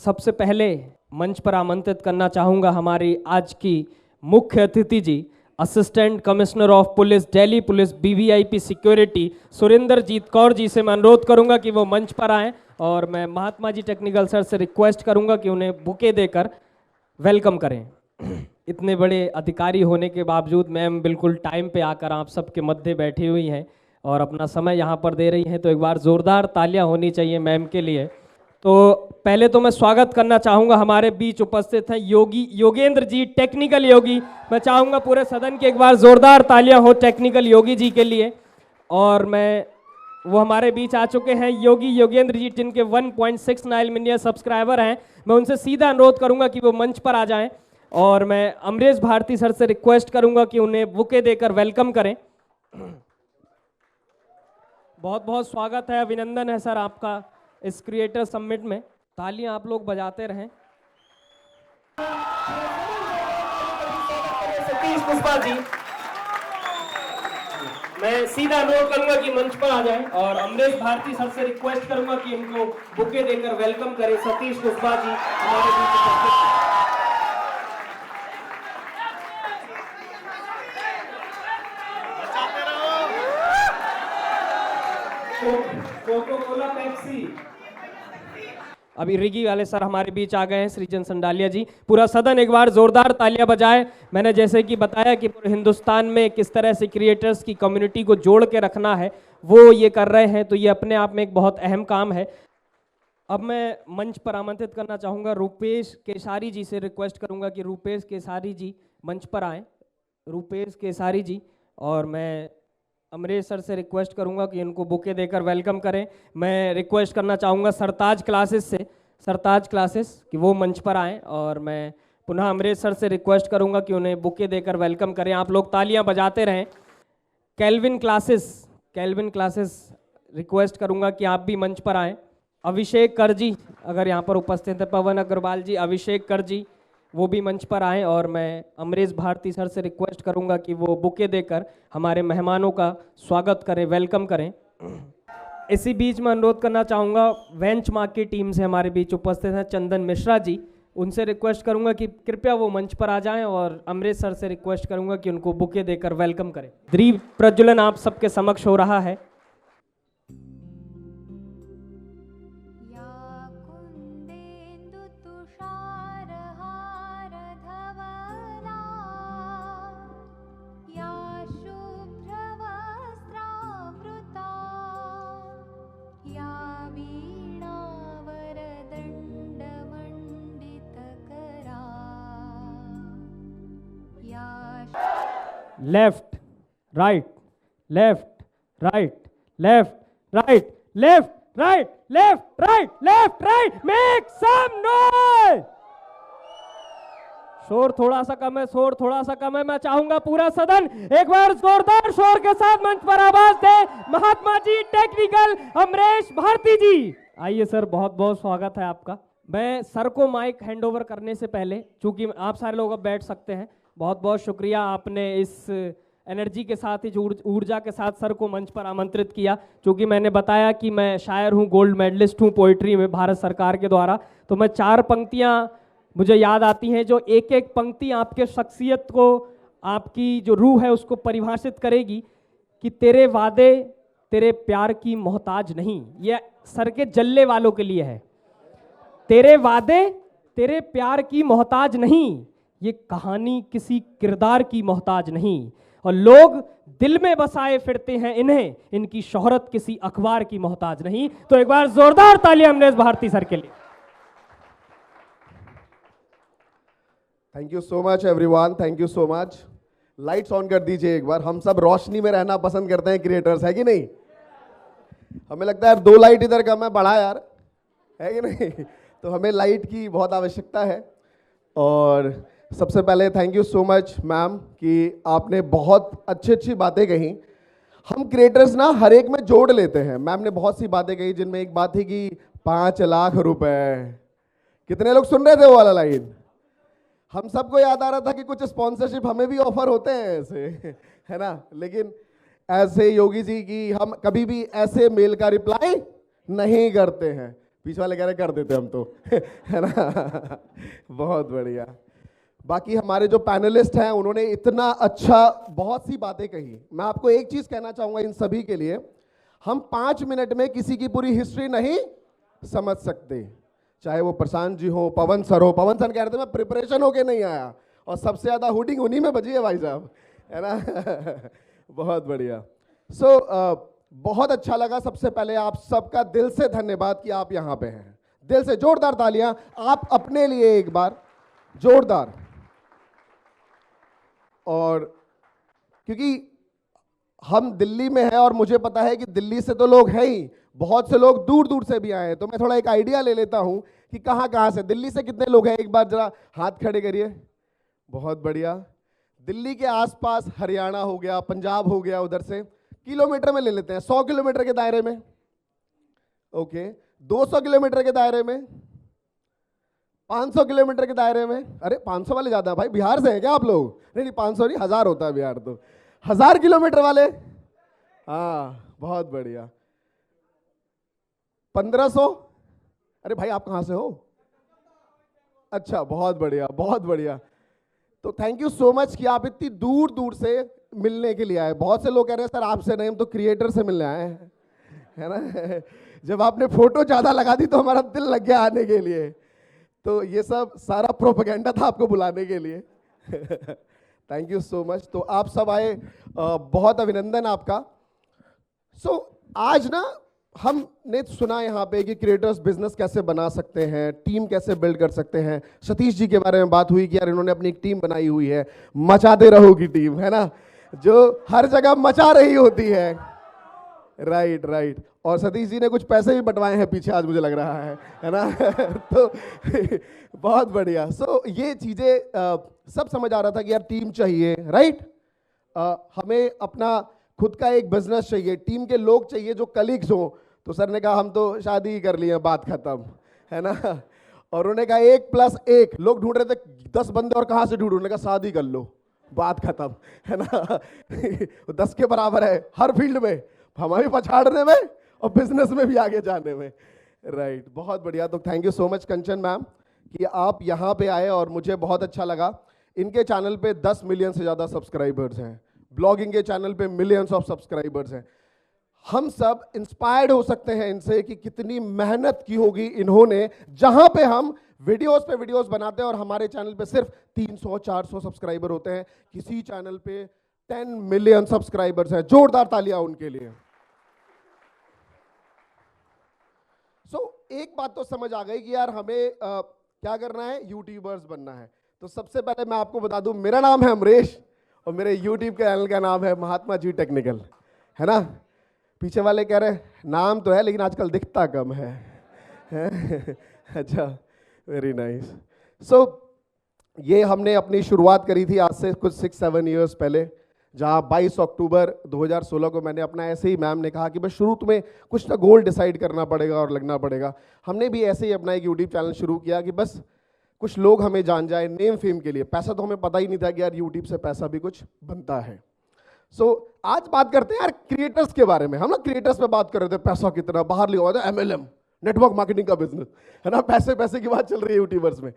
सबसे पहले मंच पर आमंत्रित करना चाहूँगा हमारी आज की मुख्य अतिथि जी, assistant commissioner of police Delhi police VVIP security Surendrajeet Kaur ji से मैं अनुरोध करूंगा कि वो मंच पर आएं और मैं महात्मा जी टेक्निकल सर से रिक्वेस्ट करूंगा कि उन्हें बुके देकर वेलकम करें। इतने बड़े अधिकारी होने के बावजूद मैम बिल्कुल टाइम पे आकर आप सबके मध्य बैठी हुई हैं और अपना समय यहाँ पर दे रही हैं, तो एक बार ज़ोरदार तालियां होनी चाहिए मैम के लिए। तो पहले तो मैं स्वागत करना चाहूँगा, हमारे बीच उपस्थित हैं योगेंद्र जी, टेक्निकल योगी। मैं चाहूँगा पूरे सदन की एक बार ज़ोरदार तालियां हो टेक्निकल योगी जी के लिए। और वो हमारे बीच आ चुके हैं योगेंद्र जी, जिनके 1.69 मिलियन सब्सक्राइबर हैं। मैं उनसे सीधा अनुरोध करूँगा कि वो मंच पर आ जाएँ और मैं अमरेश भारती सर से रिक्वेस्ट करूँगा कि उन्हें बुके देकर वेलकम करें। बहुत बहुत स्वागत है, अभिनंदन है सर आपका इस क्रिएटर समिट में। तालियां आप लोग बजाते रहें। सतीश पुष्पा जी, मैं सीधा अनुरोध करूंगा कि मंच पर आ जाएं और अमरेश भारती सर से रिक्वेस्ट करूंगा कि उनको बुके देकर वेलकम करें। सतीश पुष्पा जी हमारे बीच। Coca Cola, Pepsi. अभी रिगी वाले सर हमारे बीच आ गए हैं, सृजन संडालिया जी। पूरा सदन एक बार जोरदार तालियां बजाए। मैंने जैसे कि बताया कि पूरे हिंदुस्तान में किस तरह से क्रिएटर्स की कम्युनिटी को जोड़ के रखना है, वो ये कर रहे हैं, तो ये अपने आप में एक बहुत अहम काम है। अब मैं मंच पर आमंत्रित करना चाहूँगा रूपेश केसारी जी से, रिक्वेस्ट करूँगा कि रूपेश केसारी जी मंच पर आएँ। रूपेश केसारी जी, और मैं अमरेश सर से रिक्वेस्ट करूंगा कि इनको बुके देकर वेलकम करें। मैं रिक्वेस्ट करना चाहूँगा सरताज क्लासेस कि वो मंच पर आएँ और मैं पुनः अमरेश सर से रिक्वेस्ट करूंगा कि उन्हें बुके देकर वेलकम करें। आप लोग तालियां बजाते रहें। कैल्विन क्लासेस रिक्वेस्ट करूंगा कि आप भी मंच पर आएँ। अभिषेक कर जी अगर यहाँ पर उपस्थित है, पवन अग्रवाल जी, अभिषेक कर जी वो भी मंच पर आएँ और मैं अमरेश भारती सर से रिक्वेस्ट करूंगा कि वो बुके देकर हमारे मेहमानों का स्वागत करें, वेलकम करें। इसी बीच मैं अनुरोध करना चाहूँगा बेंचमार्क की टीम से हमारे बीच उपस्थित हैं चंदन मिश्रा जी, उनसे रिक्वेस्ट करूंगा कि कृपया वो मंच पर आ जाएं और अमरेश सर से रिक्वेस्ट करूंगा कि उनको बुके देकर वेलकम करें। दीप प्रज्वलन आप सबके समक्ष हो रहा है। Left right left right left right left right left right left right, make some noise. शोर थोड़ा सा कम है। मैं चाहूंगा पूरा सदन एक बार जोरदार शोर के साथ मंच पर आवाज दे। महात्मा जी टेक्निकल अमरेश भारती जी आइए सर, बहुत बहुत स्वागत है आपका। मैं सर को माइक हैंडओवर करने से पहले, चूंकि आप सारे लोग अब बैठ सकते हैं, बहुत बहुत शुक्रिया आपने इस एनर्जी के साथ, इस ऊर्जा के साथ सर को मंच पर आमंत्रित किया। क्योंकि मैंने बताया कि मैं शायर हूँ, गोल्ड मेडलिस्ट हूँ पोइट्री में भारत सरकार के द्वारा, तो मैं 4 पंक्तियाँ मुझे याद आती हैं, जो एक एक पंक्ति आपके शख्सियत को, आपकी जो रूह है उसको परिभाषित करेगी कि तेरे वादे तेरे प्यार की मोहताज नहीं। यह सर के जल्ले वालों के लिए है। तेरे वादे तेरे प्यार की मोहताज नहीं, ये कहानी किसी किरदार की मोहताज नहीं, और लोग दिल में बसाए फिरते हैं इन्हें, इनकी शोहरत किसी अखबार की मोहताज नहीं। तो एक बार जोरदार तालियां अमरेश भारती सर के लिए। Thank you so much everyone, thank you so much. Lights on कर दीजिए एक बार। हम सब रोशनी में रहना पसंद करते हैं क्रिएटर्स, है कि नहीं? हमें लगता है यार 2 लाइट इधर कम है, बढ़ा यार, है कि नहीं? तो हमें लाइट की बहुत आवश्यकता है। और सबसे पहले thank you so much ma'am कि आपने बहुत अच्छी बातें कही। हम क्रिएटर्स ना हर एक में जोड़ लेते हैं। मैम ने बहुत सी बातें कही, जिनमें एक बात थी कि 5 लाख रुपए। कितने लोग सुन रहे थे वो वाला लाइन? हम सबको याद आ रहा था कि कुछ स्पॉन्सरशिप हमें भी ऑफर होते हैं ऐसे, है ना? लेकिन ऐसे योगी जी की हम कभी भी ऐसे मेल का रिप्लाई नहीं करते हैं। पीछे वाले कह रहे कर देते हम तो है ना। बहुत बढ़िया। बाकी हमारे जो पैनलिस्ट हैं उन्होंने इतना अच्छा बहुत सी बातें कही। मैं आपको एक चीज कहना चाहूंगा इन सभी के लिए, हम 5 मिनट में किसी की पूरी हिस्ट्री नहीं समझ सकते। चाहे वो प्रशांत जी हो, पवन सर हो। पवन सर कह रहे थे मैं प्रिपरेशन होके नहीं आया, और सबसे ज्यादा हुडिंग उन्हीं में बजी है भाई साहब, है ना। बहुत बढ़िया। बहुत अच्छा लगा। सबसे पहले आप सबका दिल से धन्यवाद कि आप यहां पे हैं। दिल से जोरदार तालियां आप अपने लिए एक बार, जोरदार। और क्योंकि हम दिल्ली में हैं और मुझे पता है कि दिल्ली से तो लोग हैं ही, बहुत से लोग दूर दूर से भी आए हैं, तो मैं थोड़ा एक आइडिया ले लेता हूं कि कहां कहां से। दिल्ली से कितने लोग हैं, एक बार जरा हाथ खड़े करिए। बहुत बढ़िया। दिल्ली के आसपास हरियाणा हो गया, पंजाब हो गया, उधर से किलोमीटर में ले लेते हैं, 100 किलोमीटर के दायरे में, ओके, 200 किलोमीटर के दायरे में, 500 किलोमीटर के दायरे में। अरे 500 वाले ज्यादा भाई, बिहार से हैं क्या आप लोग? नहीं 500 नहीं, 1000 होता है बिहार तो। 1000 किलोमीटर वाले, हाँ बहुत बढ़िया। 1500। अरे भाई आप कहां से हो? अच्छा बहुत बढ़िया, बहुत बढ़िया। तो थैंक यू सो मच कि आप इतनी दूर दूर से मिलने के लिए आए। बहुत से लोग कह रहे हैं सर आपसे नहीं, हम तो क्रिएटर से मिलने आए हैं, है ना। जब आपने फोटो ज्यादा लगा दी तो हमारा दिल लग गया आने के लिए। तो ये सब सारा प्रोपेगेंडा था आपको बुलाने के लिए। Thank you so much. तो आप सब आए, बहुत अभिनंदन आपका। आज ना हमने सुना यहाँ पे कि क्रिएटर्स बिजनेस कैसे बना सकते हैं, टीम कैसे बिल्ड कर सकते हैं। सतीश जी के बारे में बात हुई कि यार इन्होंने अपनी एक टीम बनाई हुई है, मचाते रहो की टीम, है ना, जो हर जगह मचा रही होती है। Right right. और सतीश जी ने कुछ पैसे भी बंटवाए हैं पीछे आज मुझे लग रहा है ना। तो बहुत बढ़िया। ये चीजें सब समझ आ रहा था कि यार टीम चाहिए, राइट। हमें अपना खुद का एक बिजनेस चाहिए, टीम के लोग चाहिए जो कलीग्स हो। तो सर ने कहा हम तो शादी ही कर लिए, बात खत्म, है ना। और उन्होंने कहा 1+1, लोग ढूंढ रहे थे 10 बंदे और कहां से ढूंढ, उन्होंने कहा शादी कर लो, बात खत्म, है ना। 10 के बराबर है हर फील्ड में, हमारी पछाड़ने में और बिजनेस में भी आगे जाने में, राइट। बहुत बढ़िया। तो thank you so much Kanchan ma'am कि आप यहाँ पे आए और मुझे बहुत अच्छा लगा। इनके चैनल पे 10 मिलियन से ज्यादा सब्सक्राइबर्स हैं, ब्लॉगिंग के चैनल पे मिलियंस ऑफ सब्सक्राइबर्स हैं। हम सब इंस्पायर्ड हो सकते हैं इनसे कि कितनी मेहनत की होगी इन्होंने। जहां पे हम वीडियोस पे वीडियोस बनाते हैं और हमारे चैनल पे सिर्फ 300-400 सब्सक्राइबर होते हैं, किसी चैनल पे 10 मिलियन सब्सक्राइबर्स हैं। जोरदार तालियां उनके लिए। एक बात तो समझ आ गई कि यार हमें क्या करना है, यूट्यूबर्स बनना है। तो सबसे पहले मैं आपको बता दूं, मेरा नाम है अमरेश और मेरे यूट्यूब के चैनल का नाम है महात्मा जी टेक्निकल, है ना। पीछे वाले कह रहे नाम तो है लेकिन आजकल दिखता कम है। अच्छा, वेरी नाइस। ये हमने अपनी शुरुआत करी थी आज से कुछ 6-7 इयर्स पहले, जहाँ 22 अक्टूबर 2016 को मैंने अपना ऐसे ही, मैम ने कहा कि बस शुरू तुम्हें कुछ ना गोल डिसाइड करना पड़ेगा और लगना पड़ेगा। हमने भी ऐसे ही अपना एक यूट्यूब चैनल शुरू किया कि बस कुछ लोग हमें जान जाए, नेम फेम के लिए। पैसा तो हमें पता ही नहीं था कि यार यूट्यूब से पैसा भी कुछ बनता है। आज बात करते हैं यार क्रिएटर्स के बारे में। हम ना क्रिएटर्स पे बात कर रहे थे, पैसा कितना बाहर लिखा हुआ था, MLM, नेटवर्क मार्केटिंग का बिजनेस, है ना। पैसे पैसे की बात चल रही है यूट्यूबर्स में,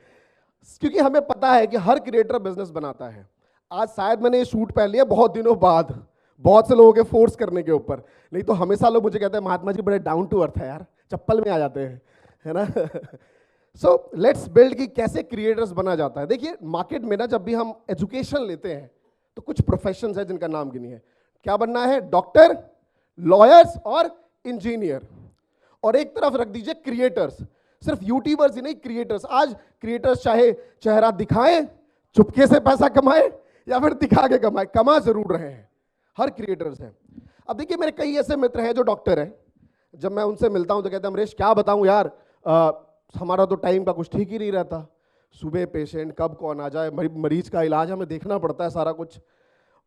क्योंकि हमें पता है कि हर क्रिएटर बिजनेस बनाता है। आज शायद मैंने ये शूट पहन लिया बहुत दिनों बाद, बहुत से लोगों के फोर्स करने के ऊपर, नहीं तो हमेशा लोग मुझे कहते हैं महात्मा जी बड़े डाउन टू अर्थ है यार, चप्पल में आ जाते हैं, है ना। लेट्स बिल्ड कि कैसे क्रिएटर्स बना जाता है। देखिए मार्केट में ना जब भी हम एजुकेशन लेते हैं तो कुछ प्रोफेशंस है जिनका नाम गिनिए। क्या बनना है? डॉक्टर, लॉयर्स और इंजीनियर। और एक तरफ रख दीजिए क्रिएटर्स, सिर्फ यूट्यूबर्स ही नहीं, क्रिएटर्स। आज क्रिएटर्स चाहे चेहरा दिखाएं, चुपके से पैसा कमाएं या फिर दिखा के कमाएं, कमा जरूर रहे हैं, हर क्रिएटर्स हैं। अब देखिए मेरे कई ऐसे मित्र हैं जो डॉक्टर हैं, जब मैं उनसे मिलता हूं तो कहते हैं अमरेश क्या बताऊं यार, हमारा तो टाइम का कुछ ठीक ही नहीं रहता, सुबह पेशेंट कब कौन आ जाए, मरीज का इलाज हमें देखना पड़ता है सारा कुछ।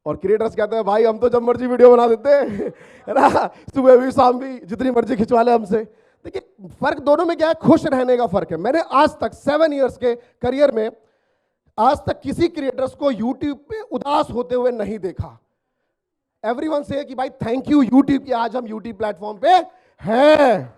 और क्रिएटर्स कहते हैं भाई हम तो जब मर्जी वीडियो बना देते हैं, है ना, सुबह भी शाम भी जितनी मर्जी खिंचवा ले हमसे। देखिए फर्क दोनों में क्या है, खुश रहने का फर्क है। मैंने आज तक 7 इयर्स के करियर में आज तक किसी क्रिएटर्स को यूट्यूब पे उदास होते हुए नहीं देखा। एवरीवन से कि भाई थैंक यू यूट्यूब कि आज हम यूट्यूब प्लेटफॉर्म पे हैं।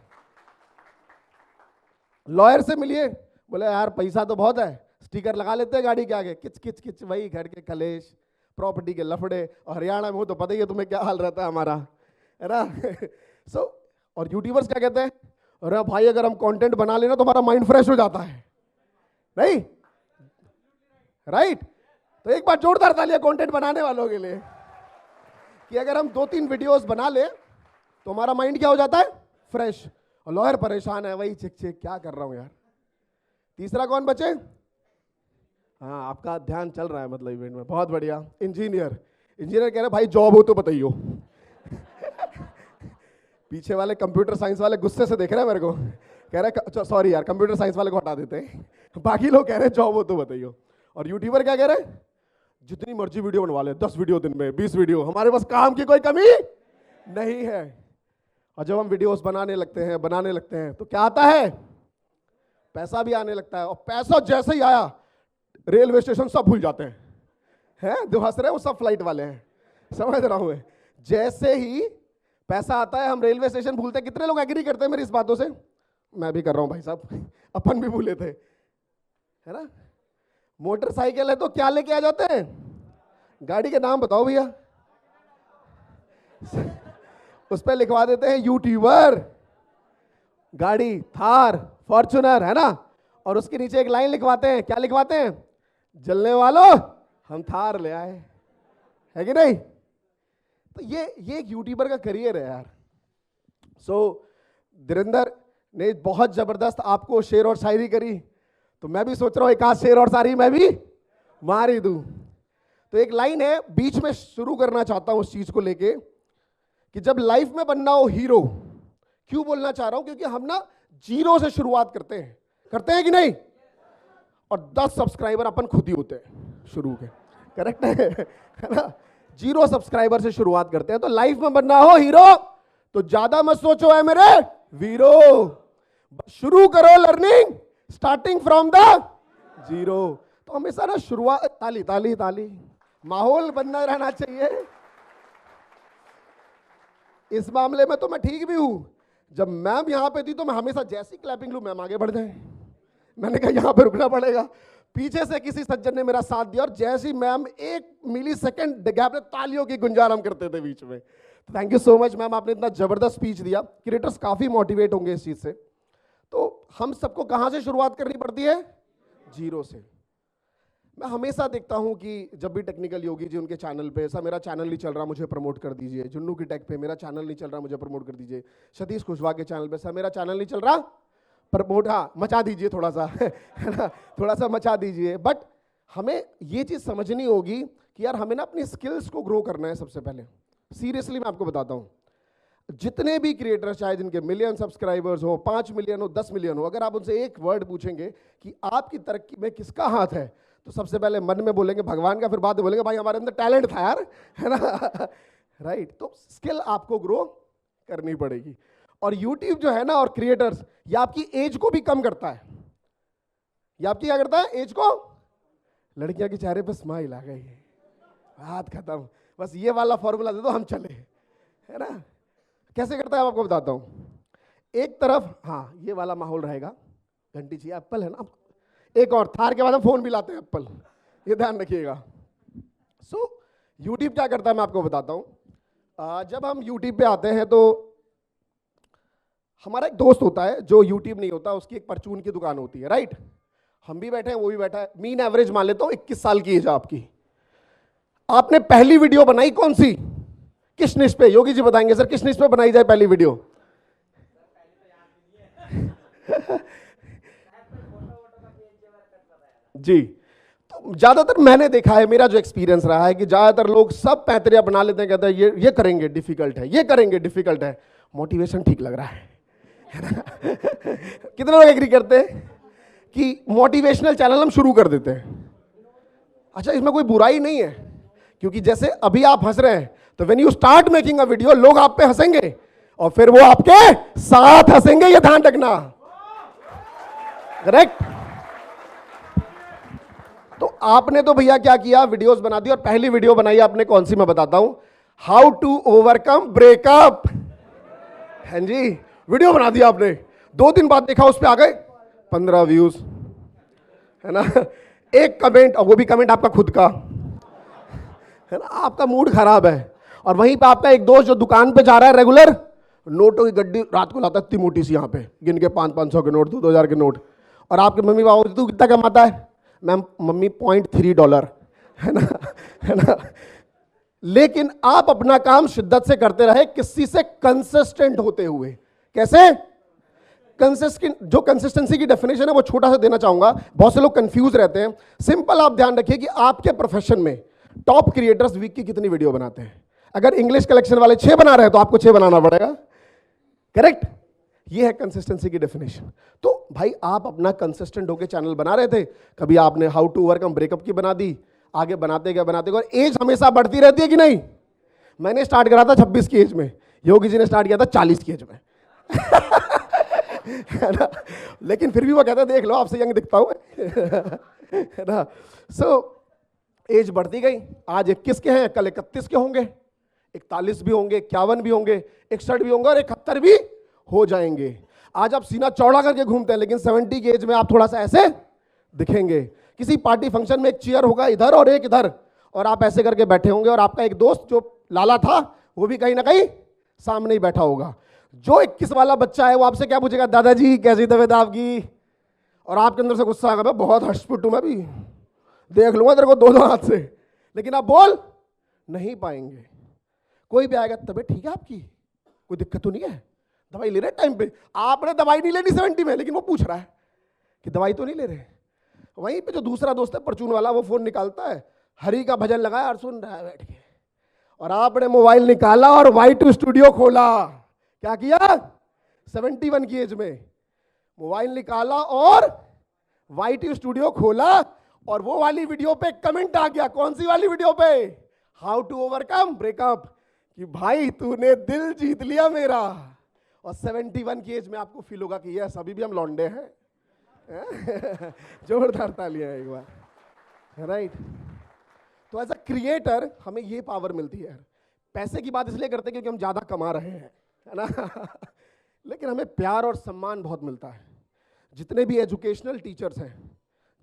लॉयर से मिलिए, बोले यार पैसा तो बहुत है, स्टिकर लगा लेते हैं गाड़ी के आगे, किच किच किच, वही घर के कलेश, प्रॉपर्टी के लफड़े, और हरियाणा में हो तो पता ही है तुम्हें क्या हाल रहता है हमारा, है ना। सो और यूट्यूबर्स क्या कहते हैं, अरे भाई अगर हम कंटेंट बना लेना तो हमारा माइंड फ्रेश हो जाता है, नहीं राइट। तो एक बार जोरदार तालियां कंटेंट बनाने वालों के लिए कि अगर हम 2-3 वीडियोस बना ले तो हमारा माइंड क्या हो जाता है, फ्रेश। और लॉयर परेशान है, वही चिक चिक क्या कर रहा हूं यार। तीसरा कौन बचे, हाँ आपका ध्यान चल रहा है मतलब इवेंट में, बहुत बढ़िया। इंजीनियर कह रहे भाई जॉब हो तो बताइयो। पीछे वाले कंप्यूटर साइंस वाले गुस्से से देख रहे हैं मेरे को, कह रहे सॉरी यार कंप्यूटर साइंस वाले को हटा देते हैं, बाकी लोग कह रहे हैं जॉब हो तो बताइयो। और यूट्यूबर क्या कह रहे हैं, जितनी मर्जी वीडियो बनवा ले, 10 वीडियो दिन में, 20 वीडियो, हमारे पास काम की कोई कमी नहीं है। और जब हम वीडियोस बनाने लगते हैं तो क्या आता है, पैसा भी आने लगता है। और पैसा जैसे ही आया रेलवे स्टेशन सब भूल जाते हैं जो हंस रहे हैं वो सब फ्लाइट वाले हैं, समझ रहा हूं मैं। जैसे ही पैसा आता है हम रेलवे स्टेशन भूलते हैं। कितने लोग एग्री करते हैं मेरी इस बातों से, मैं भी कर रहा हूं भाई साहब, अपन भी भूले थे, है ना। मोटरसाइकिल है तो क्या लेके आ जाते हैं, गाड़ी के नाम बताओ भैया, उस पर लिखवा देते हैं यूट्यूबर, गाड़ी थार फॉर्च्यूनर, है ना। और उसके नीचे एक लाइन लिखवाते हैं, क्या लिखवाते हैं, जलने वालों हम थार ले आए, है कि नहीं। तो ये एक यूट्यूबर का करियर है यार। सो धीरेंद्र ने बहुत जबरदस्त आपको शेर और शायरी करी, तो मैं भी सोच रहा हूं एक आध शेर और शायरी मैं भी मार ही दूं। तो एक लाइन है बीच में शुरू करना चाहता हूं उस चीज को लेके कि जब लाइफ में बनना हो हीरो, क्यों बोलना चाह रहा हूं, क्योंकि हम ना जीरो से शुरुआत करते हैं कि नहीं। और 10 सब्सक्राइबर अपन खुद ही होते हैं शुरू के, करेक्ट है ना। 0 सब्सक्राइबर से शुरुआत करते हैं। तो लाइफ में बनना हो हीरो तो ज्यादा मत सोचो है मेरे वीरो, शुरू करो learning starting from the zero. तो हमेशा ना शुरुआत, ताली ताली ताली, माहौल बनना रहना चाहिए। इस मामले में तो मैं ठीक भी हूं, जब मैम यहां पे थी तो मैं हमेशा जैसी क्लैपिंग लूं मैम आगे बढ़ जाए, मैंने कहा यहां पे रुकना पड़ेगा। पीछे से किसी सज्जन ने मेरा साथ दिया और जैसी मैम 1 मिली सेकेंड गैप में तालियों की गुंजार हम करते थे बीच में। Thank you so much ma'am, आपने इतना जबरदस्त स्पीच दिया। क्रिएटर्स काफी मोटिवेट होंगे इस चीज से। तो हम सबको कहां से शुरुआत करनी पड़ती है, जीरो से। मैं हमेशा देखता हूं कि जब भी टेक्निकल योगी जी उनके चैनल पे, ऐसा मेरा चैनल नहीं चल रहा मुझे प्रमोट कर दीजिए, जुन्नू की टेक पे मेरा चैनल नहीं चल रहा मुझे प्रमोट कर दीजिए, सतीश कुशवाहा के चैनल पे सर मेरा चैनल नहीं चल रहा प्रमोट, हाँ मचा दीजिए थोड़ा सा, है ना, थोड़ा सा मचा दीजिए। बट हमें ये चीज समझनी होगी कि यार हमें ना अपनी स्किल्स को ग्रो करना है सबसे पहले। सीरियसली मैं आपको बताता हूँ, जितने भी क्रिएटर्स चाहे जिनके मिलियन सब्सक्राइबर्स हो, 5 मिलियन हो, 10 मिलियन हो, अगर आप उनसे एक वर्ड पूछेंगे कि आपकी तरक्की में किसका हाथ है, तो सबसे पहले मन में बोलेंगे भगवान का, फिर बाद में बोलेंगे भाई हमारे अंदर टैलेंट था यार, है ना। राइट। तो स्किल आपको ग्रो करनी पड़ेगी। और यूट्यूब जो है ना और क्रिएटर्स, ये आपकी एज को भी कम करता है। ये आपकी क्या करता है, एज को। लड़कियां के चेहरे पे स्माइल आ गई, बात खत्म, बस ये वाला फॉर्मूला दे दो हम चले, है ना। कैसे करता है आपको बताता हूं। एक तरफ हाँ ये वाला माहौल रहेगा, घंटी चाहिए, एप्पल है ना, एक और थार के बाद हम फोन भी लाते हैं एप्पल, ये ध्यान रखिएगा। सो यूट्यूब क्या करता है मैं आपको बताता हूं। जब हम यूट्यूब पे आते हैं तो हमारा एक दोस्त होता है जो यूट्यूब नहीं होता, उसकी एक परचून की दुकान होती है, राइट। हम भी बैठे हैं, वो भी बैठा है, मीन एवरेज मान लेता हूं 21 साल की एज आपकी। आपने पहली वीडियो बनाई कौन सी, किस निश पे, योगी जी बताएंगे सर किस निश पे बनाई जाए पहली वीडियो। जी, तो ज्यादातर मैंने देखा है, मेरा जो एक्सपीरियंस रहा है कि ज्यादातर लोग सब पैतरिया बना लेते हैं, कहते हैं ये करेंगे डिफिकल्ट है, ये करेंगे डिफिकल्ट है, मोटिवेशन ठीक लग रहा है ना। कितने लोग एग्री करते हैं कि मोटिवेशनल चैनल हम शुरू कर देते हैं। अच्छा इसमें कोई बुराई नहीं है, क्योंकि जैसे अभी आप हंस रहे हैं तो when you start making a video लोग आप पे हंसेंगे और फिर वो आपके साथ हंसेंगे, ये ध्यान रखना, करेक्ट। तो आपने तो भैया क्या किया, वीडियोस बना दी, और पहली वीडियो बनाई आपने कौन सी मैं बताता हूं, हाउ टू ओवरकम ब्रेकअप। हाँ जी, वीडियो बना दिया आपने, 2 दिन बाद देखा उस पे आ गए 15 व्यूज, है ना, एक कमेंट, और वो भी कमेंट आपका खुद का, है ना, आपका मूड खराब है। और वहीं पे आपका एक दोस्त जो दुकान पे जा रहा है रेगुलर, नोटों की गड्डी रात को लाता है इतनी मोटी सी यहाँ पे, गिन के 500 के नोट, 2,000 के नोट, और आपके मम्मी पापा, तू कितना कमाता है? मैम मम्मी $0.3, है ना, है ना। लेकिन आप अपना काम शिद्दत से करते रहे, किसी से कंसिस्टेंट होते हुए। कैसे कंसिस्टेंट? जो कंसिस्टेंसी की डेफिनेशन है वो छोटा सा देना चाहूंगा, बहुत से लोग कंफ्यूज रहते हैं। सिंपल, आप ध्यान रखिए कि आपके प्रोफेशन में टॉप क्रिएटर्स वीक की कितनी वीडियो बनाते हैं। अगर इंग्लिश कलेक्शन वाले 6 बना रहे हैं तो आपको 6 बनाना पड़ेगा, करेक्ट? ये है कंसिस्टेंसी की डेफिनेशन। तो भाई आप अपना कंसिस्टेंट होकर चैनल बना रहे थे, कभी आपने हाउ टू ओवरकम ब्रेकअप की बना दी, आगे बनाते गए बनाते गए, और एज हमेशा बढ़ती रहती है कि नहीं? मैंने स्टार्ट करा था 26 की एज में, योगी जी ने स्टार्ट किया था 40 की एज में है ना, लेकिन फिर भी वो कहता है देख लो आपसे यंग दिखता हूं है ना। सो एज बढ़ती गई, आज 21 के हैं, कल 31 के होंगे, 41 भी होंगे, 51 भी होंगे, 61 भी होंगे, और 71 भी हो जाएंगे। आज आप सीना चौड़ा करके घूमते हैं, लेकिन 70 की एज में आप थोड़ा सा ऐसे दिखेंगे। किसी पार्टी फंक्शन में एक चेयर होगा इधर और एक इधर, और आप ऐसे करके बैठे होंगे, और आपका एक दोस्त जो लाला था वो भी कहीं ना कहीं सामने ही बैठा होगा। जो 21 वाला बच्चा है वो आपसे क्या पूछेगा? दादाजी कैसी तबीयत आपकी? और आपके अंदर से गुस्सा आएगा, मैं बहुत हर्षपुट हूं, मैं भी देख लूंगा तेरे को दोनों हाथ से, लेकिन आप बोल नहीं पाएंगे। कोई भी आएगा, तबीयत ठीक है आपकी, कोई दिक्कत तो नहीं है, दवाई ले रहे टाइम पे? आपने दवाई नहीं लेनी 70 में, लेकिन वो पूछ रहा है कि दवाई तो नहीं ले रहे। वहीं पे जो दूसरा दोस्त है परचून वाला, वो फोन निकालता है, हरी का भजन लगाया और सुन रहा है बैठ के, और आपने मोबाइल निकाला और Y2 स्टूडियो खोला। क्या किया? 71 की एज में मोबाइल निकाला और Y2 स्टूडियो खोला, और वो वाली वीडियो पे कमेंट आ गया। कौन सी वाली वीडियो पे? हाउ टू ओवरकम ब्रेकअप, कि भाई तूने दिल जीत लिया मेरा। और 71 की एज में आपको फील होगा कि यस अभी भी हम लौंडे हैं जोरदार तालियां एक बार, राइट। तो एज अ क्रिएटर हमें ये पावर मिलती है। पैसे की बात इसलिए करते हैं क्योंकि हम ज्यादा कमा रहे हैं, है ना लेकिन हमें प्यार और सम्मान बहुत मिलता है। जितने भी एजुकेशनल टीचर्स हैं,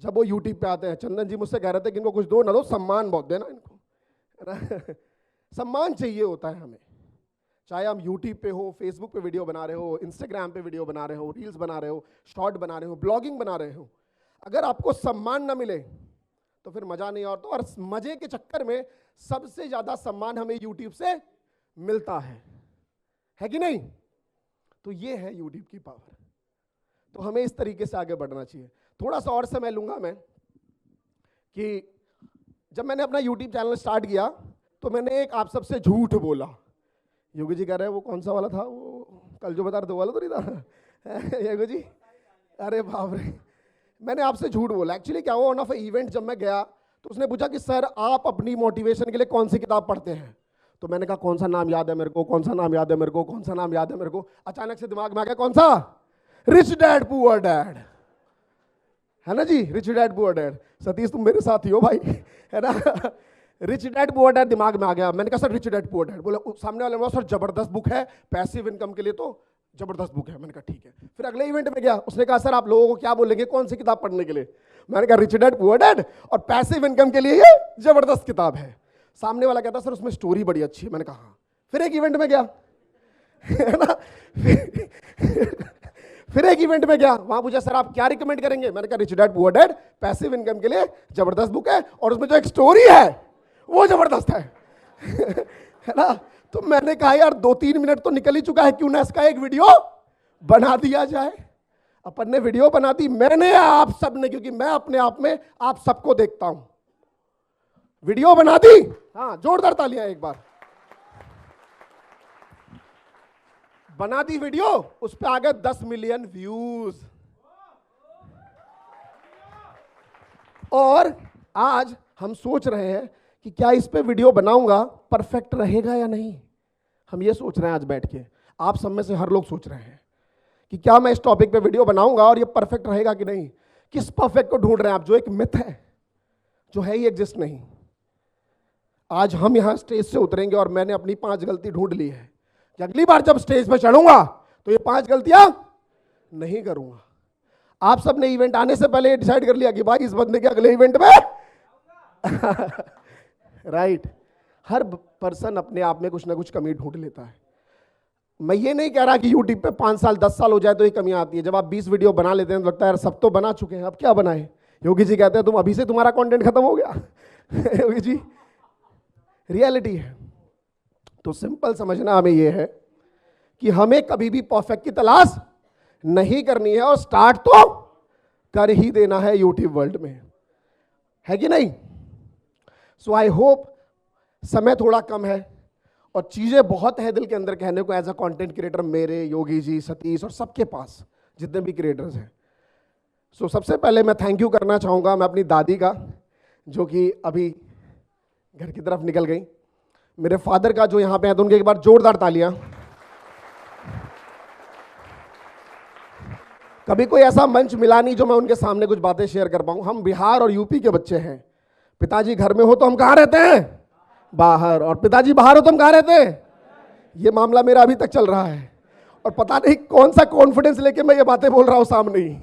जब वो यूट्यूब पे आते हैं, चंदन जी मुझसे कह रहे थे कि इनको कुछ दो ना दो, सम्मान बहुत देना इनको, है ना सम्मान चाहिए होता है हमें। चाहे हम यूट्यूब पे हो, फेसबुक पे वीडियो बना रहे हो, इंस्टाग्राम पे वीडियो बना रहे हो, रील्स बना रहे हो, शॉर्ट बना रहे हो, ब्लॉगिंग बना रहे हो, अगर आपको सम्मान ना मिले तो फिर मजा नहीं। और मजे के चक्कर में सबसे ज्यादा सम्मान हमें यूट्यूब से मिलता है कि नहीं? तो ये है यूट्यूब की पावर। तो हमें इस तरीके से आगे बढ़ना चाहिए। थोड़ा सा और समय लूंगा मैं कि जब मैंने अपना यूट्यूब चैनल स्टार्ट किया तो मैंने एक आप सबसे झूठ बोला। योगी जी कह रहे हैं वो कौन सा वाला था, वो कल जो बता रहे थे वाला तो नहीं था योगी जी? अरे बाप रे, मैंने आपसे झूठ बोला। एक्चुअली क्या हुआ, वन ऑफ इवेंट जब मैं गया तो उसने पूछा कि सर आप अपनी मोटिवेशन के लिए कौन सी किताब पढ़ते हैं? तो मैंने कहा कौन सा नाम याद है मेरे को, कौन सा नाम याद है मेरे को, कौन सा नाम याद है मेरे को। अचानक से दिमाग में आ गया कौन सा? रिच डैड पुअर डैड, है ना जी, rich dad poor dad. Satish तुम मेरे साथ ही हो भाई, है ना रिच डैड पुअर डैड दिमाग में आ गया। मैंने कहा sir rich dad poor dad. बोला सामने वाले बोला सर जबरदस्त बुक है, पैसिव इनकम के लिए तो जबरदस्त बुक है। मैंने कहा ठीक है। फिर अगले इवेंट में गया, उसने कहा सर आप लोगों को क्या बोलेंगे कौन सी किताब पढ़ने के लिए? मैंने कहा रिच डैड पुअर डैड और पैसिव इनकम के लिए ये जबरदस्त किताब है। सामने वाला कहता सर उसमें स्टोरी बड़ी अच्छी है। मैंने कहा हाँ। फिर एक इवेंट में गया है ना फिर एक इवेंट में गया, वहां पूछा सर आप क्या रिकमेंड करेंगे? मैंने कहा rich dad poor dad passive income के लिए जबरदस्त बुक है और उसमें जो एक स्टोरी है वो जबरदस्त है है ना। तो मैंने कहा यार 2-3 मिनट तो निकल ही चुका है, क्यों ना इसका एक वीडियो बना दिया जाए। अपन ने वीडियो बना दी, मैंने आप सब ने, क्योंकि मैं अपने आप में आप सबको देखता हूं। वीडियो बना दी, हाँ जोरदार तालियां एक बार। बना दी वीडियो, उस पे आ गए 10 मिलियन व्यूज। और आज हम सोच रहे हैं कि क्या इस पे वीडियो बनाऊंगा परफेक्ट रहेगा या नहीं। हम ये सोच रहे हैं आज बैठ के, आप सब में से हर लोग सोच रहे हैं कि क्या मैं इस टॉपिक पे वीडियो बनाऊंगा और ये परफेक्ट रहेगा कि नहीं। किस परफेक्ट को ढूंढ रहे हैं आप? जो एक मिथ है, जो है ही एग्जिस्ट नहीं। आज हम यहां स्टेज से उतरेंगे और मैंने अपनी 5 गलती ढूंढ ली है कि अगली बार जब स्टेज पे चढ़ूंगा तो ये 5 गलतियां नहीं करूंगा। आप सब ने इवेंट आने से पहले डिसाइड कर लिया कि भाई इस बंदे के अगले इवेंट में राइट हर पर्सन अपने आप में कुछ ना कुछ कमी ढूंढ लेता है। मैं ये नहीं कह रहा कि यूट्यूब पे 5 साल 10 साल हो जाए तो ये कमी आती है। जब आप 20 वीडियो बना लेते हैं तो लगता है यार सब तो बना चुके हैं, अब क्या बनाए। योगी जी कहते हैं तुम अभी से तुम्हारा कंटेंट खत्म हो गया योगी जी रियलिटी है। तो सिंपल समझना हमें ये है कि हमें कभी भी परफेक्ट की तलाश नहीं करनी है और स्टार्ट तो कर ही देना है यूट्यूब वर्ल्ड में, है कि नहीं। सो आई होप समय थोड़ा कम है और चीजें बहुत है दिल के अंदर कहने को एज अ कंटेंट क्रिएटर, मेरे, योगी जी, सतीश और सबके पास जितने भी क्रिएटर्स हैं। सो सबसे पहले मैं थैंक यू करना चाहूंगा मैं अपनी दादी का, जो कि अभी घर की तरफ निकल गई, मेरे फादर का जो यहां पे है, तो उनके एक बार जोरदार तालियां। कभी कोई ऐसा मंच मिला नहीं जो मैं उनके सामने कुछ बातें शेयर कर पाऊं। हम बिहार और यूपी के बच्चे हैं। पिताजी घर में हो तो हम कहां रहते हैं, बाहर, और पिताजी बाहर हो तो हम कहां रहते हैं। ये मामला मेरा अभी तक चल रहा है और पता नहीं कौन सा कॉन्फिडेंस लेके मैं ये बातें बोल रहा हूं सामने ही।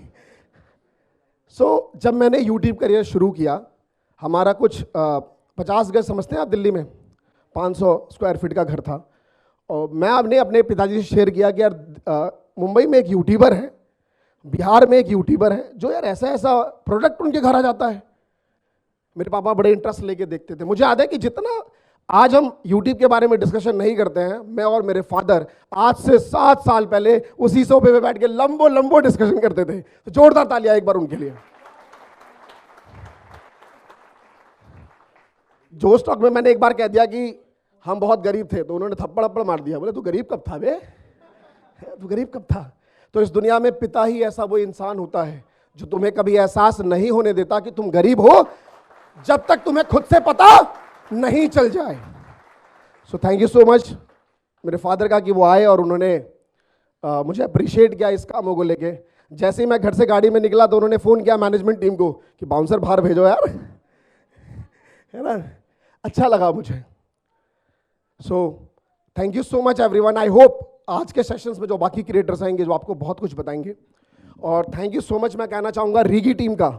सो जब मैंने यूट्यूब करियर शुरू किया, हमारा कुछ 50 गज समझते हैं आप दिल्ली में, 500 स्क्वायर फीट का घर था। और मैं आपने अपने पिताजी से शेयर किया कि यार मुंबई में एक यूट्यूबर है, बिहार में एक यूट्यूबर है, जो यार ऐसा ऐसा प्रोडक्ट उनके घर आ जाता है। मेरे पापा बड़े इंटरेस्ट लेके देखते थे। मुझे याद है कि जितना आज हम यूट्यूब के बारे में डिस्कशन नहीं करते हैं, मैं और मेरे फादर आज से 7 साल पहले उसी सोफे पे बैठ के लंबो डिस्कशन करते थे। तो जोरदार तालियां एक बार उनके लिए। जोश टॉक में मैंने एक बार कह दिया कि हम बहुत गरीब थे, तो उन्होंने थप्पड़ मार दिया, बोले तू गरीब कब था बे, तू गरीब कब था। तो इस दुनिया में पिता ही ऐसा वो इंसान होता है जो तुम्हें कभी एहसास नहीं होने देता कि तुम गरीब हो, जब तक तुम्हें खुद से पता नहीं चल जाए। सो थैंक यू सो मच मेरे फादर का कि वो आए और उन्होंने मुझे अप्रिशिएट किया इस कामों को लेके। जैसे ही मैं घर से गाड़ी में निकला तो उन्होंने फ़ोन किया मैनेजमेंट टीम को कि बाउंसर बाहर भेजो यार, है ना। अच्छा लगा मुझे। सो thank you so much everyone. I hope आज के सेशंस में जो बाकी क्रिएटर्स आएंगे जो आपको बहुत कुछ बताएंगे। और थैंक यू सो मच मैं कहना चाहूँगा रीगी टीम का,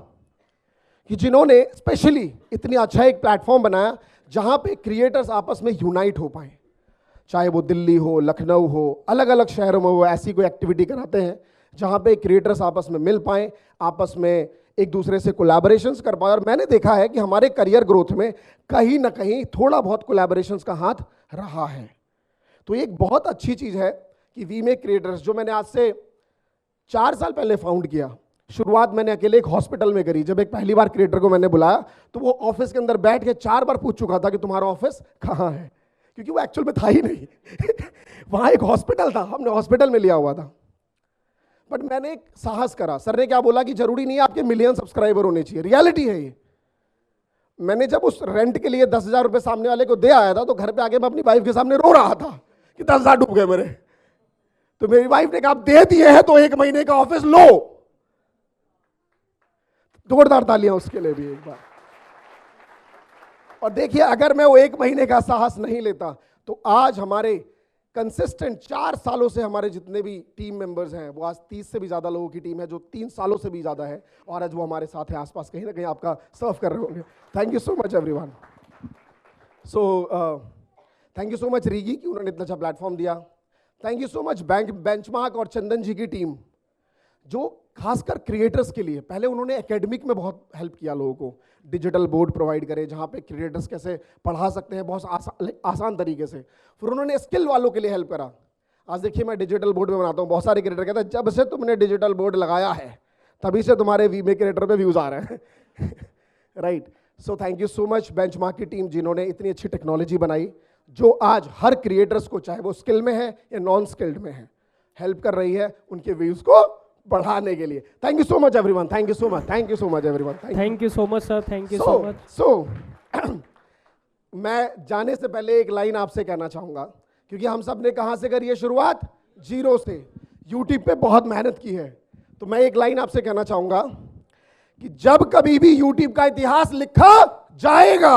कि जिन्होंने स्पेशली इतनी अच्छा एक प्लेटफॉर्म बनाया जहाँ पे क्रिएटर्स आपस में यूनाइट हो पाए। चाहे वो दिल्ली हो, लखनऊ हो, अलग अलग शहरों में वो ऐसी कोई एक्टिविटी कराते हैं जहाँ पे क्रिएटर्स आपस में मिल पाएँ, आपस में एक दूसरे से कोलैबोरेशंस कर पाए। और मैंने देखा है कि हमारे करियर ग्रोथ में कहीं ना कहीं थोड़ा बहुत कोलैबोरेशंस का हाथ रहा है। तो एक बहुत अच्छी चीज़ है कि वी मेक क्रिएटर्स, जो मैंने आज से 4 साल पहले फाउंड किया। शुरुआत मैंने अकेले एक हॉस्पिटल में करी। जब एक पहली बार क्रिएटर को मैंने बुलाया तो वो ऑफिस के अंदर बैठ के 4 बार पूछ चुका था कि तुम्हारा ऑफिस कहाँ है, क्योंकि वो एक्चुअल में था ही नहीं वहाँ एक हॉस्पिटल था, हमने हॉस्पिटल में लिया हुआ था। बट मैंने एक साहस करा। सर ने क्या बोला कि जरूरी नहीं है आपके मिलियन सब्सक्राइबर होने चाहिए, रियलिटी है ये। मैंने जब उस रेंट के लिए 10,000 रुपये सामने वाले को दे आया था तो घर पे आके मैं अपनी वाइफ के सामने रो रहा था कि 10,000 डूब गए मेरे। तो मेरी वाइफ ने कहा आप दे दिए हैं तो 1 महीने का ऑफिस लो। जोरदार तालियां उसके लिए भी एक बार। और देखिए अगर मैं वो 1 महीने का साहस नहीं लेता तो आज हमारे कंसिस्टेंट 4 सालों से हमारे जितने भी टीम मेंबर्स हैं वो आज 30 से भी ज़्यादा लोगों की टीम है जो 3 सालों से भी ज़्यादा है, और आज वो हमारे साथ है, आसपास कहीं ना कहीं आपका सर्व कर रहे होंगे। Thank you so much everyone. So thank you so much Rigi कि उन्होंने इतना अच्छा प्लेटफॉर्म दिया। Thank you so much benchmark और चंदन जी की टीम, जो खासकर क्रिएटर्स के लिए पहले उन्होंने एकेडमिक में बहुत हेल्प किया लोगों को, डिजिटल बोर्ड प्रोवाइड करे जहाँ पे क्रिएटर्स कैसे पढ़ा सकते हैं बहुत आसान तरीके से। फिर उन्होंने स्किल वालों के लिए हेल्प करा। आज देखिए मैं डिजिटल बोर्ड में बनाता हूँ, बहुत सारे क्रिएटर कहते हैं जब से तुमने डिजिटल बोर्ड लगाया है तभी से तुम्हारे वीमे क्रिएटर पे व्यूज आ रहे हैं right. So thank you so much benchmark की टीम जिन्होंने इतनी अच्छी टेक्नोलॉजी बनाई जो आज हर क्रिएटर्स को, चाहे वो स्किल में है या नॉन स्किल्ड में है, हेल्प कर रही है उनके व्यूज को बढ़ाने के लिए। Thank you so much everyone. Thank you so much. Thank you so much everyone. Thank you so much sir. Thank you so much. So मैं जाने से पहले एक लाइन आपसे कहना चाहूंगा, क्योंकि हम सब ने कहां से करी है शुरुआत, 0 से। यूट्यूब पे बहुत मेहनत की है, तो मैं एक लाइन आपसे कहना चाहूंगा कि जब कभी भी यूट्यूब का इतिहास लिखा जाएगा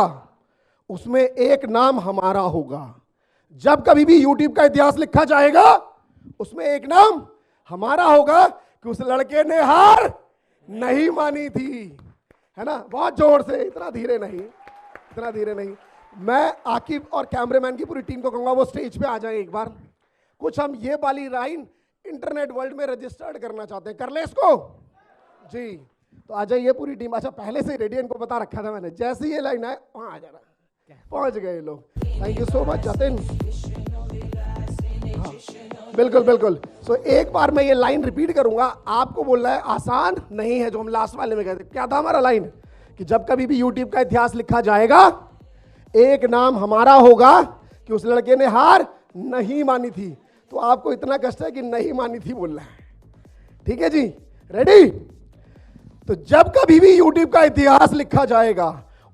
उसमें एक नाम हमारा होगा। जब कभी भी यूट्यूब का इतिहास लिखा जाएगा उसमें एक नाम हमारा होगा कि उस लड़के ने हार नहीं मानी थी, है ना? बहुत जोर से, इतना धीरे नहीं, इतना धीरे नहीं। मैं आकिब और कैमरामैन की पूरी टीम को कहूंगा वो स्टेज पे आ जाए एक बार। कुछ हम ये वाली लाइन इंटरनेट वर्ल्ड में रजिस्टर्ड करना चाहते हैं, कर ले इसको जी। तो आ जाइए पूरी टीम। अच्छा पहले से रेडी, इनको बता रखा था मैंने, जैसे ये लाइन आए वहां आ जाना। पहुंच गए लोग। Thank you so much Jatin. हाँ, बिल्कुल बिल्कुल। सो एक बार मैं ये लाइन रिपीट करूंगा, आपको बोलना है आसान नहीं है, जो हम लास्ट वाले में कहते। क्या था हमारा लाइन? कि जब कभी भी यूट्यूब का इतिहास लिखा जाएगा, एक नाम हमारा होगा कि उस लड़के ने हार नहीं मानी थी। तो आपको इतना कष्ट है कि नहीं मानी थी बोलना है, ठीक है जी? रेडी? तो जब कभी भी यूट्यूब का इतिहास लिखा जाएगा,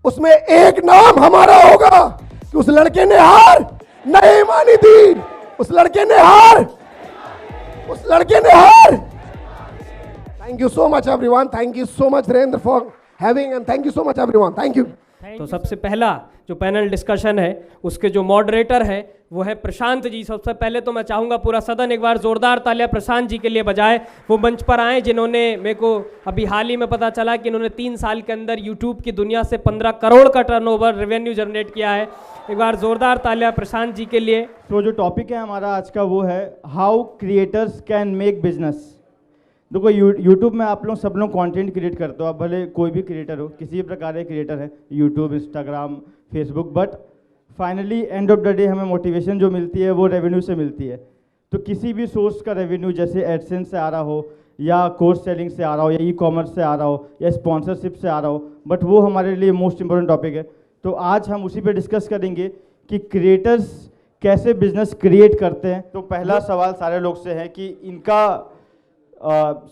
उसमें एक नाम हमारा होगा कि उस लड़के ने हार नहीं मानी थी। उस लड़के ने हार, उस लड़के ने हार। Thank you so much everyone, thank you so much Dhirendra for having, and thank you so much everyone, thank you. तो सबसे पहला जो पैनल डिस्कशन है उसके जो मॉडरेटर है वो है प्रशांत जी। सबसे पहले तो मैं चाहूँगा पूरा सदन एक बार जोरदार तालियां प्रशांत जी के लिए बजाए। वो मंच पर आए जिन्होंने, मेरे को अभी हाल ही में पता चला कि इन्होंने 3 साल के अंदर यूट्यूब की दुनिया से 15 करोड़ का टर्नओवर रेवेन्यू जनरेट किया है। एक बार जोरदार तालियां प्रशांत जी के लिए। तो जो टॉपिक है हमारा आज का वो है how creators can make business. देखो यूट्यूब में आप लोग सब लोग कंटेंट क्रिएट करते हो, आप भले कोई भी क्रिएटर हो, किसी भी प्रकार के क्रिएटर है, YouTube, Instagram, Facebook, but finally end of the day हमें मोटिवेशन जो मिलती है वो रेवेन्यू से मिलती है। तो किसी भी सोर्स का रेवेन्यू, जैसे एडसेंस से आ रहा हो या कोर्स सेलिंग से आ रहा हो या ई कॉमर्स से आ रहा हो या स्पॉन्सरशिप से आ रहा हो, बट वो हमारे लिए मोस्ट इंपॉर्टेंट टॉपिक है। तो आज हम उसी पे डिस्कस करेंगे कि क्रिएटर्स कैसे बिजनेस क्रिएट करते हैं। तो पहला सवाल सारे लोग से है कि इनका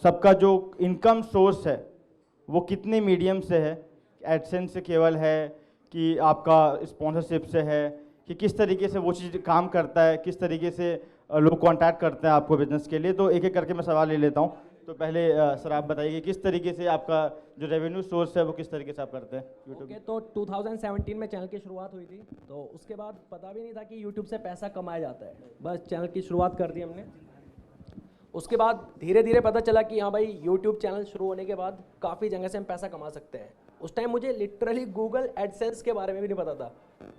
सबका जो इनकम सोर्स है वो कितने मीडियम से है, एडसेंस से केवल है कि आपका स्पॉन्सरशिप से है, कि किस तरीके से वो चीज़ काम करता है, किस तरीके से लोग कांटेक्ट करते हैं आपको बिजनेस के लिए। तो एक एक करके मैं सवाल ले लेता हूँ। तो पहले सर आप बताइए कि किस तरीके से आपका जो रेवेन्यू सोर्स है वो किस तरीके से आप करते हैं यूट्यूब? ओके, तो 2017 में चैनल की शुरुआत हुई थी, तो उसके बाद पता भी नहीं था कि यूट्यूब से पैसा कमाया जाता है। बस चैनल की शुरुआत कर दी हमने। उसके बाद धीरे धीरे पता चला कि हाँ भाई, यूट्यूब चैनल शुरू होने के बाद काफ़ी जगह से हम पैसा कमा सकते हैं। उस टाइम मुझे लिटरली गूगल एडसेंस के बारे में भी नहीं पता था,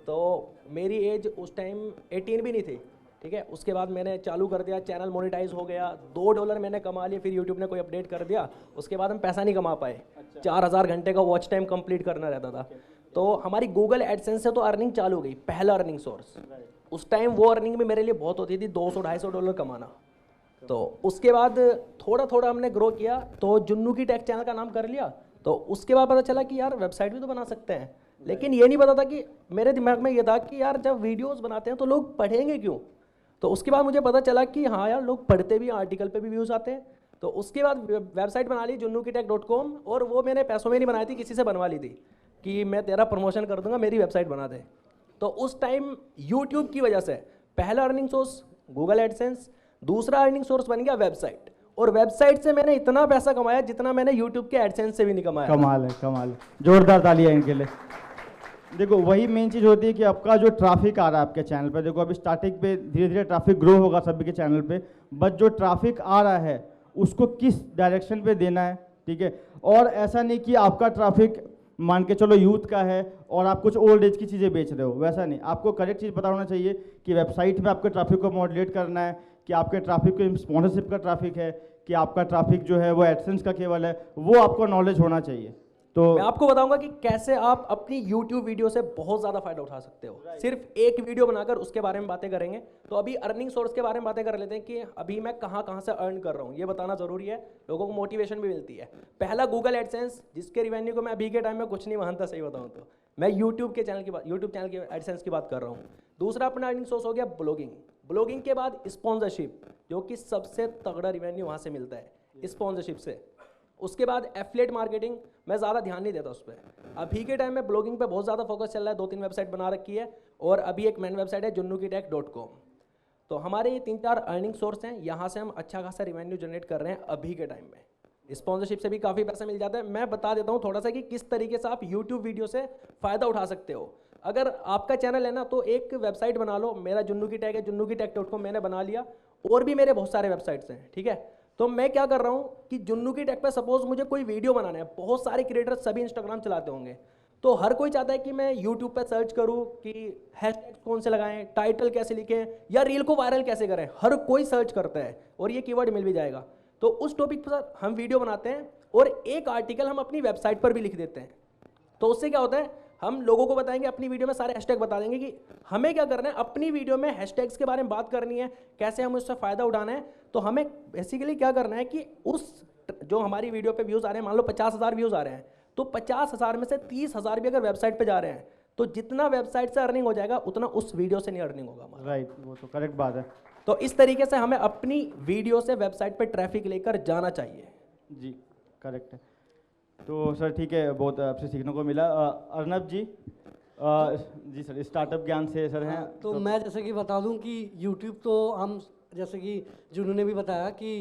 तो मेरी एज उस टाइम 18 भी नहीं थी, ठीक है। उसके बाद मैंने चालू कर दिया, चैनल मोनेटाइज हो गया, $2 मैंने कमा लिए। फिर यूट्यूब ने कोई अपडेट कर दिया, उसके बाद हम पैसा नहीं कमा पाए। 4000 घंटे का वॉच टाइम कंप्लीट करना रहता था। तो हमारी गूगल एडसेंस से तो अर्निंग चालू हो गई, पहला अर्निंग सोर्स। उस टाइम वो अर्निंग भी मेरे लिए बहुत होती थी, $200-250 कमाना। तो उसके बाद थोड़ा थोड़ा हमने ग्रो किया, तो जुन्नू की टेक चैनल का नाम कर लिया। तो उसके बाद पता चला कि यार वेबसाइट भी तो बना सकते हैं, लेकिन ये नहीं पता था कि मेरे दिमाग में ये था कि यार जब वीडियोस बनाते हैं तो लोग पढ़ेंगे क्यों। तो उसके बाद मुझे पता चला कि हाँ यार, लोग पढ़ते भी, आर्टिकल पे भी व्यूज़ आते हैं। तो उसके बाद वेबसाइट बना ली junnukitek.com, और वो मैंने पैसों में नहीं बनाई थी, किसी से बनवा ली थी कि मैं तेरा प्रमोशन कर दूंगा, मेरी वेबसाइट बना दे। तो उस टाइम यूट्यूब की वजह से पहला अर्निंग सोर्स गूगल एडसेंस, दूसरा अर्निंग सोर्स बन गया वेबसाइट, और वेबसाइट से मैंने इतना पैसा कमाया जितना मैंने यूट्यूब के एडसेंस से भी नहीं कमाया। कमाल है, कमाल है, जोरदार तालियां इनके लिए। देखो वही मेन चीज़ होती है कि आपका जो ट्रैफिक आ रहा है आपके चैनल पे, देखो अभी स्टार्टिंग पे धीरे धीरे ट्रैफिक ग्रो होगा सभी के चैनल पे, बट जो ट्रैफिक आ रहा है उसको किस डायरेक्शन पे देना है, ठीक है। और ऐसा नहीं कि आपका ट्रैफिक मान के चलो यूथ का है और आप कुछ ओल्ड एज की चीज़ें बेच रहे हो, वैसा नहीं। आपको करेक्ट चीज़ पता होना चाहिए कि वेबसाइट में आपके ट्रैफिक को मॉडरेट करना है, कि आपके ट्रैफिक को स्पॉन्सरशिप का ट्रैफिक है, कि आपका ट्रैफिक जो है वो एडसेंस का केवल है, वो आपको नॉलेज होना चाहिए। तो मैं आपको बताऊंगा कि कैसे आप अपनी YouTube वीडियो से बहुत ज़्यादा फायदा उठा सकते हो। सिर्फ एक वीडियो बनाकर उसके बारे में बातें करेंगे। तो अभी अर्निंग सोर्स के बारे में बातें कर लेते हैं कि अभी मैं कहाँ से अर्न कर रहा हूँ, ये बताना ज़रूरी है, लोगों को मोटिवेशन भी मिलती है। पहला गूगल एडसेंस, जिसके रिवेन्यू को मैं अभी के टाइम में कुछ नहीं मानता, सही बताऊँ तो। मैं यूट्यूब चैनल की एडसेंस की बात कर रहा हूँ। दूसरा अपना अर्निंग सोर्स हो गया ब्लॉगिंग। ब्लॉगिंग के बाद स्पॉन्सरशिप, जो कि सबसे तगड़ा रिवेन्यू वहाँ से मिलता है स्पॉन्सरशिप से। उसके बाद एफिलिएट मार्केटिंग, मैं ज़्यादा ध्यान नहीं देता उस पर। अभी के टाइम में ब्लॉगिंग पे बहुत ज़्यादा फोकस चल रहा है, 2-3 वेबसाइट बना रखी है, और अभी एक मेन वेबसाइट है junnukitek.com। तो हमारे ये 3-4 अर्निंग सोर्स हैं, यहाँ से हम अच्छा खासा रिवेन्यू जनरेट कर रहे हैं अभी के टाइम में। स्पॉन्सरशिप से भी काफ़ी पैसा मिल जाता है। मैं बता देता हूँ थोड़ा सा कि किस तरीके से आप यूट्यूब वीडियो से फ़ायदा उठा सकते हो। अगर आपका चैनल है ना, तो एक वेबसाइट बना लो। मेरा जुन्नू की टैग है, junnukitek.com मैंने बना लिया, और भी मेरे बहुत सारे वेबसाइट्स हैं, ठीक है। तो मैं क्या कर रहा हूँ कि जुन्नू की टेक पे सपोज मुझे कोई वीडियो बनाना है, बहुत सारे क्रिएटर सभी इंस्टाग्राम चलाते होंगे, तो हर कोई चाहता है कि मैं यूट्यूब पे सर्च करूँ कि हैशटैग कौन से लगाएं, टाइटल कैसे लिखें या रील को वायरल कैसे करें, हर कोई सर्च करता है और ये कीवर्ड मिल भी जाएगा। तो उस टॉपिक पर हम वीडियो बनाते हैं और एक आर्टिकल हम अपनी वेबसाइट पर भी लिख देते हैं। तो उससे क्या होता है, हम लोगों को बताएंगे, अपनी वीडियो में सारे हैशटैग बता देंगे कि हमें क्या करना है, अपनी वीडियो में हैशटैग्स के बारे में बात करनी है, कैसे हमें उससे फ़ायदा उठाना है। तो हमें बेसिकली क्या करना है कि उस जो हमारी वीडियो पे व्यूज़ आ रहे हैं, मान लो 50,000 व्यूज़ आ रहे हैं, तो 50,000 में से 30,000 भी अगर वेबसाइट पे जा रहे हैं, तो जितना वेबसाइट से अर्निंग हो जाएगा उतना उस वीडियो से नहीं अर्निंग होगा हमारा। राइट, वो तो करेक्ट बात है। तो इस तरीके से हमें अपनी वीडियो से वेबसाइट पे ट्रैफिक लेकर जाना चाहिए। जी करेक्ट है। तो सर ठीक है, बहुत आपसे सीखने को मिला। अर्नब जी, जी सर स्टार्टअप ज्ञान से सर हैं। तो मैं जैसे कि बता दूं कि YouTube तो हम, जैसे कि जुनू ने भी बताया कि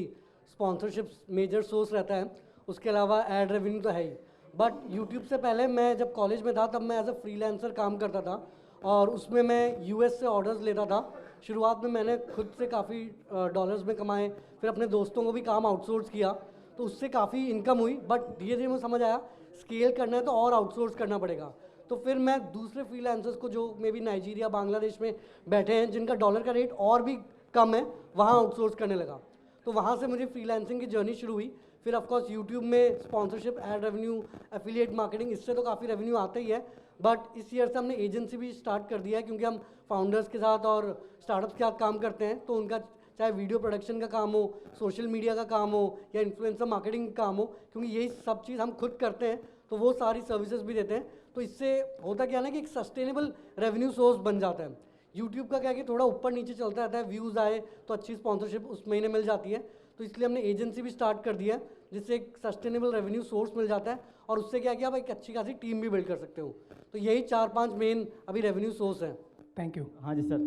स्पॉन्सरशिप मेजर सोर्स रहता है, उसके अलावा एड रेवेन्यू तो है ही। बट YouTube से पहले मैं जब कॉलेज में था तब मैं एज अ फ्रीलांसर काम करता था और उसमें मैं US से ऑर्डर्स लेता था। शुरुआत में मैंने खुद से काफ़ी डॉलर्स में कमाए, फिर अपने दोस्तों को भी काम आउटसोर्स किया, तो उससे काफ़ी इनकम हुई। बट धीरे धीरे मुझे समझ आया स्केल करना है तो और आउटसोर्स करना पड़ेगा। तो फिर मैं दूसरे फ्रीलांसर्स को जो मे बी नाइजीरिया, बांग्लादेश में बैठे हैं, जिनका डॉलर का रेट और भी कम है, वहाँ आउटसोर्स करने लगा। तो वहाँ से मुझे फ्रीलांसिंग की जर्नी शुरू हुई। फिर ऑफकोर्स यूट्यूब में sponsorship, ad revenue, affiliate marketing, इससे तो काफ़ी रेवेन्यू आता ही है। बट इस ईयर से हमने एजेंसी भी स्टार्ट कर दिया है, क्योंकि हम फाउंडर्स के साथ और स्टार्टअप्स के साथ काम करते हैं। तो उनका चाहे वीडियो प्रोडक्शन का काम हो, सोशल मीडिया का काम हो या इन्फ्लुएंसर मार्केटिंग का काम हो, क्योंकि यही सब चीज़ हम खुद करते हैं, तो वो सारी सर्विसेज भी देते हैं। तो इससे होता क्या है ना कि एक सस्टेनेबल रेवेन्यू सोर्स बन जाता है। यूट्यूब का क्या है कि थोड़ा ऊपर नीचे चलता रहता है, व्यूज़ आए तो अच्छी स्पॉन्सरशिप उस महीने मिल जाती है। तो इसलिए हमने एजेंसी भी स्टार्ट कर दिया है, जिससे एक सस्टेनेबल रेवेन्यू सोर्स मिल जाता है और उससे क्या किया, आप एक अच्छी खासी टीम भी बिल्ड कर सकते हो। तो यही 4-5 मेन अभी रेवेन्यू सोर्स हैं। Thank you. हाँ जी सर,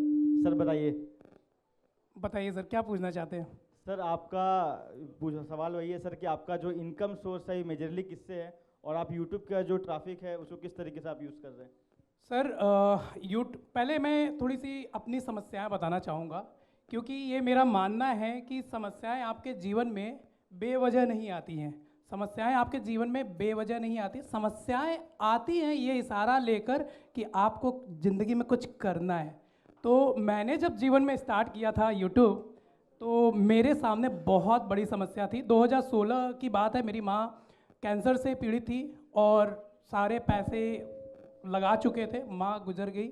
सर बताइए सर क्या पूछना चाहते हैं? सर। आपका सवाल वही है सर कि आपका जो इनकम सोर्स है मेजरली किससे है, और आप यूट्यूब का जो ट्रैफिक है उसको किस तरीके से आप यूज़ कर रहे हैं? सर पहले मैं थोड़ी सी अपनी समस्याएं बताना चाहूँगा, क्योंकि ये मेरा मानना है कि समस्याएं आपके जीवन में बेवजह नहीं आती हैं। समस्याएं आपके जीवन में बेवजह नहीं आती, समस्याएं आती हैं ये इशारा लेकर कि आपको ज़िंदगी में कुछ करना है। तो मैंने जब जीवन में स्टार्ट किया था यूट्यूब, तो मेरे सामने बहुत बड़ी समस्या थी। 2016 की बात है, मेरी माँ कैंसर से पीड़ित थी और सारे पैसे लगा चुके थे, माँ गुजर गई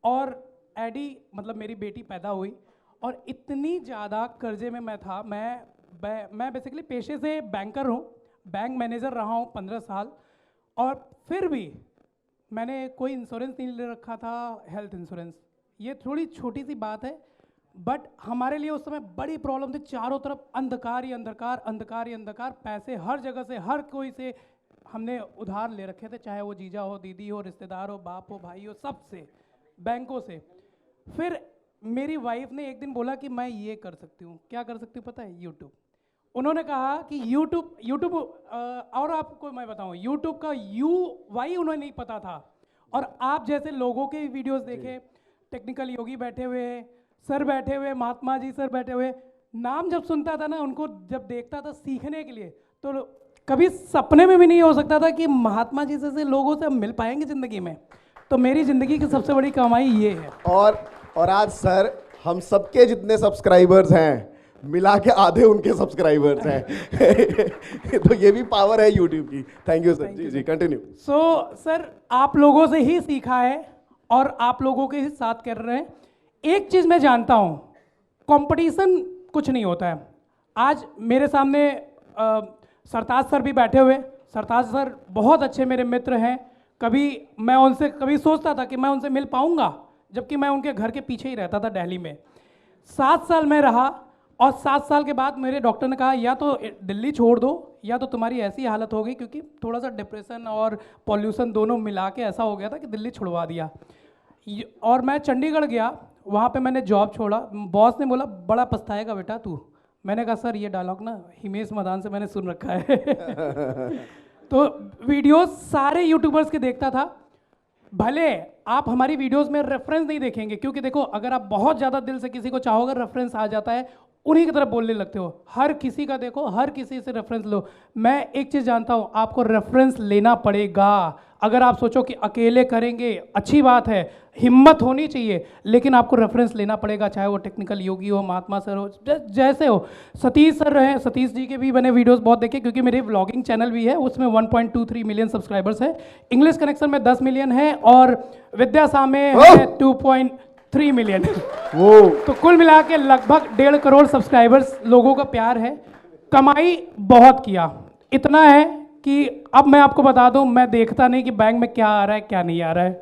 और एडी मतलब मेरी बेटी पैदा हुई और इतनी ज़्यादा कर्जे में मैं था। मैं बेसिकली पेशे से बैंकर हूँ, बैंक मैनेजर रहा हूँ 15 साल, और फिर भी मैंने कोई इंश्योरेंस नहीं ले रखा था, हेल्थ इंश्योरेंस। ये थोड़ी छोटी सी बात है, बट हमारे लिए उस समय बड़ी प्रॉब्लम थी। चारों तरफ अंधकार ही अंधकार, अंधकार ही अंधकार, पैसे हर जगह से, हर कोई से हमने उधार ले रखे थे, चाहे वो जीजा हो, दीदी हो, रिश्तेदार हो, बाप हो, भाई हो, सबसे, बैंकों से। फिर मेरी वाइफ ने एक दिन बोला कि मैं ये कर सकती हूँ। क्या कर सकती हूँ पता है? यूट्यूब। उन्होंने कहा कि यूट्यूब और आपको मैं बताऊँ, यूट्यूब का वाई उन्हें नहीं पता था। और आप जैसे लोगों के वीडियोस देखे, टेक्निकल योगी बैठे हुए, सर बैठे हुए, महात्मा जी सर बैठे हुए, नाम जब सुनता था ना, उनको जब देखता था सीखने के लिए, तो कभी सपने में भी नहीं हो सकता था कि महात्मा जी जैसे लोगों से हम मिल पाएंगे ज़िंदगी में। तो मेरी ज़िंदगी की सबसे बड़ी कमाई ये है। और आज सर हम सबके जितने सब्सक्राइबर्स हैं मिला के आधे उनके सब्सक्राइबर्स हैं। तो ये भी पावर है यूट्यूब की। Thank you sir. जी कंटिन्यू। सर आप लोगों से ही सीखा है और आप लोगों के ही साथ कर रहे हैं। एक चीज़ मैं जानता हूँ, कंपटीशन कुछ नहीं होता है। आज मेरे सामने सरताज सर भी बैठे हुए। सरताज सर बहुत अच्छे मेरे मित्र हैं। कभी मैं उनसे कभी सोचता था कि मैं उनसे मिल पाऊंगा, जबकि मैं उनके घर के पीछे ही रहता था दिल्ली में। 7 साल में रहा और 7 साल के बाद मेरे डॉक्टर ने कहा या तो दिल्ली छोड़ दो या तो तुम्हारी ऐसी हालत हो गई, क्योंकि थोड़ा सा डिप्रेशन और पॉल्यूशन दोनों मिला के ऐसा हो गया था कि दिल्ली छुड़वा दिया। और मैं चंडीगढ़ गया, वहाँ पे मैंने जॉब छोड़ा। बॉस ने बोला बड़ा पछताएगा बेटा तू। मैंने कहा सर ये डायलॉग ना हिमेश मदान से मैंने सुन रखा है। तो वीडियोस सारे यूट्यूबर्स के देखता था। भले आप हमारी वीडियोस में रेफरेंस नहीं देखेंगे, क्योंकि देखो अगर आप बहुत ज़्यादा दिल से किसी को चाहोगे रेफरेंस आ जाता है। उन्हीं की तरफ बोलने लगते हो। हर किसी का देखो, हर किसी से रेफरेंस लो। मैं एक चीज़ जानता हूँ, आपको रेफरेंस लेना पड़ेगा। अगर आप सोचो कि अकेले करेंगे, अच्छी बात है, हिम्मत होनी चाहिए, लेकिन आपको रेफरेंस लेना पड़ेगा, चाहे वो टेक्निकल योगी हो, महात्मा सर हो, जैसे हो। सतीश सर रहे, सतीश जी के भी मैंने वीडियोस बहुत देखे, क्योंकि मेरे व्लॉगिंग चैनल भी है, उसमें 1.23 मिलियन सब्सक्राइबर्स है। इंग्लिश कनेक्शन में 10 मिलियन है और विद्यासा में है 2.3 मिलियन। वो तो कुल मिला के लगभग 1.5 करोड़ सब्सक्राइबर्स, लोगों का प्यार है। कमाई बहुत किया, इतना है कि अब मैं आपको बता दूं, मैं देखता नहीं कि बैंक में क्या आ रहा है क्या नहीं आ रहा है,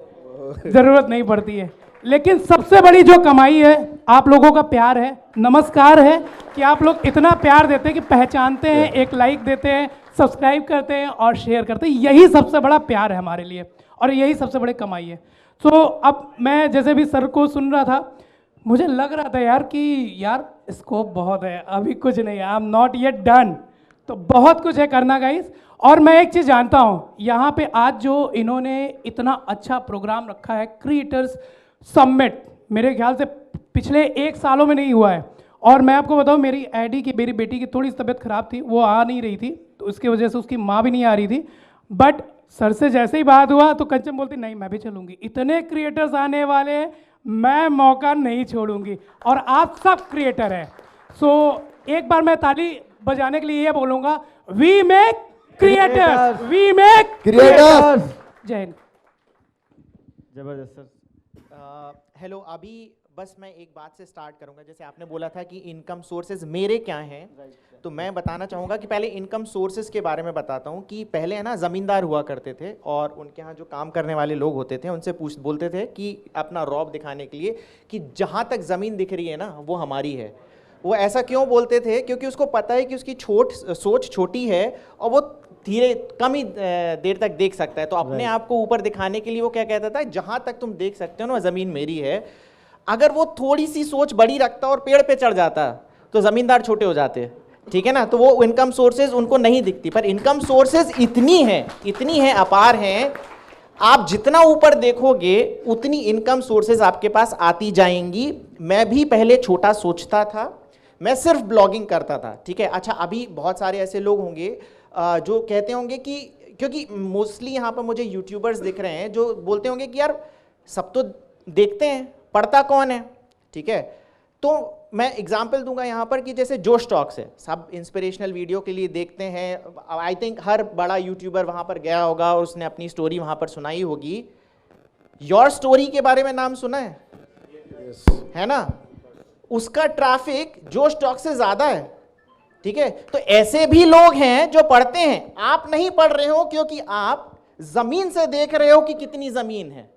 ज़रूरत नहीं पड़ती है। लेकिन सबसे बड़ी जो कमाई है, आप लोगों का प्यार है, नमस्कार है कि आप लोग इतना प्यार देते हैं कि पहचानते हैं, एक लाइक देते हैं, सब्सक्राइब करते हैं और शेयर करते हैं। यही सबसे बड़ा प्यार है हमारे लिए और यही सबसे बड़ी कमाई है। तो अब मैं जैसे भी सर को सुन रहा था, मुझे लग रहा था यार कि यार स्कोप बहुत है, अभी कुछ नहीं है, I am not yet done. तो बहुत कुछ है करना गाइस। और मैं एक चीज़ जानता हूँ, यहाँ पे आज जो इन्होंने इतना अच्छा प्रोग्राम रखा है, क्रिएटर्स समिट, मेरे ख्याल से पिछले 1 सालों में नहीं हुआ है। और मैं आपको बताऊँ, मेरी एडी की, मेरी बेटी की थोड़ी तबीयत खराब थी, वो आ नहीं रही थी, तो उसकी वजह से उसकी माँ भी नहीं आ रही थी। बट सर से जैसे ही बात हुआ तो कंचन बोलती नहीं मैं भी चलूँगी, इतने क्रिएटर्स आने वाले हैं, मैं मौका नहीं छोड़ूंगी। और आप सब क्रिएटर हैं। सो एक बार मैं ताली बजाने के लिए ये बोलूँगा, we make creators, we make creators. जय हिंद। जबरदस्त सर। हेलो, अभी बस मैं एक बात से स्टार्ट करूंगा। जैसे आपने बोला था कि इनकम सोर्सेज मेरे क्या हैं, तो मैं बताना चाहूँगा कि पहले इनकम सोर्सेज के बारे में बताता हूँ कि पहले है ना, ज़मींदार हुआ करते थे और उनके यहाँ जो काम करने वाले लोग होते थे उनसे बोलते थे कि अपना रौब दिखाने के लिए कि जहाँ तक ज़मीन दिख रही है ना वो हमारी है। वो ऐसा क्यों बोलते थे? क्योंकि उसको पता है कि उसकी सोच छोटी है और वो धीरे कम ही देर तक देख सकता है। तो अपने आप को ऊपर दिखाने के लिए वो क्या कहता था, जहाँ तक तुम देख सकते हो ना ज़मीन मेरी है। अगर वो थोड़ी सी सोच बड़ी रखता और पेड़ पे चढ़ जाता तो ज़मींदार छोटे हो जाते, ठीक है ना। तो वो इनकम सोर्सेज उनको नहीं दिखती, पर इनकम सोर्सेज इतनी है, अपार हैं। आप जितना ऊपर देखोगे उतनी इनकम सोर्सेज आपके पास आती जाएंगी। मैं भी पहले छोटा सोचता था, मैं सिर्फ ब्लॉगिंग करता था, ठीक है। अच्छा, अभी बहुत सारे ऐसे लोग होंगे जो कहते होंगे कि, क्योंकि मोस्टली यहाँ पर मुझे यूट्यूबर्स दिख रहे हैं जो बोलते होंगे कि यार सब तो देखते हैं, पढ़ता कौन है, ठीक है। तो मैं एग्जांपल दूंगा यहाँ पर कि जैसे जोश टॉक्स है, सब इंस्पिरेशनल वीडियो के लिए देखते हैं। आई थिंक हर बड़ा यूट्यूबर वहाँ पर गया होगा और उसने अपनी स्टोरी वहाँ पर सुनाई होगी। योर स्टोरी के बारे में नाम सुना है? है ना? उसका ट्रैफिक जोश टॉक से ज़्यादा है, ठीक है। तो ऐसे भी लोग हैं जो पढ़ते हैं, आप नहीं पढ़ रहे हो क्योंकि आप ज़मीन से देख रहे हो कि कितनी ज़मीन है,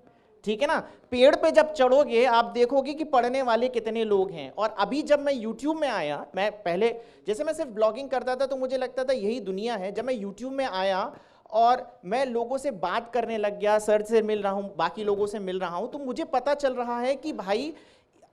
ठीक है ना। पेड़ पे जब चढ़ोगे आप देखोगे कि पढ़ने वाले कितने लोग हैं। और अभी जब मैं YouTube में आया, मैं पहले जैसे मैं सिर्फ ब्लॉगिंग करता था तो मुझे लगता था यही दुनिया है। जब मैं YouTube में आया और मैं लोगों से बात करने लग गया, सर से मिल रहा हूँ, बाकी लोगों से मिल रहा हूँ, तो मुझे पता चल रहा है कि भाई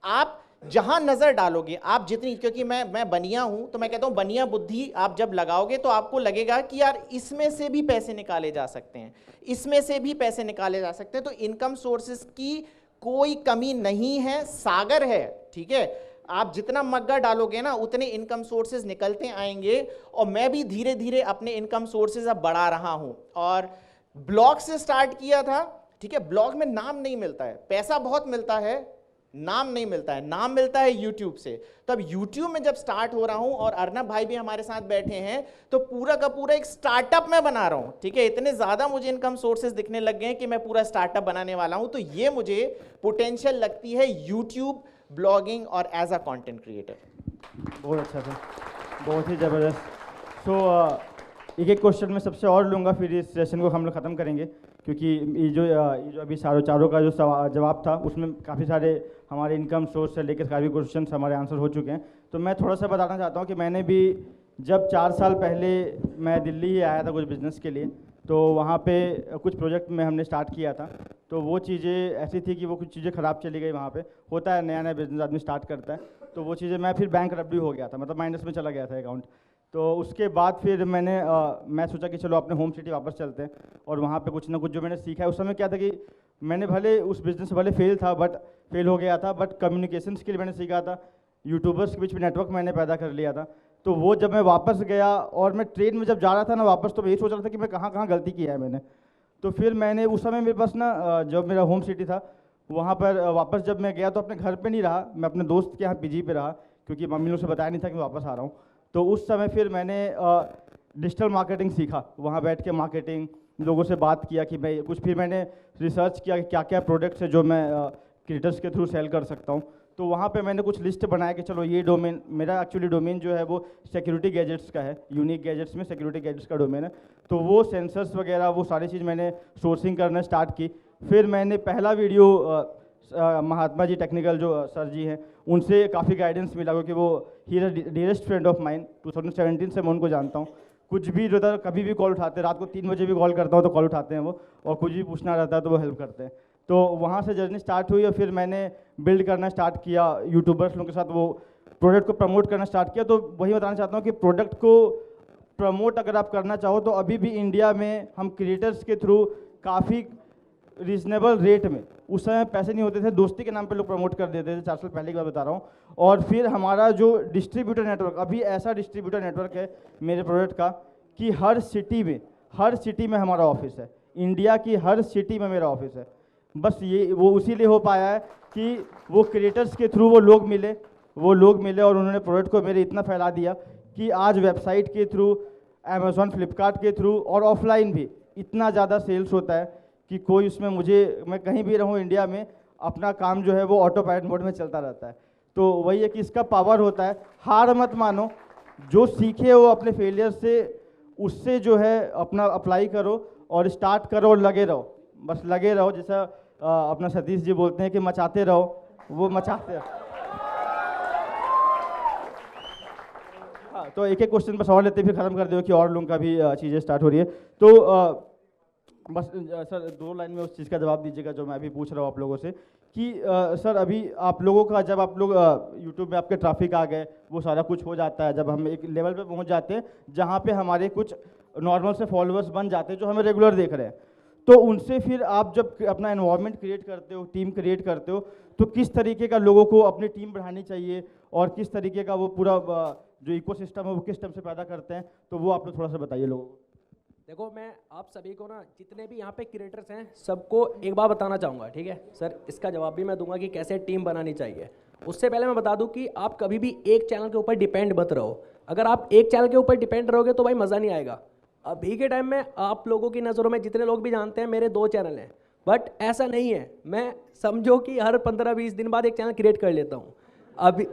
आप जहां नजर डालोगे, आप जितनी, क्योंकि मैं बनिया हूं तो मैं कहता हूं बनिया बुद्धि आप जब लगाओगे तो आपको लगेगा कि यार इसमें से भी पैसे निकाले जा सकते हैं, इसमें से भी पैसे निकाले जा सकते हैं। तो इनकम सोर्सेस की कोई कमी नहीं है, सागर है, ठीक है। आप जितना मग्गा डालोगे ना उतने इनकम सोर्सेज निकलते आएंगे। और मैं भी धीरे धीरे अपने इनकम सोर्सेज अब बढ़ा रहा हूं। और ब्लॉग से स्टार्ट किया था, ठीक है। ब्लॉग में नाम नहीं मिलता है, पैसा बहुत मिलता है, नाम नहीं मिलता है। नाम मिलता है यूट्यूब से। तो अब यूट्यूब में जब स्टार्ट हो रहा हूं और अर्नब भाई भी हमारे साथ बैठे हैं, तो पूरा का पूरा एक स्टार्टअप मैं बना रहा हूं, ठीक है। इतने ज्यादा मुझे इनकम सोर्सेज दिखने लग गए हैं कि मैं पूरा स्टार्टअप बनाने वाला हूं। तो ये मुझे पोटेंशियल लगती है यूट्यूब, ब्लॉगिंग और एज अ कंटेंट क्रिएटर। बहुत अच्छा था, बहुत ही ज़बरदस्त। सो एक क्वेश्चन मैं सबसे और लूँगा, फिर इस सेशन को हम लोग ख़त्म करेंगे, क्योंकि ये जो अभी चारों का जो जवाब था उसमें काफ़ी सारे हमारे इनकम सोर्स से लेकर काफ़ी क्वेश्चन हमारे आंसर हो चुके हैं। तो मैं थोड़ा सा बताना चाहता हूँ कि मैंने भी जब 4 साल पहले मैं दिल्ली ही आया था कुछ बिज़नेस के लिए, तो वहाँ पे कुछ प्रोजेक्ट में हमने स्टार्ट किया था। तो वो चीज़ें ऐसी थी कि वो कुछ चीज़ें ख़राब चली गई। वहाँ पे होता है, नया नया बिजनेस आदमी स्टार्ट करता है, तो वो चीज़ें मैं फिर बैंक रब्डी हो गया था, मतलब माइनस में चला गया था अकाउंट। तो उसके बाद फिर मैं सोचा कि चलो अपने होम सिटी वापस चलते हैं और वहाँ पे कुछ ना कुछ जो मैंने सीखा है। उस समय क्या था कि मैंने भले उस बिज़नेस से भले फेल हो गया था, बट कम्युनिकेशन स्किल मैंने सीखा था, यूट्यूबर्स के बीच में नेटवर्क मैंने पैदा कर लिया था। तो वो जब मैं वापस गया और मैं ट्रेन में जब जा रहा था ना वापस, तो मैं यही सोच रहा था कि मैं कहाँ कहाँ गलती किया है मैंने। तो फिर मैंने उस समय मेरे पास ना जब मेरा होम सिटी था वहाँ पर वापस जब मैं गया तो अपने घर पे नहीं रहा, मैं अपने दोस्त के यहाँ पीजी पे रहा, क्योंकि मम्मी लोग से बताया नहीं था कि मैं वापस आ रहा हूँ। तो उस समय फिर मैंने डिजिटल मार्केटिंग सीखा, वहाँ बैठ के मार्केटिंग, लोगों से बात किया कि मैं कुछ, फिर मैंने रिसर्च किया कि क्या क्या प्रोडक्ट्स है जो मैं क्रिएटर्स के थ्रू सेल कर सकता हूँ। तो वहाँ पे मैंने कुछ लिस्ट बनाया कि चलो ये डोमेन, मेरा एक्चुअली डोमेन जो है वो सिक्योरिटी गैजेट्स का है, यूनिक गैजेट्स में सिक्योरिटी गैजेट्स का डोमेन है। तो वो सेंसर्स वगैरह वो सारी चीज़ मैंने सोर्सिंग करना स्टार्ट की। फिर मैंने पहला वीडियो महात्मा जी टेक्निकल जो सर जी हैं उनसे काफ़ी गाइडेंस मिला, क्योंकि वो he is dearest friend of mine, 2017 से मैं उनको जानता हूँ। कुछ भी जो था कभी भी कॉल उठाते, रात को 3 बजे भी कॉल करता हूँ तो कॉल उठाते हैं वो, और कुछ भी पूछना रहता है तो वो हेल्प करते हैं। तो वहाँ से जर्नी स्टार्ट हुई और फिर मैंने बिल्ड करना स्टार्ट किया यूट्यूबर्स लोगों के साथ, वो प्रोडक्ट को प्रमोट करना स्टार्ट किया। तो वही बताना चाहता हूँ कि प्रोडक्ट को प्रमोट अगर आप करना चाहो तो अभी भी इंडिया में हम क्रिएटर्स के थ्रू काफ़ी रीजनेबल रेट में, उस समय पैसे नहीं होते थे, दोस्ती के नाम पे लोग प्रमोट कर देते थे, 4 साल पहले की बात बता रहा हूँ। और फिर हमारा जो डिस्ट्रीब्यूटर नेटवर्क, अभी ऐसा डिस्ट्रीब्यूटर नेटवर्क है मेरे प्रोडक्ट का कि हर सिटी में हमारा ऑफिस है, इंडिया की हर सिटी में मेरा ऑफिस है। बस ये वो उसीलिए हो पाया है कि वो क्रिएटर्स के थ्रू वो लोग मिले और उन्होंने प्रोडक्ट को मेरे इतना फैला दिया कि आज वेबसाइट के थ्रू, अमेज़ॉन फ्लिपकार्ट के थ्रू और ऑफलाइन भी इतना ज़्यादा सेल्स होता है कि कोई उसमें मैं कहीं भी रहूँ इंडिया में, अपना काम जो है वो ऑटो पायलट मोड में चलता रहता है। तो वही है कि इसका पावर होता है, हार मत मानो, जो सीखे हो अपने फेलियर से उससे जो है अपना अप्लाई करो और स्टार्ट करो और लगे रहो, बस लगे रहो। जैसा अपना सतीश जी बोलते हैं कि मचाते रहो, वो मचाते रहो। हाँ, तो एक एक क्वेश्चन पर सवाल लेते फिर ख़त्म कर दो कि और लोगों का भी चीज़ें स्टार्ट हो रही है। तो बस सर 2 लाइन में उस चीज़ का जवाब दीजिएगा जो मैं अभी पूछ रहा हूँ आप लोगों से कि सर अभी आप लोगों का, जब आप लोग यूट्यूब में आपके ट्रैफिक आ गए, वो सारा कुछ हो जाता है, जब हम एक लेवल पे पहुँच जाते हैं जहाँ पे हमारे कुछ नॉर्मल से फॉलोअर्स बन जाते हैं जो हमें रेगुलर देख रहे हैं, तो उनसे फिर आप जब अपना एनवायरनमेंट क्रिएट करते हो, टीम क्रिएट करते हो, तो किस तरीके का लोगों को अपनी टीम बढ़ानी चाहिए और किस तरीके का वो पूरा जो इकोसिस्टम है वो किस टाइप से पैदा करते हैं, तो वो आप लोग थोड़ा सा बताइए लोगों को। देखो, मैं आप सभी को ना, जितने भी यहाँ पे क्रिएटर्स हैं, सबको एक बार बताना चाहूँगा, ठीक है सर? इसका जवाब भी मैं दूंगा कि कैसे टीम बनानी चाहिए। उससे पहले मैं बता दूं कि आप कभी भी एक चैनल के ऊपर डिपेंड मत रहो। अगर आप एक चैनल के ऊपर डिपेंड रहोगे तो भाई मज़ा नहीं आएगा। अभी के टाइम में आप लोगों की नज़रों में, जितने लोग भी जानते हैं, मेरे 2 चैनल हैं, बट ऐसा नहीं है। मैं समझो कि हर 15-20 दिन बाद एक चैनल क्रिएट कर लेता हूँ अभी।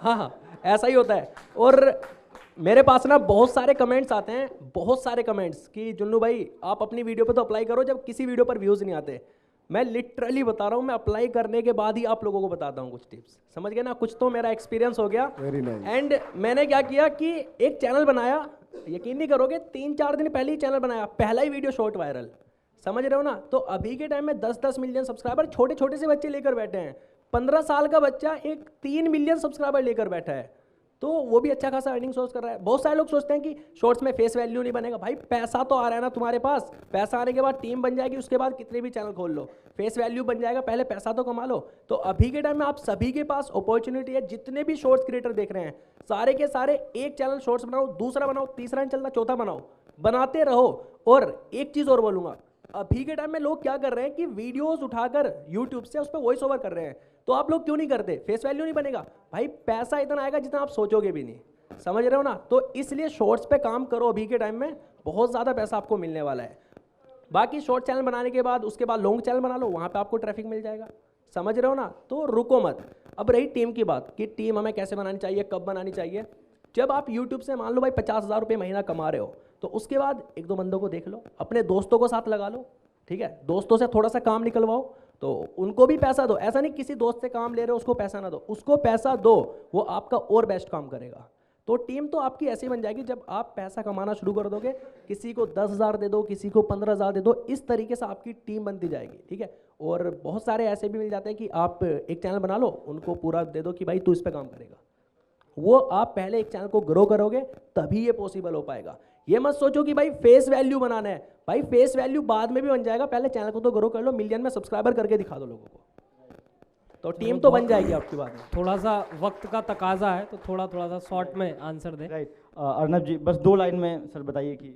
हाँ, ऐसा ही होता है। और मेरे पास ना बहुत सारे कमेंट्स आते हैं, बहुत सारे कमेंट्स कि जुन्नू भाई आप अपनी वीडियो पे तो अप्लाई करो जब किसी वीडियो पर व्यूज़ नहीं आते। मैं लिटरली बता रहा हूँ, मैं अप्लाई करने के बाद ही आप लोगों को बताता हूँ कुछ टिप्स, समझ गए ना? कुछ तो मेरा एक्सपीरियंस हो गया। एंड मैंने क्या किया कि एक चैनल बनाया, यकीन नहीं करोगे 3-4 दिन पहले ही चैनल बनाया, पहला ही वीडियो शॉर्ट वायरल, समझ रहे हो ना? तो अभी के टाइम में 10-10 मिलियन सब्सक्राइबर छोटे छोटे से बच्चे लेकर बैठे हैं। 15 साल का बच्चा एक 3 मिलियन सब्सक्राइबर लेकर बैठा है, तो वो भी अच्छा खासा अर्निंग सोर्स कर रहा है। बहुत सारे लोग सोचते हैं कि शॉर्ट्स में फेस वैल्यू नहीं बनेगा। भाई पैसा तो आ रहा है ना तुम्हारे पास, पैसा आने के बाद टीम बन जाएगी, उसके बाद कितने भी चैनल खोल लो, फेस वैल्यू बन जाएगा, पहले पैसा तो कमा लो। तो अभी के टाइम में आप सभी के पास अपॉर्चुनिटी है, जितने भी शॉर्ट्स क्रिएटर देख रहे हैं सारे के सारे एक चैनल शॉर्ट्स बनाओ, दूसरा बनाओ, तीसरा नहीं चलता चौथा बनाओ, बनाते रहो। और एक चीज़ और बोलूँगा, अभी के टाइम में लोग क्या कर रहे हैं कि वीडियोस उठाकर यूट्यूब से उस पर वॉइस ओवर कर रहे हैं। तो आप लोग क्यों नहीं करते? फेस वैल्यू नहीं बनेगा भाई, पैसा इतना आएगा जितना आप सोचोगे भी नहीं, समझ रहे हो ना? तो इसलिए शॉर्ट्स पे काम करो, अभी के टाइम में बहुत ज़्यादा पैसा आपको मिलने वाला है। बाकी शॉर्ट चैनल बनाने के बाद उसके बाद लॉन्ग चैनल बना लो, वहाँ पे आपको ट्रैफिक मिल जाएगा, समझ रहे हो ना? तो रुको मत। अब रही टीम की बात कि टीम हमें कैसे बनानी चाहिए, कब बनानी चाहिए। जब आप यूट्यूब से मान लो भाई 50,000 रुपये महीना कमा रहे हो, तो उसके बाद 1-2 बंदों को देख लो, अपने दोस्तों को साथ लगा लो, ठीक है? दोस्तों से थोड़ा सा काम निकलवाओ, तो उनको भी पैसा दो। ऐसा नहीं किसी दोस्त से काम ले रहे हो उसको पैसा ना दो, उसको पैसा दो, वो आपका और बेस्ट काम करेगा। तो टीम तो आपकी ऐसी बन जाएगी जब आप पैसा कमाना शुरू कर दोगे, किसी को 10,000 दे दो, किसी को 15,000 दे दो, इस तरीके से आपकी टीम बनती जाएगी, ठीक है? और बहुत सारे ऐसे भी मिल जाते हैं कि आप एक चैनल बना लो, उनको पूरा दे दो कि भाई तू इस पर काम करेगा। वो आप पहले एक चैनल को ग्रो करोगे तभी ये पॉसिबल हो पाएगा। ये मत सोचो कि भाई फेस वैल्यू बनाना है, भाई फेस वैल्यू बाद में भी बन जाएगा, पहले चैनल को तो ग्रो कर लो, मिलियन में सब्सक्राइबर करके दिखा दो लोगों को। तो टीम तो बन जाएगी आपकी बात में। थोड़ा सा वक्त का तकाजा है तो थोड़ा थोड़ा सा शॉर्ट में आंसर दें। राइट। अर्नब जी बस 2 लाइन में सर बताइए कि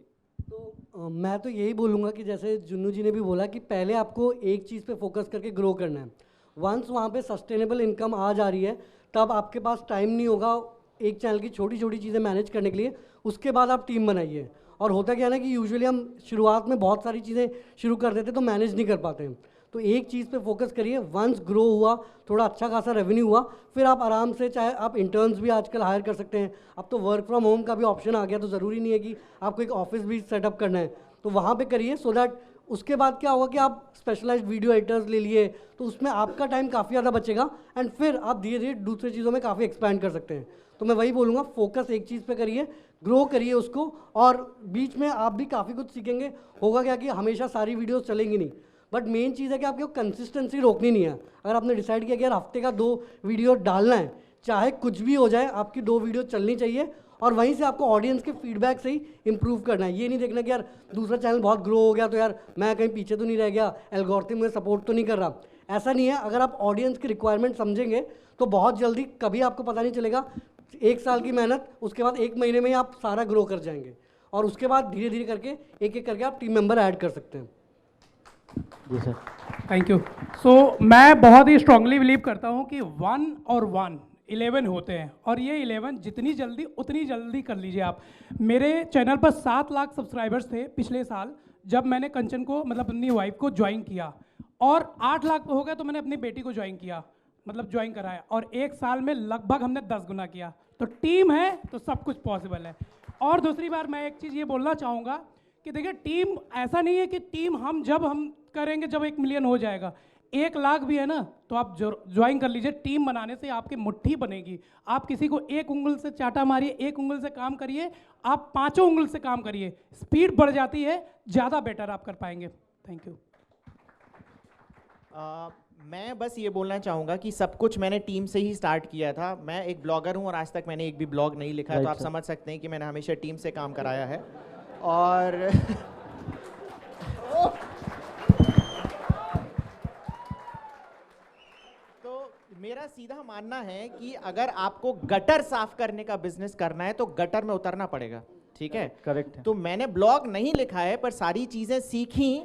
तो मैं तो यही बोलूँगा कि जैसे जुन्नू जी ने भी बोला कि पहले आपको एक चीज़ पे फोकस करके ग्रो करना है। वंस वहाँ पे सस्टेनेबल इनकम आ जा रही है तब आपके पास टाइम नहीं होगा एक चैनल की छोटी छोटी चीज़ें मैनेज करने के लिए। उसके बाद आप टीम बनाइए। और होता क्या है ना कि यूजुअली हम शुरुआत में बहुत सारी चीज़ें शुरू कर देते तो मैनेज नहीं कर पाते हैं। तो एक चीज़ पे फोकस करिए। वंस ग्रो हुआ, थोड़ा अच्छा खासा रेवेन्यू हुआ, फिर आप आराम से, चाहे आप इंटर्न्स भी आजकल हायर कर सकते हैं। अब तो वर्क फ्रॉम होम का भी ऑप्शन आ गया, तो ज़रूरी नहीं है कि आपको एक ऑफिस भी सेटअप करना है। तो वहाँ पे करिए सो दैट उसके बाद क्या होगा कि आप स्पेशलाइज्ड वीडियो एडिटर्स ले लिए तो उसमें आपका टाइम काफ़ी ज़्यादा बचेगा एंड फिर आप धीरे धीरे दूसरी चीज़ों में काफ़ी एक्सपैंड कर सकते हैं। तो मैं वही बोलूँगा, फोकस एक चीज़ पे करिए, ग्रो करिए उसको, और बीच में आप भी काफ़ी कुछ सीखेंगे। होगा क्या कि हमेशा सारी वीडियोस चलेंगी नहीं, बट मेन चीज़ है कि आपको कंसिस्टेंसी रोकनी नहीं है। अगर आपने डिसाइड किया कि यार हफ्ते का 2 वीडियो डालना है, चाहे कुछ भी हो जाए, आपकी 2 वीडियो चलनी चाहिए और वहीं से आपको ऑडियंस के फीडबैक से ही इंप्रूव करना है। ये नहीं देखना कि यार दूसरा चैनल बहुत ग्रो हो गया तो यार मैं कहीं पीछे तो नहीं रह गया, एल्गोरिथम मुझे सपोर्ट तो नहीं कर रहा। ऐसा नहीं है। अगर आप ऑडियंस की रिक्वायरमेंट समझेंगे तो बहुत जल्दी, कभी आपको पता नहीं चलेगा, 1 साल की मेहनत, उसके बाद 1 महीने में ही आप सारा ग्रो कर जाएंगे और उसके बाद धीरे धीरे करके एक एक करके आप टीम मेंबर ऐड कर सकते हैं। जी सर। Thank you. सो मैं बहुत ही स्ट्रांगली बिलीव करता हूँ कि 1 और 1 11 होते हैं और ये 11 जितनी जल्दी उतनी जल्दी कर लीजिए आप। मेरे चैनल पर 7 लाख सब्सक्राइबर्स थे पिछले साल जब मैंने कंचन को, मतलब अपनी वाइफ को ज्वाइन किया, और 8 लाख हो गए तो मैंने अपनी बेटी को ज्वाइन किया, मतलब ज्वाइन कराया, और 1 साल में लगभग हमने 10 गुना किया। तो टीम है तो सब कुछ पॉसिबल है। और दूसरी बार मैं एक चीज़ ये बोलना चाहूँगा कि देखिए, टीम ऐसा नहीं है कि टीम हम करेंगे जब 1 मिलियन हो जाएगा। 1 लाख भी है ना तो आप ज्वाइन कर लीजिए। टीम बनाने से आपकी मुट्ठी बनेगी। आप किसी को 1 उंगल से चाटा मारिए, 1 उंगल से काम करिए, आप 5 उंगल से काम करिए, स्पीड बढ़ जाती है, ज़्यादा बेटर आप कर पाएंगे। Thank you. मैं बस ये बोलना चाहूँगा कि सब कुछ मैंने टीम से ही स्टार्ट किया था। मैं एक ब्लॉगर हूँ और आज तक मैंने एक भी ब्लॉग नहीं लिखा है, तो आप समझ सकते हैं कि मैंने हमेशा टीम से काम कराया है। और तो मेरा सीधा मानना है कि अगर आपको गटर साफ करने का बिजनेस करना है तो गटर में उतरना पड़ेगा, ठीक है? करेक्ट है। तो मैंने ब्लॉग नहीं लिखा है पर सारी चीज़ें सीखी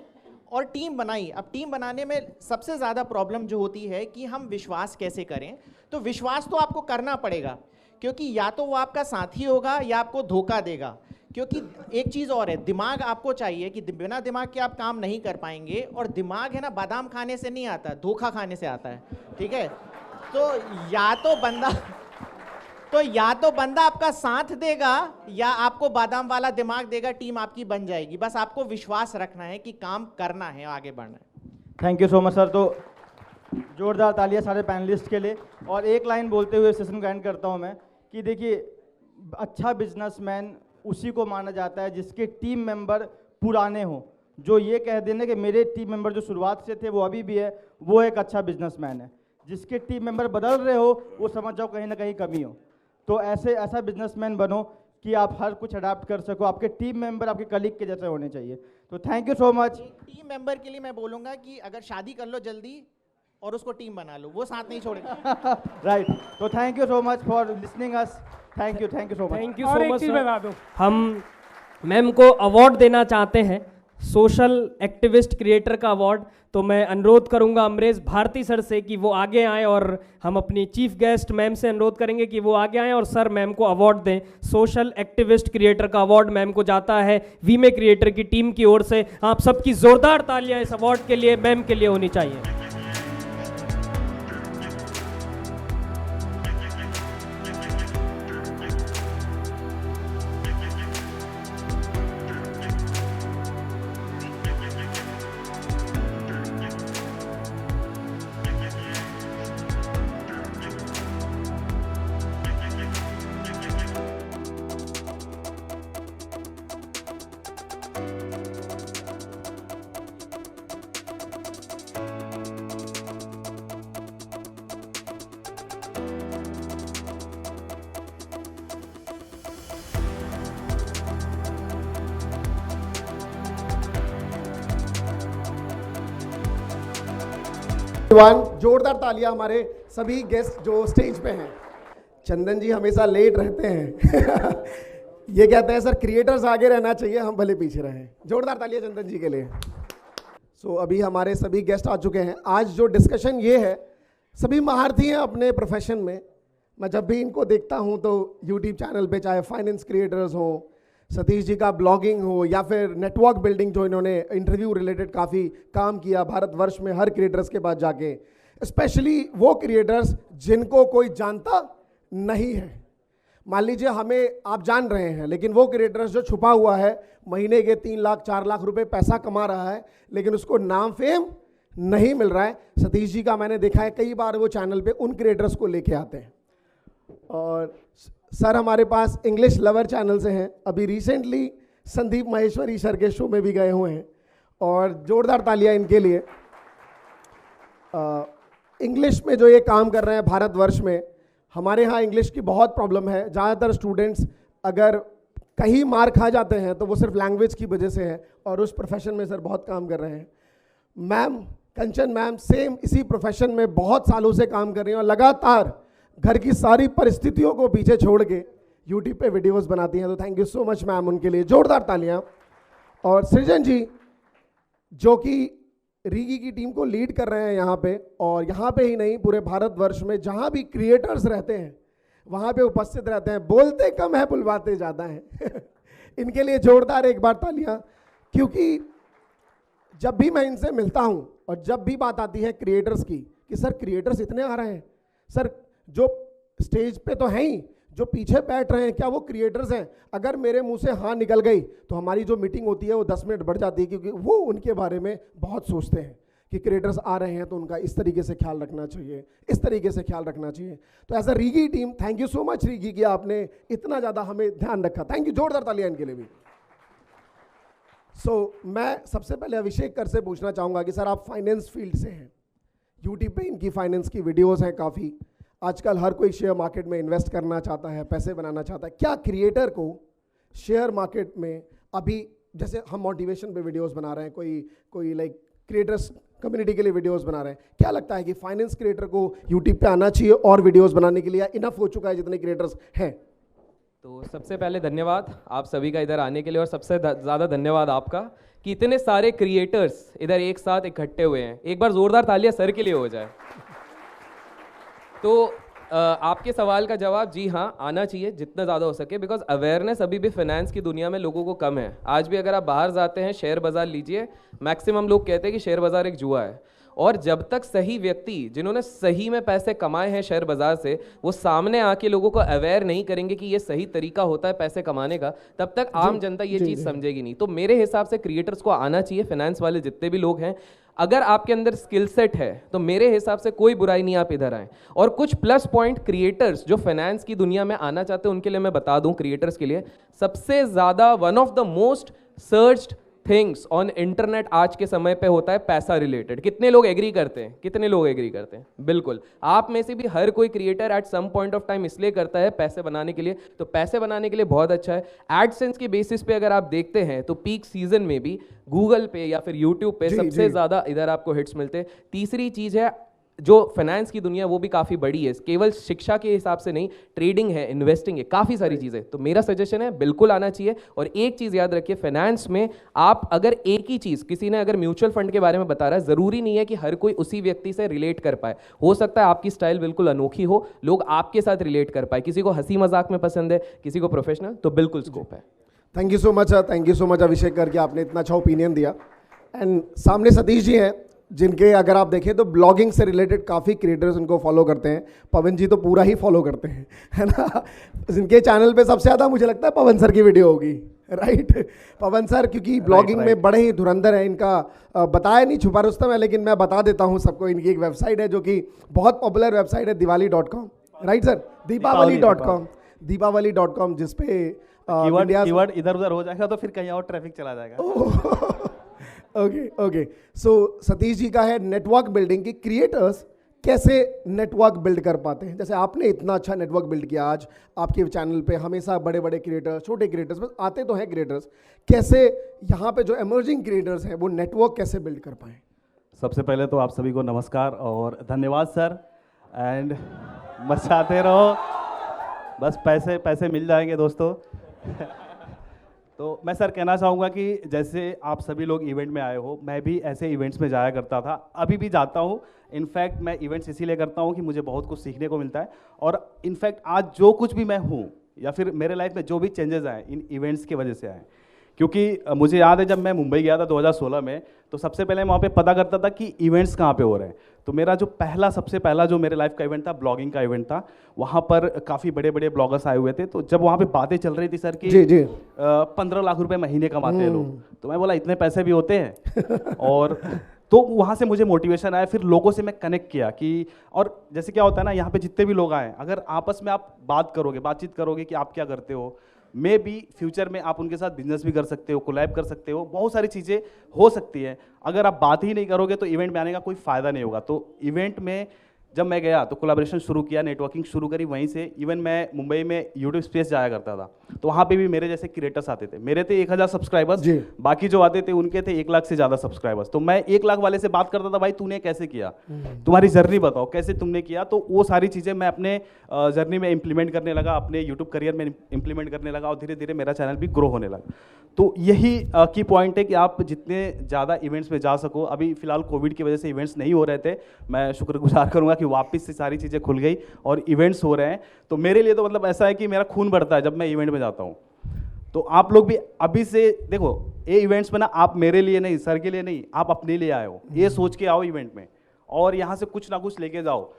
और टीम बनाई। अब टीम बनाने में सबसे ज़्यादा प्रॉब्लम जो होती है कि हम विश्वास कैसे करें। तो विश्वास तो आपको करना पड़ेगा, क्योंकि या तो वो आपका साथी होगा या आपको धोखा देगा। क्योंकि एक चीज़ और है, दिमाग आपको चाहिए कि बिना दिमाग के आप काम नहीं कर पाएंगे। और दिमाग है ना, बादाम खाने से नहीं आता, धोखा खाने से आता है, ठीक है? तो या तो बंदा आपका साथ देगा या आपको बादाम वाला दिमाग देगा, टीम आपकी बन जाएगी। बस आपको विश्वास रखना है कि काम करना है, आगे बढ़ना है। Thank you so much sir. तो जोरदार तालियां सारे पैनलिस्ट के लिए। और एक लाइन बोलते हुए सेशन को एंड करता हूं मैं कि देखिए, अच्छा बिजनेसमैन उसी को माना जाता है जिसके टीम मेंबर पुराने हों। जो ये कह देने कि मेरे टीम मेंबर जो शुरुआत से थे वो अभी भी है, वो एक अच्छा बिजनेसमैन है। जिसके टीम मेंबर बदल रहे हो वो समझ जाओ कहीं ना कहीं कमी हो। तो ऐसा बिजनेसमैन बनो कि आप हर कुछ अडाप्ट कर सको। आपके टीम मेंबर आपके कलीग के जैसे होने चाहिए। तो thank you so much. Team member के लिए मैं बोलूंगा कि अगर शादी कर लो जल्दी और उसको टीम बना लो, वो साथ नहीं छोड़ेगा। राइट। तो thank you so much for listening us. Thank you so much. Thank you और सो एक मच। चीज़ बता दो, हम मैम को अवार्ड देना चाहते हैं, सोशल एक्टिविस्ट क्रिएटर का अवार्ड। तो मैं अनुरोध करूंगा अमरेश भारती सर से कि वो आगे आएँ, और हम अपनी चीफ गेस्ट मैम से अनुरोध करेंगे कि वो आगे आएँ और सर मैम को अवार्ड दें। सोशल एक्टिविस्ट क्रिएटर का अवार्ड मैम को जाता है वीमे क्रिएटर की टीम की ओर से। आप सबकी जोरदार तालियां इस अवार्ड के लिए, मैम के लिए होनी चाहिए। जोरदार तालियां हमारे सभी गेस्ट जो स्टेज पे हैं। चंदन जी हमेशा लेट रहते हैं ये कहते हैं सर क्रिएटर्स आगे रहना चाहिए, हम भले पीछे रहें। जोरदार तालियां चंदन जी के लिए। सो अभी हमारे सभी गेस्ट आ चुके हैं। आज जो डिस्कशन ये है, सभी महारथी हैं अपने प्रोफेशन में। मैं जब भी इनको देखता हूं तो यूट्यूब चैनल पे, चाहे फाइनेंस क्रिएटर्स हो, सतीश जी का ब्लॉगिंग हो, या फिर नेटवर्क बिल्डिंग जो इन्होंने इंटरव्यू रिलेटेड काफ़ी काम किया भारतवर्ष में हर क्रिएटर्स के पास जाके, स्पेशली वो क्रिएटर्स जिनको कोई जानता नहीं है। मान लीजिए हमें आप जान रहे हैं, लेकिन वो क्रिएटर्स जो छुपा हुआ है, महीने के 3 लाख 4 लाख रुपए पैसा कमा रहा है, लेकिन उसको नाम फेम नहीं मिल रहा है। सतीश जी का मैंने देखा है कई बार वो चैनल पे उन क्रिएटर्स को लेके आते हैं। और सर हमारे पास इंग्लिश लवर चैनल से हैं, अभी रिसेंटली संदीप महेश्वरी सर के शो में भी गए हुए हैं, और जोरदार तालियां इनके लिए। इंग्लिश में जो ये काम कर रहे हैं भारतवर्ष में, हमारे यहाँ इंग्लिश की बहुत प्रॉब्लम है। ज़्यादातर स्टूडेंट्स अगर कहीं मार खा जाते हैं तो वो सिर्फ लैंग्वेज की वजह से है, और उस प्रोफेशन में सर बहुत काम कर रहे हैं। मैम कंचन मैम सेम इसी प्रोफेशन में बहुत सालों से काम कर रही हैं, और लगातार घर की सारी परिस्थितियों को पीछे छोड़ के यूट्यूब पे वीडियोस बनाती हैं। तो thank you so much ma'am, उनके लिए जोरदार तालियां। और सृजन जी जो कि रीगी की टीम को लीड कर रहे हैं यहाँ पे, और यहाँ पे ही नहीं पूरे भारतवर्ष में जहाँ भी क्रिएटर्स रहते हैं वहाँ पे उपस्थित रहते हैं। बोलते कम है बुलवाते ज़्यादा हैं इनके लिए जोरदार एक बार तालियां। क्योंकि जब भी मैं इनसे मिलता हूँ और जब भी बात आती है क्रिएटर्स की कि सर क्रिएटर्स इतने आ रहे हैं, सर जो स्टेज पे तो हैं ही, जो पीछे बैठ रहे हैं क्या वो क्रिएटर्स हैं? अगर मेरे मुंह से हाँ निकल गई तो हमारी जो मीटिंग होती है वो 10 मिनट बढ़ जाती है, क्योंकि वो उनके बारे में बहुत सोचते हैं कि क्रिएटर्स आ रहे हैं तो उनका इस तरीके से ख्याल रखना चाहिए, इस तरीके से ख्याल रखना चाहिए। तो as a Rigi team thank you so much Rigi कि आपने इतना ज़्यादा हमें ध्यान रखा। थैंक यू, जोरदार तालियां इनके लिए भी। मैं सबसे पहले अभिषेक कर से पूछना चाहूँगा कि सर आप फाइनेंस फील्ड से हैं, यूट्यूब पे इनकी फाइनेंस की वीडियोज़ हैं काफ़ी, आजकल हर कोई शेयर मार्केट में इन्वेस्ट करना चाहता है, पैसे बनाना चाहता है। क्या क्रिएटर को शेयर मार्केट में अभी, जैसे हम मोटिवेशन पे वीडियोस बना रहे हैं, कोई लाइक क्रिएटर्स कम्युनिटी के लिए वीडियोस बना रहे हैं, क्या लगता है कि फाइनेंस क्रिएटर को यूट्यूब पे आना चाहिए और वीडियोस बनाने के लिए, इनफ हो चुका है जितने क्रिएटर्स हैं? तो सबसे पहले धन्यवाद आप सभी का इधर आने के लिए, और सबसे ज़्यादा धन्यवाद आपका कि इतने सारे क्रिएटर्स इधर एक साथ इकट्ठे हुए हैं। एक बार ज़ोरदार तालियां सर के लिए हो जाए। तो आपके सवाल का जवाब जी हाँ, आना चाहिए जितना ज़्यादा हो सके, बिकॉज अवेयरनेस अभी भी फाइनेंस की दुनिया में लोगों को कम है। आज भी अगर आप बाहर जाते हैं, शेयर बाज़ार लीजिए, मैक्सिमम लोग कहते हैं कि शेयर बाज़ार एक जुआ है, और जब तक सही व्यक्ति जिन्होंने सही में पैसे कमाए हैं शेयर बाज़ार से, वो सामने आके लोगों को अवेयर नहीं करेंगे कि ये सही तरीका होता है पैसे कमाने का, तब तक आम जनता ये चीज़ समझेगी नहीं। तो मेरे हिसाब से क्रिएटर्स को आना चाहिए, फाइनेंस वाले जितने भी लोग हैं। अगर आपके अंदर स्किल सेट है तो मेरे हिसाब से कोई बुराई नहीं, आप इधर आएं। और कुछ प्लस पॉइंट क्रिएटर्स जो फाइनेंस की दुनिया में आना चाहते हैं उनके लिए मैं बता दूं, क्रिएटर्स के लिए सबसे ज़्यादा one of the most searched things on internet आज के समय पे होता है पैसा रिलेटेड। कितने लोग एग्री करते हैं? कितने लोग एग्री करते हैं? बिल्कुल, आप में से भी हर कोई creator at some point of time इसलिए करता है पैसे बनाने के लिए। तो पैसे बनाने के लिए बहुत अच्छा है। एडसेंस की बेसिस पे अगर आप देखते हैं तो पीक सीजन में भी गूगल पे या फिर यूट्यूब पे सबसे ज़्यादा इधर आपको हिट्स मिलते हैं। तीसरी चीज़ है, जो फाइनेंस की दुनिया वो भी काफ़ी बड़ी है, केवल शिक्षा के हिसाब से नहीं, ट्रेडिंग है, इन्वेस्टिंग है, काफ़ी सारी चीज़ें। तो मेरा सजेशन है बिल्कुल आना चाहिए। और एक चीज़ याद रखिए, फाइनेंस में आप अगर एक ही चीज़, किसी ने अगर म्यूचुअल फंड के बारे में बता रहा है, ज़रूरी नहीं है कि हर कोई उसी व्यक्ति से रिलेट कर पाए। हो सकता है आपकी स्टाइल बिल्कुल अनोखी हो, लोग आपके साथ रिलेट कर पाए। किसी को हंसी मजाक में पसंद है, किसी को प्रोफेशनल, तो बिल्कुल स्कोप है। थैंक यू सो मच अभिषेक करके आपने इतना अच्छा ओपिनियन दिया। एंड सामने सतीश जी हैं, जिनके अगर आप देखें तो ब्लॉगिंग से रिलेटेड काफ़ी क्रिएटर्स उनको फॉलो करते हैं। पवन जी तो पूरा ही फॉलो करते हैं, है ना। जिनके चैनल पे सबसे ज़्यादा मुझे लगता है पवन सर की वीडियो होगी, राइट। पवन सर क्योंकि ब्लॉगिंग में बड़े ही धुरंधर है। इनका बताया नहीं छुपा रुस्तम है, लेकिन मैं बता देता हूँ सबको। इनकी एक वेबसाइट है जो कि बहुत पॉपुलर वेबसाइट है, दिवाली.com, राइट सर, दीपावली.com, जिसपे कीवर्ड इधर उधर हो जाएगा तो फिर कहीं और ट्रैफिक चला जाएगा। ओके। सो सतीश जी का है नेटवर्क बिल्डिंग की, क्रिएटर्स कैसे नेटवर्क बिल्ड कर पाते हैं। जैसे आपने इतना अच्छा नेटवर्क बिल्ड किया, आज आपके चैनल पे हमेशा बड़े बड़े क्रिएटर्स, छोटे क्रिएटर्स, बस आते तो हैं क्रिएटर्स, कैसे यहाँ पे जो एमर्जिंग क्रिएटर्स हैं वो नेटवर्क कैसे बिल्ड कर पाएँ? सबसे पहले तो आप सभी को नमस्कार और धन्यवाद सर, एंड मचाते रहो, बस पैसे पैसे मिल जाएंगे दोस्तों। तो मैं सर कहना चाहूँगा कि जैसे आप सभी लोग इवेंट में आए हो, मैं भी ऐसे इवेंट्स में जाया करता था, अभी भी जाता हूँ। इनफैक्ट मैं इवेंट्स इसीलिए करता हूँ कि मुझे बहुत कुछ सीखने को मिलता है, और इनफैक्ट आज जो कुछ भी मैं हूँ या फिर मेरे लाइफ में जो भी चेंजेस आए इन इवेंट्स की वजह से आए। क्योंकि मुझे याद है जब मैं मुंबई गया था 2016 में, तो सबसे पहले मैं वहाँ पे पता करता था कि इवेंट्स कहाँ पे हो रहे हैं। तो मेरा जो सबसे पहला जो मेरे लाइफ का इवेंट था, ब्लॉगिंग का इवेंट था। वहाँ पर काफ़ी बड़े बड़े ब्लॉगर्स आए हुए थे। तो जब वहाँ पे बातें चल रही थी सर की 15 लाख रुपए महीने कमाते हैं लोग, तो मैं बोला इतने पैसे भी होते हैं। और तो वहाँ से मुझे मोटिवेशन आया, फिर लोगों से मैं कनेक्ट किया कि, और जैसे क्या होता है ना, यहाँ पे जितने भी लोग आए, अगर आपस में आप बातचीत करोगे कि आप क्या करते हो, मे बी फ्यूचर में आप उनके साथ बिजनेस भी कर सकते हो, कोलैब कर सकते हो, बहुत सारी चीज़ें हो सकती है। अगर आप बात ही नहीं करोगे तो इवेंट में आने का कोई फ़ायदा नहीं होगा। तो इवेंट में जब मैं गया तो कोलैबोरेशन शुरू किया, नेटवर्किंग शुरू करी वहीं से। इवन मैं मुंबई में यूट्यूब स्पेस जाया करता था, तो वहाँ पे भी मेरे जैसे क्रिएटर्स आते थे। मेरे थे 1000 सब्सक्राइबर्स, बाकी जो आते थे उनके थे 1 लाख से ज़्यादा सब्सक्राइबर्स। तो मैं 1 लाख वाले से बात करता था, भाई तूने कैसे किया, तुम्हारी जर्नी बताओ कैसे तुमने किया। तो वो सारी चीज़ें मैं अपने जर्नी में इंप्लीमेंट करने लगा, अपने यूट्यूब करियर में इंप्लीमेंट करने लगा, और धीरे धीरे मेरा चैनल भी ग्रो होने लगा। तो यही की पॉइंट है कि आप जितने ज़्यादा इवेंट्स में जा सको। अभी फिलहाल कोविड की वजह से इवेंट्स नहीं हो रहे थे, मैं शुक्रगुजार करूँगा कि वापस से सारी चीज़ें खुल गई और इवेंट्स हो रहे हैं। तो मेरे लिए तो मतलब ऐसा है कि मेरा खून बढ़ता है जब मैं इवेंट में जाता हूँ। तो आप लोग भी अभी से देखो, ये इवेंट्स में ना आप मेरे लिए नहीं, सर के लिए नहीं, आप अपने लिए आए हो, ये सोच के आओ इवेंट में, और यहाँ से कुछ ना कुछ लेके जाओ।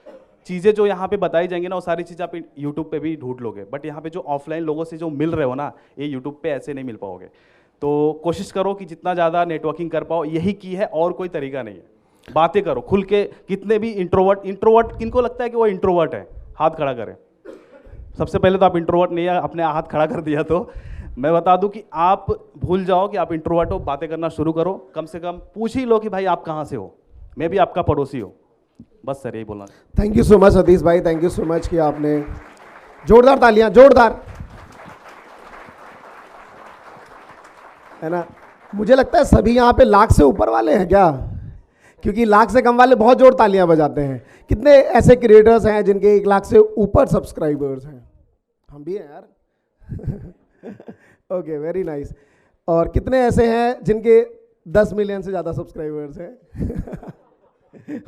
चीज़ें जो यहाँ पे बताई जाएंगी ना, वो सारी चीज़ें आप यूट्यूब पे भी ढूंढ लोगे, बट यहाँ पे जो ऑफलाइन लोगों से जो मिल रहे हो ना, ये यूट्यूब पे ऐसे नहीं मिल पाओगे। तो कोशिश करो कि जितना ज़्यादा नेटवर्किंग कर पाओ, यही की है, और कोई तरीका नहीं है। बातें करो खुल के। कितने भी इंट्रोवर्ट किनको लगता है कि वो इंट्रोवर्ट है, हाथ खड़ा करें। सबसे पहले तो आप इंट्रोवर्ट नहीं है, अपने हाथ खड़ा कर दिया तो मैं बता दूं कि आप भूल जाओ कि आप इंट्रोवर्ट हो, बातें करना शुरू करो। कम से कम पूछ ही लो कि भाई आप कहाँ से हो, मैं भी आपका पड़ोसी हो। बस सर यही बोलना। Thank you so much Satish भाई, थैंक यू सो मच कि आपने जोरदार तालियां, जोरदार, है ना। मुझे लगता है सभी यहाँ पे लाख से ऊपर वाले हैं क्या, क्योंकि लाख से कम वाले बहुत जोर तालियां बजाते हैं। कितने ऐसे क्रिएटर्स हैं जिनके 1 लाख से ऊपर सब्सक्राइबर्स हैं? हम भी हैं यार। Okay, very nice. और कितने ऐसे हैं जिनके 10 मिलियन से ज़्यादा सब्सक्राइबर्स हैं?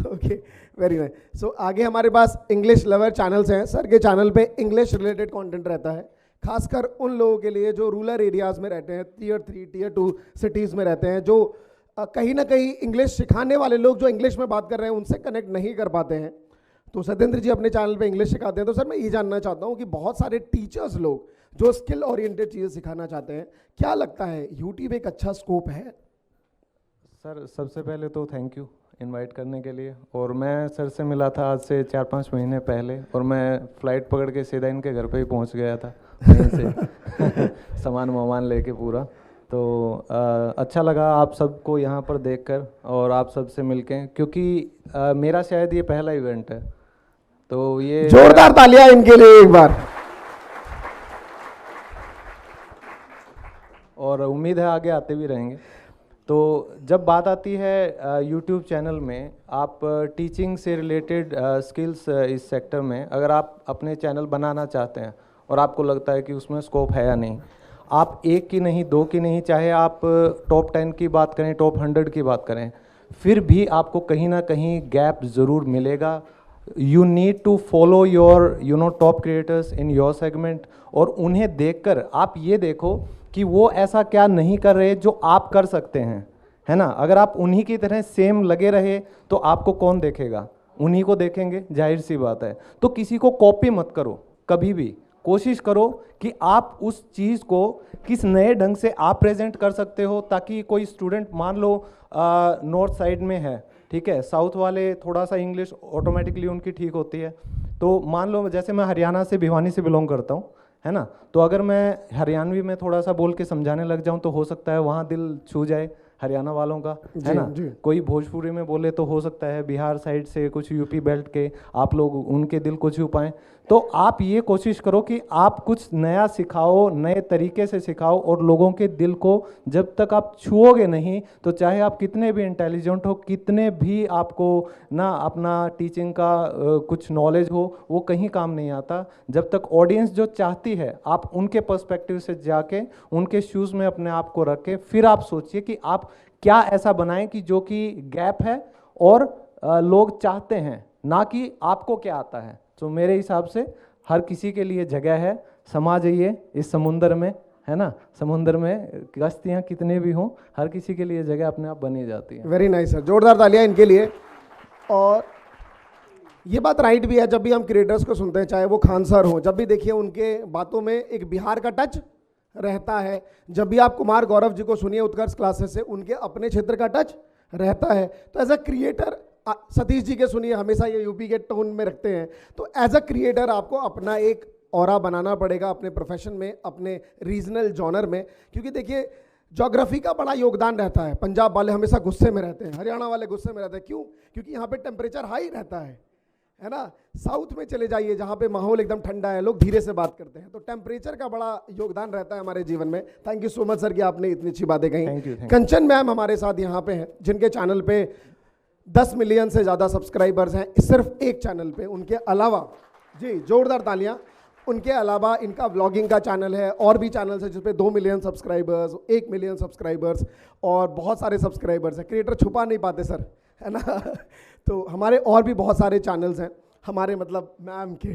Okay, very nice. सो आगे हमारे पास इंग्लिश लवर चैनल्स हैं। सर के चैनल पे इंग्लिश रिलेटेड कंटेंट रहता है, खासकर उन लोगों के लिए जो रूरल एरियाज़ में रहते हैं, Tier 3 Tier 2 सिटीज़ में रहते हैं, जो कहीं ना कहीं इंग्लिश सिखाने वाले लोग जो इंग्लिश में बात कर रहे हैं उनसे कनेक्ट नहीं कर पाते हैं। तो सत्येंद्र जी अपने चैनल पे इंग्लिश सिखाते हैं। तो सर मैं ये जानना चाहता हूँ कि बहुत सारे टीचर्स लोग जो स्किल ओरिएंटेड चीज़ें सिखाना चाहते हैं, क्या लगता है यूट्यूब एक अच्छा स्कोप है? सर सबसे पहले तो थैंक यू इनवाइट करने के लिए। और मैं सर से मिला था आज से 4-5 महीने पहले, और मैं फ़्लाइट पकड़ के सीधा इनके घर पे ही पहुंच गया था वहीं से सामान वामान लेके पूरा। तो अच्छा लगा आप सबको यहाँ पर देखकर और आप सबसे मिलके, क्योंकि मेरा शायद ये पहला इवेंट है। तो ये जोरदार तालियां इनके लिए एक बार। और उम्मीद है आगे आते भी रहेंगे। तो जब बात आती है यूट्यूब चैनल में, आप टीचिंग से रिलेटेड स्किल्स इस सेक्टर में अगर आप अपने चैनल बनाना चाहते हैं और आपको लगता है कि उसमें स्कोप है या नहीं, आप 1 की नहीं 2 की नहीं, चाहे आप टॉप 10 की बात करें, टॉप 100 की बात करें, फिर भी आपको कहीं ना कहीं गैप ज़रूर मिलेगा। You need to follow your top creators in your segment, और उन्हें देखकर आप ये देखो कि वो ऐसा क्या नहीं कर रहे जो आप कर सकते हैं, है ना। अगर आप उन्हीं की तरह सेम लगे रहे तो आपको कौन देखेगा? उन्हीं को देखेंगे, जाहिर सी बात है। तो किसी को कॉपी मत करो कभी भी। कोशिश करो कि आप उस चीज़ को किस नए ढंग से आप प्रेजेंट कर सकते हो, ताकि कोई स्टूडेंट मान लो नॉर्थ साइड में है, ठीक है, साउथ वाले थोड़ा सा इंग्लिश ऑटोमेटिकली उनकी ठीक होती है। तो मान लो जैसे मैं हरियाणा से, भिवानी से बिलोंग करता हूँ, है ना, तो अगर मैं हरियाणवी में थोड़ा सा बोल के समझाने लग जाऊं तो हो सकता है वहाँ दिल छू जाए हरियाणा वालों का, है ना। कोई भोजपुरी में बोले तो हो सकता है बिहार साइड से, कुछ यूपी बेल्ट के आप लोग, उनके दिल को छू पाएं। तो आप ये कोशिश करो कि आप कुछ नया सिखाओ, नए तरीके से सिखाओ, और लोगों के दिल को जब तक आप छुओगे नहीं, तो चाहे आप कितने भी इंटेलिजेंट हो, कितने भी आपको ना अपना टीचिंग का कुछ नॉलेज हो, वो कहीं काम नहीं आता। जब तक ऑडियंस जो चाहती है, आप उनके पर्सपेक्टिव से जाके उनके शूज़ में अपने आप को रखें, फिर आप सोचिए कि आप क्या ऐसा बनाएं कि जो कि गैप है और लोग चाहते हैं, ना कि आपको क्या आता है। तो मेरे हिसाब से हर किसी के लिए जगह है, समा जाइए इस समुंदर में, है ना। समुंदर में कश्तियाँ कितने भी हों, हर किसी के लिए जगह अपने आप बनी जाती है। वेरी नाइस सर, जोरदार तालियां इनके लिए। और ये बात राइट भी है, जब भी हम क्रिएटर्स को सुनते हैं, चाहे वो खान सर हो, जब भी देखिए उनके बातों में एक बिहार का टच रहता है। जब भी आप कुमार गौरव जी को सुनिए उत्कर्ष क्लासेस से, उनके अपने क्षेत्र का टच रहता है। तो as a creator Satish ji के सुनिए, हमेशा ये यूपी के टोन में रखते हैं। तो एज अ क्रिएटर आपको अपना एक ऑरा बनाना पड़ेगा अपने प्रोफेशन में, अपने रीजनल जॉनर में, क्योंकि देखिए ज्योग्राफी का बड़ा योगदान रहता है। पंजाब वाले हमेशा गुस्से में रहते हैं, हरियाणा वाले गुस्से में रहते हैं, क्यों? क्योंकि यहाँ पे टेम्परेचर हाई रहता है ना। साउथ में चले जाइए जहाँ पे माहौल एकदम ठंडा है, लोग धीरे से बात करते हैं। तो टेम्परेचर का बड़ा योगदान रहता है हमारे जीवन में। Thank you so much sir कि आपने इतनी अच्छी बातें कही। कंचन मैम हमारे साथ यहाँ पे हैं, जिनके चैनल पे 10 मिलियन से ज़्यादा सब्सक्राइबर्स हैं सिर्फ एक चैनल पे। उनके अलावा, जी जोरदार तालियां, उनके अलावा इनका व्लॉगिंग का चैनल है, और भी चैनल्स है जिस पे 2 मिलियन सब्सक्राइबर्स, 1 मिलियन सब्सक्राइबर्स और बहुत सारे सब्सक्राइबर्स हैं। क्रिएटर छुपा नहीं पाते सर, है ना। तो हमारे और भी बहुत सारे चैनल्स हैं हमारे, मतलब मैम के।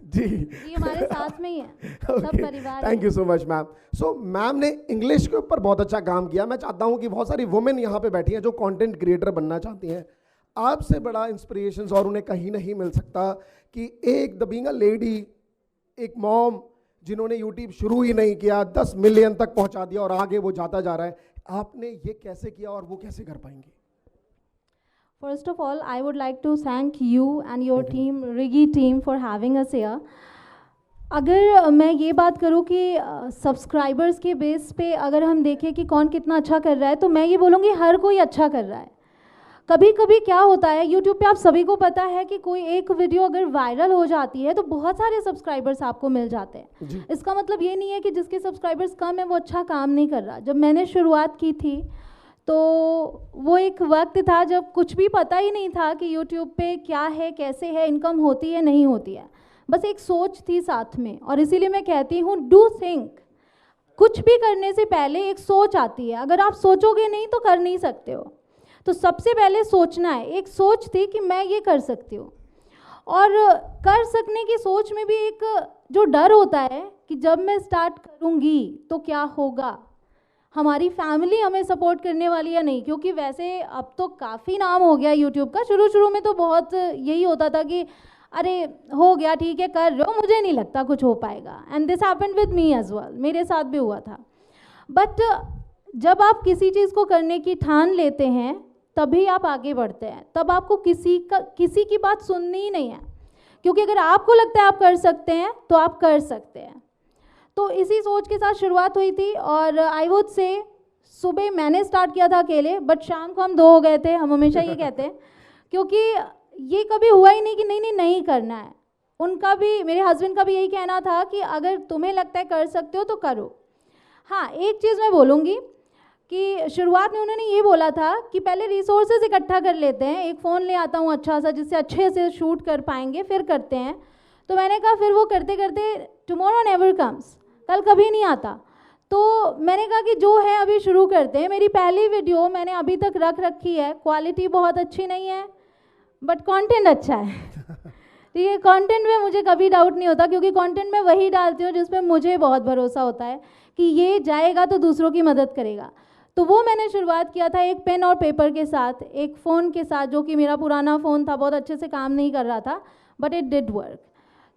जी हमारे साथ में ही है, सब परिवार। Thank you so much ma'am. So ma'am ने इंग्लिश के ऊपर बहुत अच्छा काम किया। मैं चाहता हूँ कि बहुत सारी वुमेन यहाँ पे बैठी हैं जो कंटेंट क्रिएटर बनना चाहती हैं। आपसे बड़ा इंस्पिरेशंस और उन्हें कहीं नहीं मिल सकता कि एक द बीइंग अ लेडी, एक मॉम जिन्होंने यूट्यूब शुरू ही नहीं किया, 10 मिलियन तक पहुँचा दिया और आगे वो जाता जा रहा है। आपने ये कैसे किया और वो कैसे कर पाएंगी? First of all, I would like to thank you and your team, Rigi team, for having us here. अगर मैं ये बात करूँ कि सब्सक्राइबर्स के बेस पे अगर हम देखें कि कौन कितना अच्छा कर रहा है, तो मैं ये बोलूँगी हर कोई अच्छा कर रहा है। कभी कभी क्या होता है, यूट्यूब पे आप सभी को पता है कि कोई एक वीडियो अगर वायरल हो जाती है तो बहुत सारे सब्सक्राइबर्स आपको मिल जाते हैं। इसका मतलब ये नहीं है कि जिसके सब्सक्राइबर्स कम है वो अच्छा काम नहीं कर रहा। जब मैंने शुरुआत की थी तो वो एक वक्त था जब कुछ भी पता ही नहीं था कि यूट्यूब पे क्या है, कैसे है, इनकम होती है नहीं होती है, बस एक सोच थी साथ में। और इसीलिए मैं कहती हूँ डू थिंक, कुछ भी करने से पहले एक सोच आती है। अगर आप सोचोगे नहीं तो कर नहीं सकते हो। तो सबसे पहले सोचना है। एक सोच थी कि मैं ये कर सकती हूँ, और कर सकने की सोच में भी एक जो डर होता है कि जब मैं स्टार्ट करूँगी तो क्या होगा, हमारी फैमिली हमें सपोर्ट करने वाली या नहीं। क्योंकि वैसे अब तो काफ़ी नाम हो गया यूट्यूब का, शुरू में तो बहुत यही होता था कि अरे हो गया, ठीक है कर रहे हो, मुझे नहीं लगता कुछ हो पाएगा। And this happened with me as well, मेरे साथ भी हुआ था। बट जब आप किसी चीज़ को करने की ठान लेते हैं तभी आप आगे बढ़ते हैं। तब आपको किसी की बात सुननी ही नहीं है, क्योंकि अगर आपको लगता है आप कर सकते हैं तो आप कर सकते हैं। तो इसी सोच के साथ शुरुआत हुई थी। और आई वुड से सुबह मैंने स्टार्ट किया था अकेले, बट शाम को हम 2 हो गए थे। हम हमेशा ये कहते हैं, क्योंकि ये कभी हुआ ही नहीं कि नहीं करना है। उनका भी, मेरे हस्बैंड का भी यही कहना था कि अगर तुम्हें लगता है कर सकते हो तो करो। हाँ, एक चीज़ मैं बोलूँगी कि शुरुआत में उन्होंने ये बोला था कि पहले रिसोर्सेज इकट्ठा कर लेते हैं, एक फ़ोन ले आता हूँ अच्छा सा जिससे अच्छे से शूट कर पाएंगे, फिर करते हैं। तो मैंने कहा फिर वो करते करते टुमारो नेवर कम्स, कल कभी नहीं आता। तो मैंने कहा कि जो है अभी शुरू करते हैं। मेरी पहली वीडियो मैंने अभी तक रख रखी है, क्वालिटी बहुत अच्छी नहीं है बट कंटेंट अच्छा है। ठीक है, कंटेंट में मुझे कभी डाउट नहीं होता, क्योंकि कंटेंट में वही डालती हूँ जिसमें मुझे बहुत भरोसा होता है कि ये जाएगा तो दूसरों की मदद करेगा। तो वो मैंने शुरुआत किया था एक पेन और पेपर के साथ, एक फ़ोन के साथ, जो कि मेरा पुराना फ़ोन था, बहुत अच्छे से काम नहीं कर रहा था, बट इट डिड वर्क।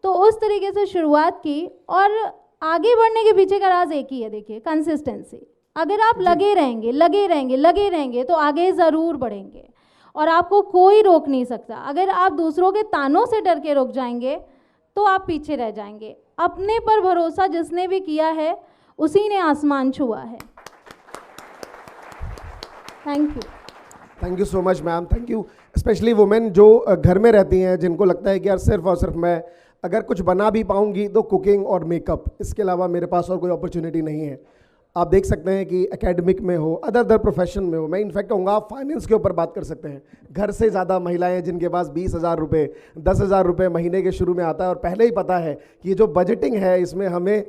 तो उस तरीके से शुरुआत की, और आगे बढ़ने के पीछे का राज एक ही है, देखिए कंसिस्टेंसी। अगर आप लगे रहेंगे तो आगे ज़रूर बढ़ेंगे, और आपको कोई रोक नहीं सकता। अगर आप दूसरों के तानों से डर के रुक जाएंगे तो आप पीछे रह जाएंगे। अपने पर भरोसा जिसने भी किया है उसी ने आसमान छुआ है। Thank you so much ma'am, thank you. Specially women जो घर में रहती हैं, जिनको लगता है कि यार सिर्फ और सिर्फ मैं अगर कुछ बना भी पाऊंगी तो कुकिंग और मेकअप, इसके अलावा मेरे पास और कोई अपॉर्चुनिटी नहीं है। आप देख सकते हैं कि एकेडमिक में हो, अदर प्रोफेशन में हो, मैं इनफैक्ट कहूँगा आप फाइनेंस के ऊपर बात कर सकते हैं। घर से ज़्यादा महिलाएं जिनके पास 20,000 रुपये 10,000 रुपये महीने के शुरू में आता है और पहले ही पता है कि ये जो बजटिंग है इसमें हमें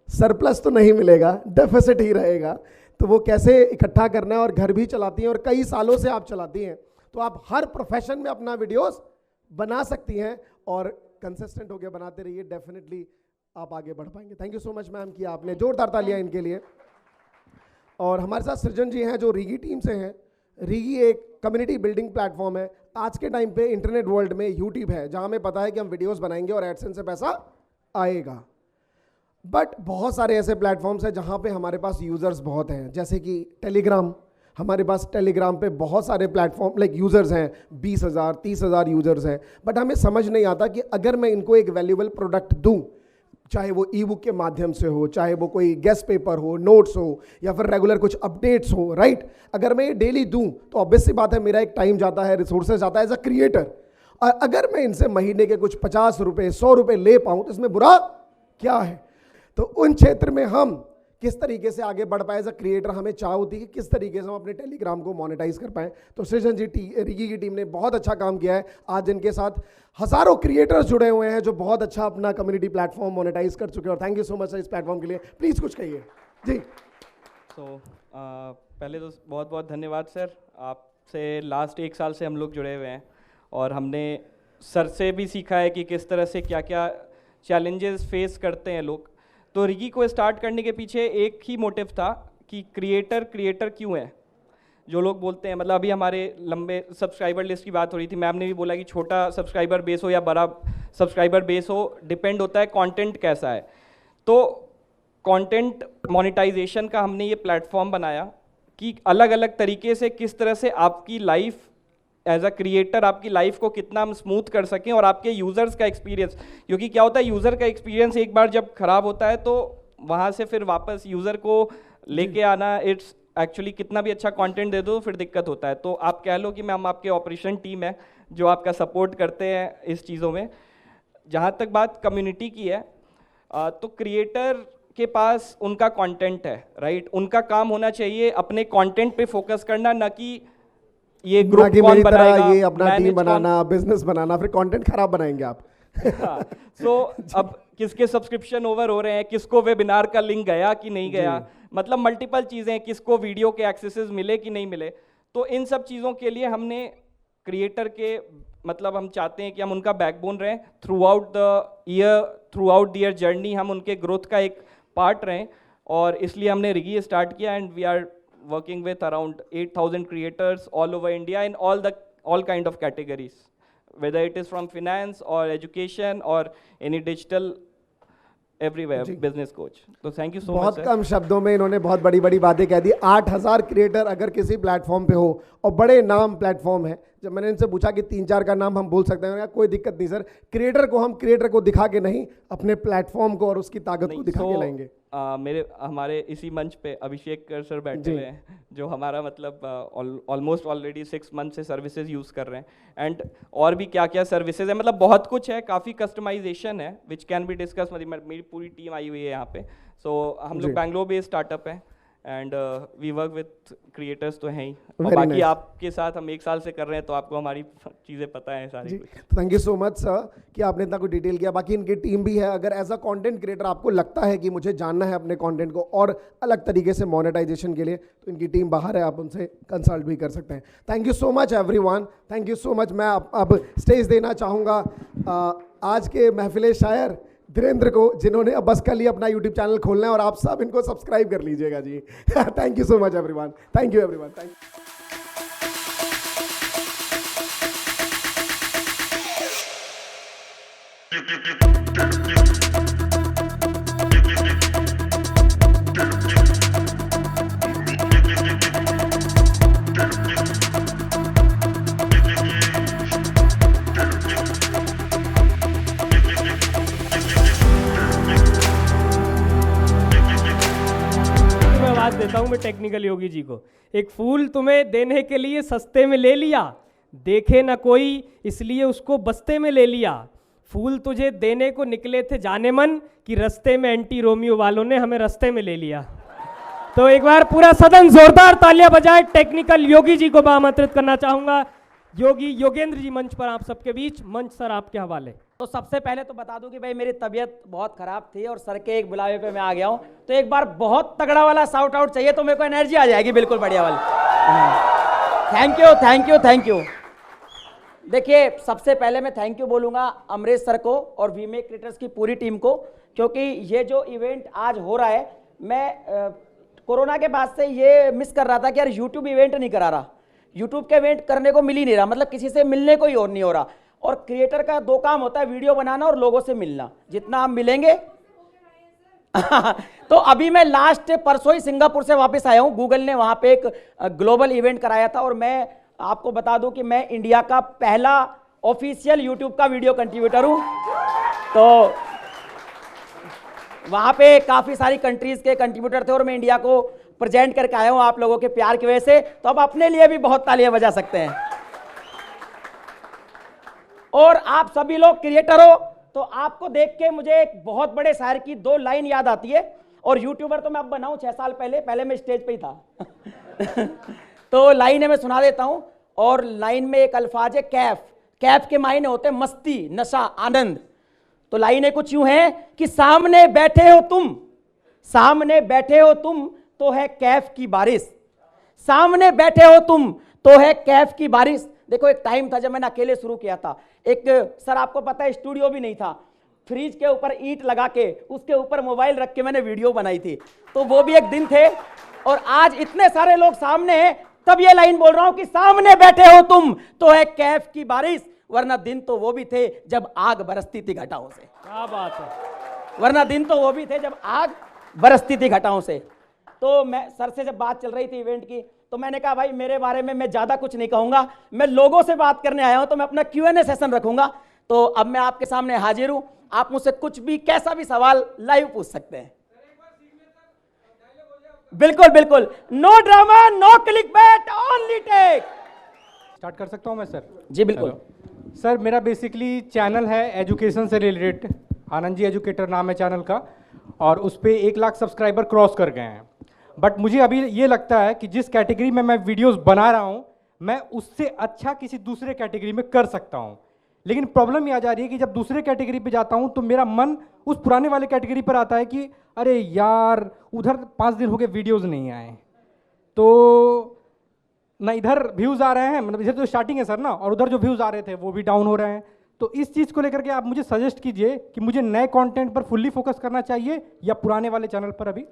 सरप्लस तो नहीं मिलेगा, डेफिसिट ही रहेगा, तो वो कैसे इकट्ठा करना है और घर भी चलाती हैं और कई सालों से आप चलाती हैं, तो आप हर प्रोफेशन में अपना वीडियोस बना सकती हैं और कंसिस्टेंट होकर बनाते रहिए, डेफिनेटली आप आगे बढ़ पाएंगे। Thank you so much ma'am कि आपने जोरदार तालियां इनके लिए। और हमारे साथ सृजन जी हैं जो रीगी टीम से हैं। रीगी एक कम्युनिटी बिल्डिंग प्लेटफॉर्म है। आज के टाइम पे इंटरनेट वर्ल्ड में यूट्यूब है जहां हमें पता है कि हम वीडियोस बनाएंगे और एडसेंस से पैसा आएगा, बट बहुत सारे ऐसे प्लेटफॉर्म्स हैं जहां पे हमारे पास यूज़र्स बहुत हैं, जैसे कि टेलीग्राम। हमारे पास टेलीग्राम पे बहुत सारे प्लेटफॉर्म लाइक यूज़र्स हैं, 20,000 30,000 यूज़र्स हैं, बट हमें समझ नहीं आता कि अगर मैं इनको एक वैल्यूएबल प्रोडक्ट दूं, चाहे वो ई बुक के माध्यम से हो, चाहे वो कोई गेस्ट पेपर हो, नोट्स हो, या फिर रेगुलर कुछ अपडेट्स हो, राइट, अगर मैं ये डेली दूं तो ऑब्वियस सी बात है मेरा एक टाइम जाता है, रिसोर्सेज जाता है एज अ क्रिएटर। और अगर मैं इनसे महीने के कुछ 50 रुपये 100 रुपये ले पाऊँ तो इसमें बुरा क्या है। तो उन क्षेत्र में हम किस तरीके से आगे बढ़ पाए एज अ क्रिएटर, हमें चाह होती है कि किस तरीके से हम अपने टेलीग्राम को मोनेटाइज कर पाएँ। तो सृजन जी रीगी की टीम ने बहुत अच्छा काम किया है। आज इनके साथ हजारों क्रिएटर्स जुड़े हुए हैं जो बहुत अच्छा अपना कम्युनिटी प्लेटफॉर्म मोनेटाइज कर चुके हैं, और थैंक यू सो मच इस प्लेटफॉर्म के लिए। प्लीज़ कुछ कहिए जी। तो पहले तो बहुत बहुत धन्यवाद सर, आपसे लास्ट 1 साल से हम लोग जुड़े हुए हैं और हमने सर से भी सीखा है कि किस तरह से क्या क्या चैलेंजेस फेस करते हैं लोग। तो रीगी को स्टार्ट करने के पीछे एक ही मोटिव था कि क्रिएटर क्यों है। जो लोग बोलते हैं, मतलब अभी हमारे लंबे सब्सक्राइबर लिस्ट की बात हो रही थी, मैम ने भी बोला कि छोटा सब्सक्राइबर बेस हो या बड़ा सब्सक्राइबर बेस हो, डिपेंड होता है कंटेंट कैसा है। तो कंटेंट मोनेटाइजेशन का हमने ये प्लेटफॉर्म बनाया कि अलग अलग तरीके से किस तरह से आपकी लाइफ एज अ क्रिएटर, आपकी लाइफ को कितना हम स्मूथ कर सकें और आपके यूज़र्स का एक्सपीरियंस, क्योंकि क्या होता है यूज़र का एक्सपीरियंस एक बार जब ख़राब होता है तो वहाँ से फिर वापस यूज़र को लेके आना, इट्स एक्चुअली कितना भी अच्छा कंटेंट दे दो फिर दिक्कत होता है। तो आप कह लो कि मैम आपके ऑपरेशन टीम है जो आपका सपोर्ट करते हैं इस चीज़ों में। जहाँ तक बात कम्युनिटी की है, तो क्रिएटर के पास उनका कंटेंट है, राइट, उनका काम होना चाहिए अपने कंटेंट पे फोकस करना, ना कि ये ग्रुप कौन बनाएगा, ये अपना टीम बनाना, बिजनेस बनाना, फिर कंटेंट खराब बनाएंगे आप। सो अब किसके सब्सक्रिप्शन ओवर हो रहे हैं, किसको वेबिनार का लिंक गया कि नहीं गया, मतलब मल्टीपल चीज़ें, किसको वीडियो के एक्सेसेस मिले कि नहीं मिले। तो इन सब चीज़ों के लिए हमने क्रिएटर के, मतलब हम चाहते हैं कि हम उनका बैकबोन रहें through out the year journey, हम उनके ग्रोथ का एक पार्ट रहें, और इसलिए हमने रीगी स्टार्ट किया and we are working with around 8,000 creators all over India in all kind of categories, whether it is from finance or education or any digital, everywhere, business coach. तो thank you so much. बहुत कम शब्दों में इन्होंने बहुत बड़ी बड़ी बातें कह दी। 8,000 क्रिएटर अगर किसी प्लेटफॉर्म पे हो और बड़े नाम प्लेटफॉर्म है, जब मैंने इनसे पूछा कि 3-4 का नाम हम बोल सकते हैं, कोई दिक्कत नहीं सर, हम क्रिएटर को दिखा के नहीं, अपने प्लेटफॉर्म को और उसकी ताकत को दिखा के लाएंगे। हमारे इसी मंच पे अभिषेक कर सर बैठे हुए हैं जो हमारा मतलब ऑलमोस्ट ऑलरेडी 6 मंथ से सर्विसेज यूज़ कर रहे हैं, एंड और भी क्या क्या सर्विसेज है, मतलब बहुत कुछ है, काफ़ी कस्टमाइजेशन है विच कैन बी डिस्कस। मेरी पूरी टीम आई हुई है यहाँ पे। सो हम लोग बैंगलोर बेस्ड स्टार्टअप है and we work with creators तो हैं ही, और बाकी आपके साथ हम 1 साल से कर रहे हैं तो आपको हमारी चीज़ें पता है सारी। Thank you so much sir कि आपने इतना कुछ डिटेल किया। बाकी इनकी टीम भी है, अगर एज अ कंटेंट क्रिएटर आपको लगता है कि मुझे जानना है अपने कंटेंट को और अलग तरीके से मोनेटाइजेशन के लिए, तो इनकी टीम बाहर है, आप उनसे कंसल्ट भी कर सकते हैं। Thank you so much everyone, thank you so much. मैं अब स्टेज देना चाहूँगा आज के महफिले शायर धीरेन्द्र को, जिन्होंने अब बस कल ही अपना यूट्यूब चैनल खोलना है, और आप सब इनको सब्सक्राइब कर लीजिएगा जी। Thank you so much everyone, thank you everyone, thank you. देता हूं मैं टेक्निकल योगी जी को। एक फूल तुम्हें देने के लिए सस्ते में ले लिया, देखे ना कोई इसलिए उसको बस्ते में ले लिया, फूल तुझे देने को निकले थे जाने मन कि रास्ते में एंटी रोमियो वालों ने हमें रास्ते में ले लिया। तो एक बार पूरा सदन जोरदार तालियां बजाए। टेक्निकल योगी जी को मैं आमंत्रित करना चाहूंगा। योगी योगेंद्र जी मंच पर आप सबके बीच, मंच सर आपके हवाले। तो सबसे पहले तो बता दूं कि भाई मेरी तबीयत बहुत खराब थी और सर के एक बुलावे पे मैं आ गया हूं, तो एक बार बहुत तगड़ा वाला शाउट आउट चाहिए तो मेरे को एनर्जी आ जाएगी बिल्कुल बढ़िया वाली। Thank you thank you thank you. देखिए सबसे पहले मैं थैंक यू बोलूंगा अमरीश सर को और वीमेक क्रिएटर्स की पूरी टीम को, क्योंकि ये जो इवेंट आज हो रहा है, मैं कोरोना के बाद से ये मिस कर रहा था कि यार यूट्यूब इवेंट नहीं करा रहा, यूट्यूब के इवेंट करने को मिल ही नहीं रहा, मतलब किसी से मिलने को ही और नहीं हो रहा। और क्रिएटर का दो काम होता है, वीडियो बनाना और लोगों से मिलना। जितना हम मिलेंगे तो अभी मैं लास्ट परसों ही सिंगापुर से वापस आया हूं। गूगल ने वहां पे एक ग्लोबल इवेंट कराया था और मैं आपको बता दूं कि मैं इंडिया का पहला ऑफिशियल यूट्यूब का वीडियो कंट्रीब्यूटर हूं। तो वहां पे काफी सारी कंट्रीज के कंट्रीब्यूटर थे और मैं इंडिया को प्रेजेंट करके आया हूं आप लोगों के प्यार की वजह से। तो अब अपने लिए भी बहुत तालियां बजा सकते हैं। और आप सभी लोग क्रिएटर हो तो आपको देख के मुझे एक बहुत बड़े शायर की दो लाइन याद आती है। और यूट्यूबर तो मैं अब बना हूं 6 साल पहले मैं स्टेज पे ही था तो लाइन है मैं सुना देता हूं। और लाइन में एक अल्फाज है कैफ। कैफ के मायने होते हैं मस्ती, नशा, आनंद। तो लाइनें कुछ यूं हैं कि सामने बैठे हो तुम, सामने बैठे हो तुम तो है कैफ की बारिश, सामने बैठे हो तुम तो है कैफ की बारिश। देखो एक टाइम था जब मैंने अकेले शुरू किया था। एक सर आपको पता है स्टूडियो भी नहीं था, फ्रिज के ऊपर ईंट लगा के उसके ऊपर मोबाइल रख के मैंने वीडियो बनाई थी। तो वो भी एक दिन थे और आज इतने सारे लोग सामने हैं, तब ये लाइन बोल रहा हूं कि सामने बैठे हो तुम तो है कैफ की बारिश, वरना दिन तो वो भी थे जब आग बरसती थी घटाओं से। क्या बात है, वरना दिन तो वो भी थे जब आग बरसती थी घटाओं से। तो मैं सर से जब बात चल रही थी इवेंट की, तो मैंने कहा भाई मेरे बारे में मैं ज्यादा कुछ नहीं कहूंगा, मैं लोगों से बात करने आया हूं, तो मैं अपना Q&A सेशन रखूंगा। तो अब मैं आपके सामने हाजिर हूं, आप मुझसे कुछ भी कैसा भी सवाल लाइव पूछ सकते हैं। बिल्कुल बिल्कुल, no drama, no clickbait, only tech. Start कर सकता हूं मैं सर? जी बिल्कुल। सर मेरा बेसिकली चैनल है एजुकेशन से रिलेटेड, आनंद जी एजुकेटर नाम है चैनल का, और उस पर 1 लाख सब्सक्राइबर क्रॉस कर गए हैं। बट मुझे अभी ये लगता है कि जिस कैटेगरी में मैं वीडियोस बना रहा हूं, मैं उससे अच्छा किसी दूसरे कैटेगरी में कर सकता हूं। लेकिन प्रॉब्लम ये आ जा रही है कि जब दूसरे कैटेगरी पे जाता हूं तो मेरा मन उस पुराने वाले कैटेगरी पर आता है कि अरे यार उधर 5 दिन हो गए वीडियोस नहीं आए, तो ना इधर व्यूज़ आ रहे हैं, मतलब इधर तो स्टार्टिंग है सर ना, और उधर जो व्यूज़ आ रहे थे वो भी डाउन हो रहे हैं। तो इस चीज़ को लेकर के आप मुझे सजेस्ट कीजिए कि मुझे नए कंटेंट पर फुल्ली फोकस करना चाहिए या पुराने वाले चैनल पर अभी।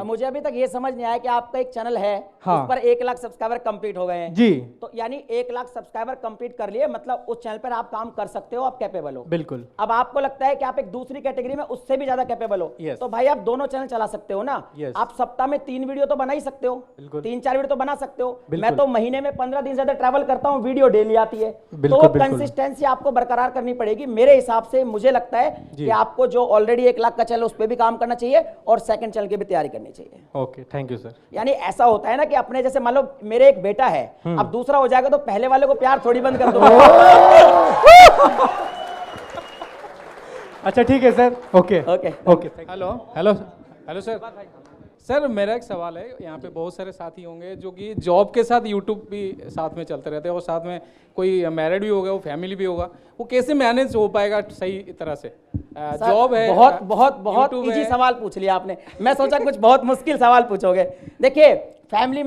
मुझे अभी तक ये समझ नहीं आया कि आपका एक चैनल है, हाँ, उस पर 1 लाख सब्सक्राइबर कंप्लीट हो गए हैं जी। तो यानी 1 लाख सब्सक्राइबर कंप्लीट कर लिए, मतलब उस चैनल पर आप काम कर सकते हो, आप कैपेबल हो। बिल्कुल। अब आपको लगता है कि आप एक दूसरी कैटेगरी में उससे भी ज्यादा कैपेबल हो, yes, तो भाई आप दोनों चैनल चला सकते हो ना। yes, आप सप्ताह में 3 वीडियो तो बना ही सकते हो, 3-4 वीडियो तो बना सकते हो। मैं तो महीने में 15 दिन ज्यादा ट्रैवल करता हूँ, वीडियो डेली आती है। तो कंसिस्टेंसी आपको बरकरार करनी पड़ेगी मेरे हिसाब से। मुझे लगता है कि आपको जो ऑलरेडी 1 लाख का चैनल उस पर भी काम करना चाहिए और सेकंड चैनल की भी तैयारी करनी चाहिए। Okay, thank you sir. यानी ऐसा होता है ना कि अपने जैसे मान लो मेरे एक बेटा है, अब दूसरा हो जाएगा तो पहले वाले को प्यार थोड़ी बंद कर दो। अच्छा ठीक है sir, okay okay okay. Hello hello hello sir. Sir मेरा एक सवाल है, यहाँ पे बहुत सारे साथी होंगे जो कि जॉब के साथ यूट्यूब भी साथ में चलते रहते हैं, और साथ में कोई मैरिड भी होगा, वो फैमिली भी होगा, वो कैसे मैनेज हो पाएगा सही तरह से? जॉब है, बहुत बहुत बहुत इजी सवाल पूछ लिया आपने, मैं सोचा कुछ बहुत मुश्किल सवाल पूछोगे। देखिए फैमिली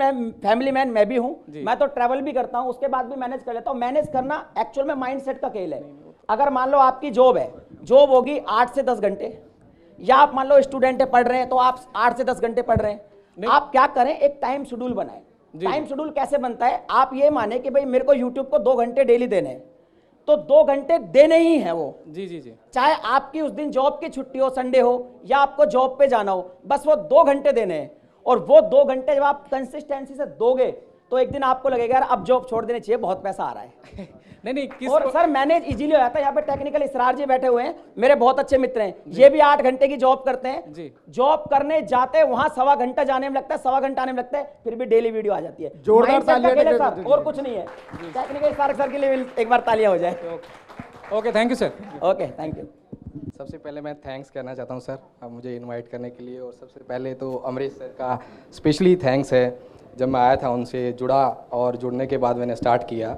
मैन मैं भी हूँ, मैं तो ट्रैवल भी करता हूँ, उसके बाद भी मैनेज कर लेता हूँ। मैनेज करना एक्चुअल में माइंडसेट का खेल है। अगर मान लो आपकी जॉब है, जॉब होगी 8 से 10 घंटे, या आप मान लो स्टूडेंट है पढ़ रहे हैं तो आप 8 से 10 घंटे पढ़ रहे हैं, आप क्या करें, एक टाइम शेड्यूल बनाएं। टाइम शेड्यूल कैसे बनता है? आप ये माने कि भाई मेरे को यूट्यूब को 2 घंटे डेली देने हैं, तो 2 घंटे देने ही है वो। जी जी जी। चाहे आपकी उस दिन जॉब की छुट्टी हो, संडे हो, या आपको जॉब पे जाना हो, बस वो 2 घंटे देने हैं। और वो 2 घंटे जब आप कंसिस्टेंसी से दोगे तो एक दिन आपको लगेगा यार अब जॉब छोड़ देनी चाहिए, बहुत पैसा आ रहा है। नहीं और सर मैनेज इजीली हो जाता है। यहाँ पे टेक्निकल इसरार जी बैठे हुए हैं, मेरे बहुत अच्छे मित्र हैं, ये भी 8 घंटे की जॉब करते हैं। जॉब करने जाते हैं वहां 1.25 घंटा जाने में लगता है, 1.25 घंटा आने में लगता है, फिर भी डेली वीडियो आ जाती है। जोरदार तालियां सर, और कुछ नहीं है। टेक्निकल इसरार सर के लिए एक बार तालियां हो जाए। Okay, thank you sir. Okay, thank you. सबसे पहले मैं थैंक्स कहना चाहता हूँ सर, अब मुझे इनवाइट करने के लिए। और सबसे पहले तो अमरीश सर का स्पेशली थैंक्स है। जब मैं आया था उनसे जुड़ा, और जुड़ने के बाद मैंने स्टार्ट किया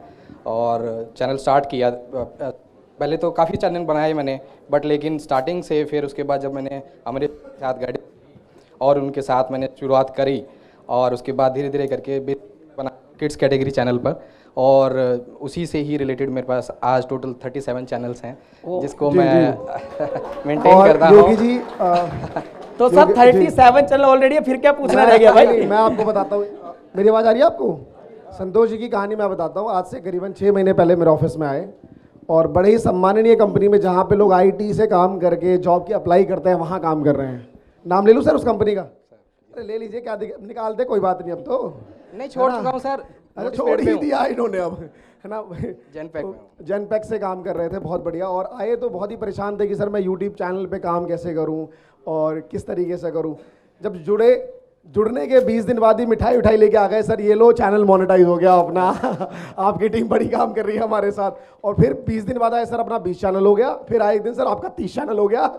और चैनल स्टार्ट किया। पहले तो काफ़ी चैनल बनाए मैंने, बट लेकिन स्टार्टिंग से फिर उसके बाद जब मैंने अमरीश के साथ गाइड और उनके साथ मैंने शुरुआत करी, और उसके बाद धीरे धीरे करके बना किड्स कैटेगरी चैनल पर, और उसी से ही रिलेटेड मेरे पास आज टोटल 37 चैनल्स हैं जिसको मैं मेंटेन करता हूँ। योगी जी तो सर 37 चैनल ऑलरेडी है, फिर क्या पूछना रह गया भाई? मैं आपको बताता हूँ, मेरी आवाज़ आ रही है आपको? संतोष जी की कहानी मैं बताता हूँ। आज से करीबन 6 महीने पहले मेरे ऑफिस में आए, और बड़े ही सम्माननीय कंपनी में, जहाँ पे लोग IT से काम करके जॉब की अप्लाई करते हैं, वहाँ काम कर रहे हैं। नाम ले लूँ सर उस कंपनी का? अरे ले लीजिए, क्या निकालते, कोई बात नहीं। अब तो नहीं, छोड़ चुका हूँ सर। अरे छोड़ ही दिया इन्होंने अब, है ना। जेनपैक से काम कर रहे थे, बहुत बढ़िया। और आए तो बहुत ही परेशान थे कि सर मैं यूट्यूब चैनल पे काम कैसे करूं और किस तरीके से करूं। जब जुड़ने के 20 दिन बाद ही मिठाई उठाई लेके आ गए, सर ये लो चैनल मोनेटाइज हो गया अपना। आपकी टीम बड़ी काम कर रही है हमारे साथ। और फिर 20 दिन बाद आए, सर अपना 20 चैनल हो गया। फिर आए एक दिन, सर आपका 30 चैनल हो गया।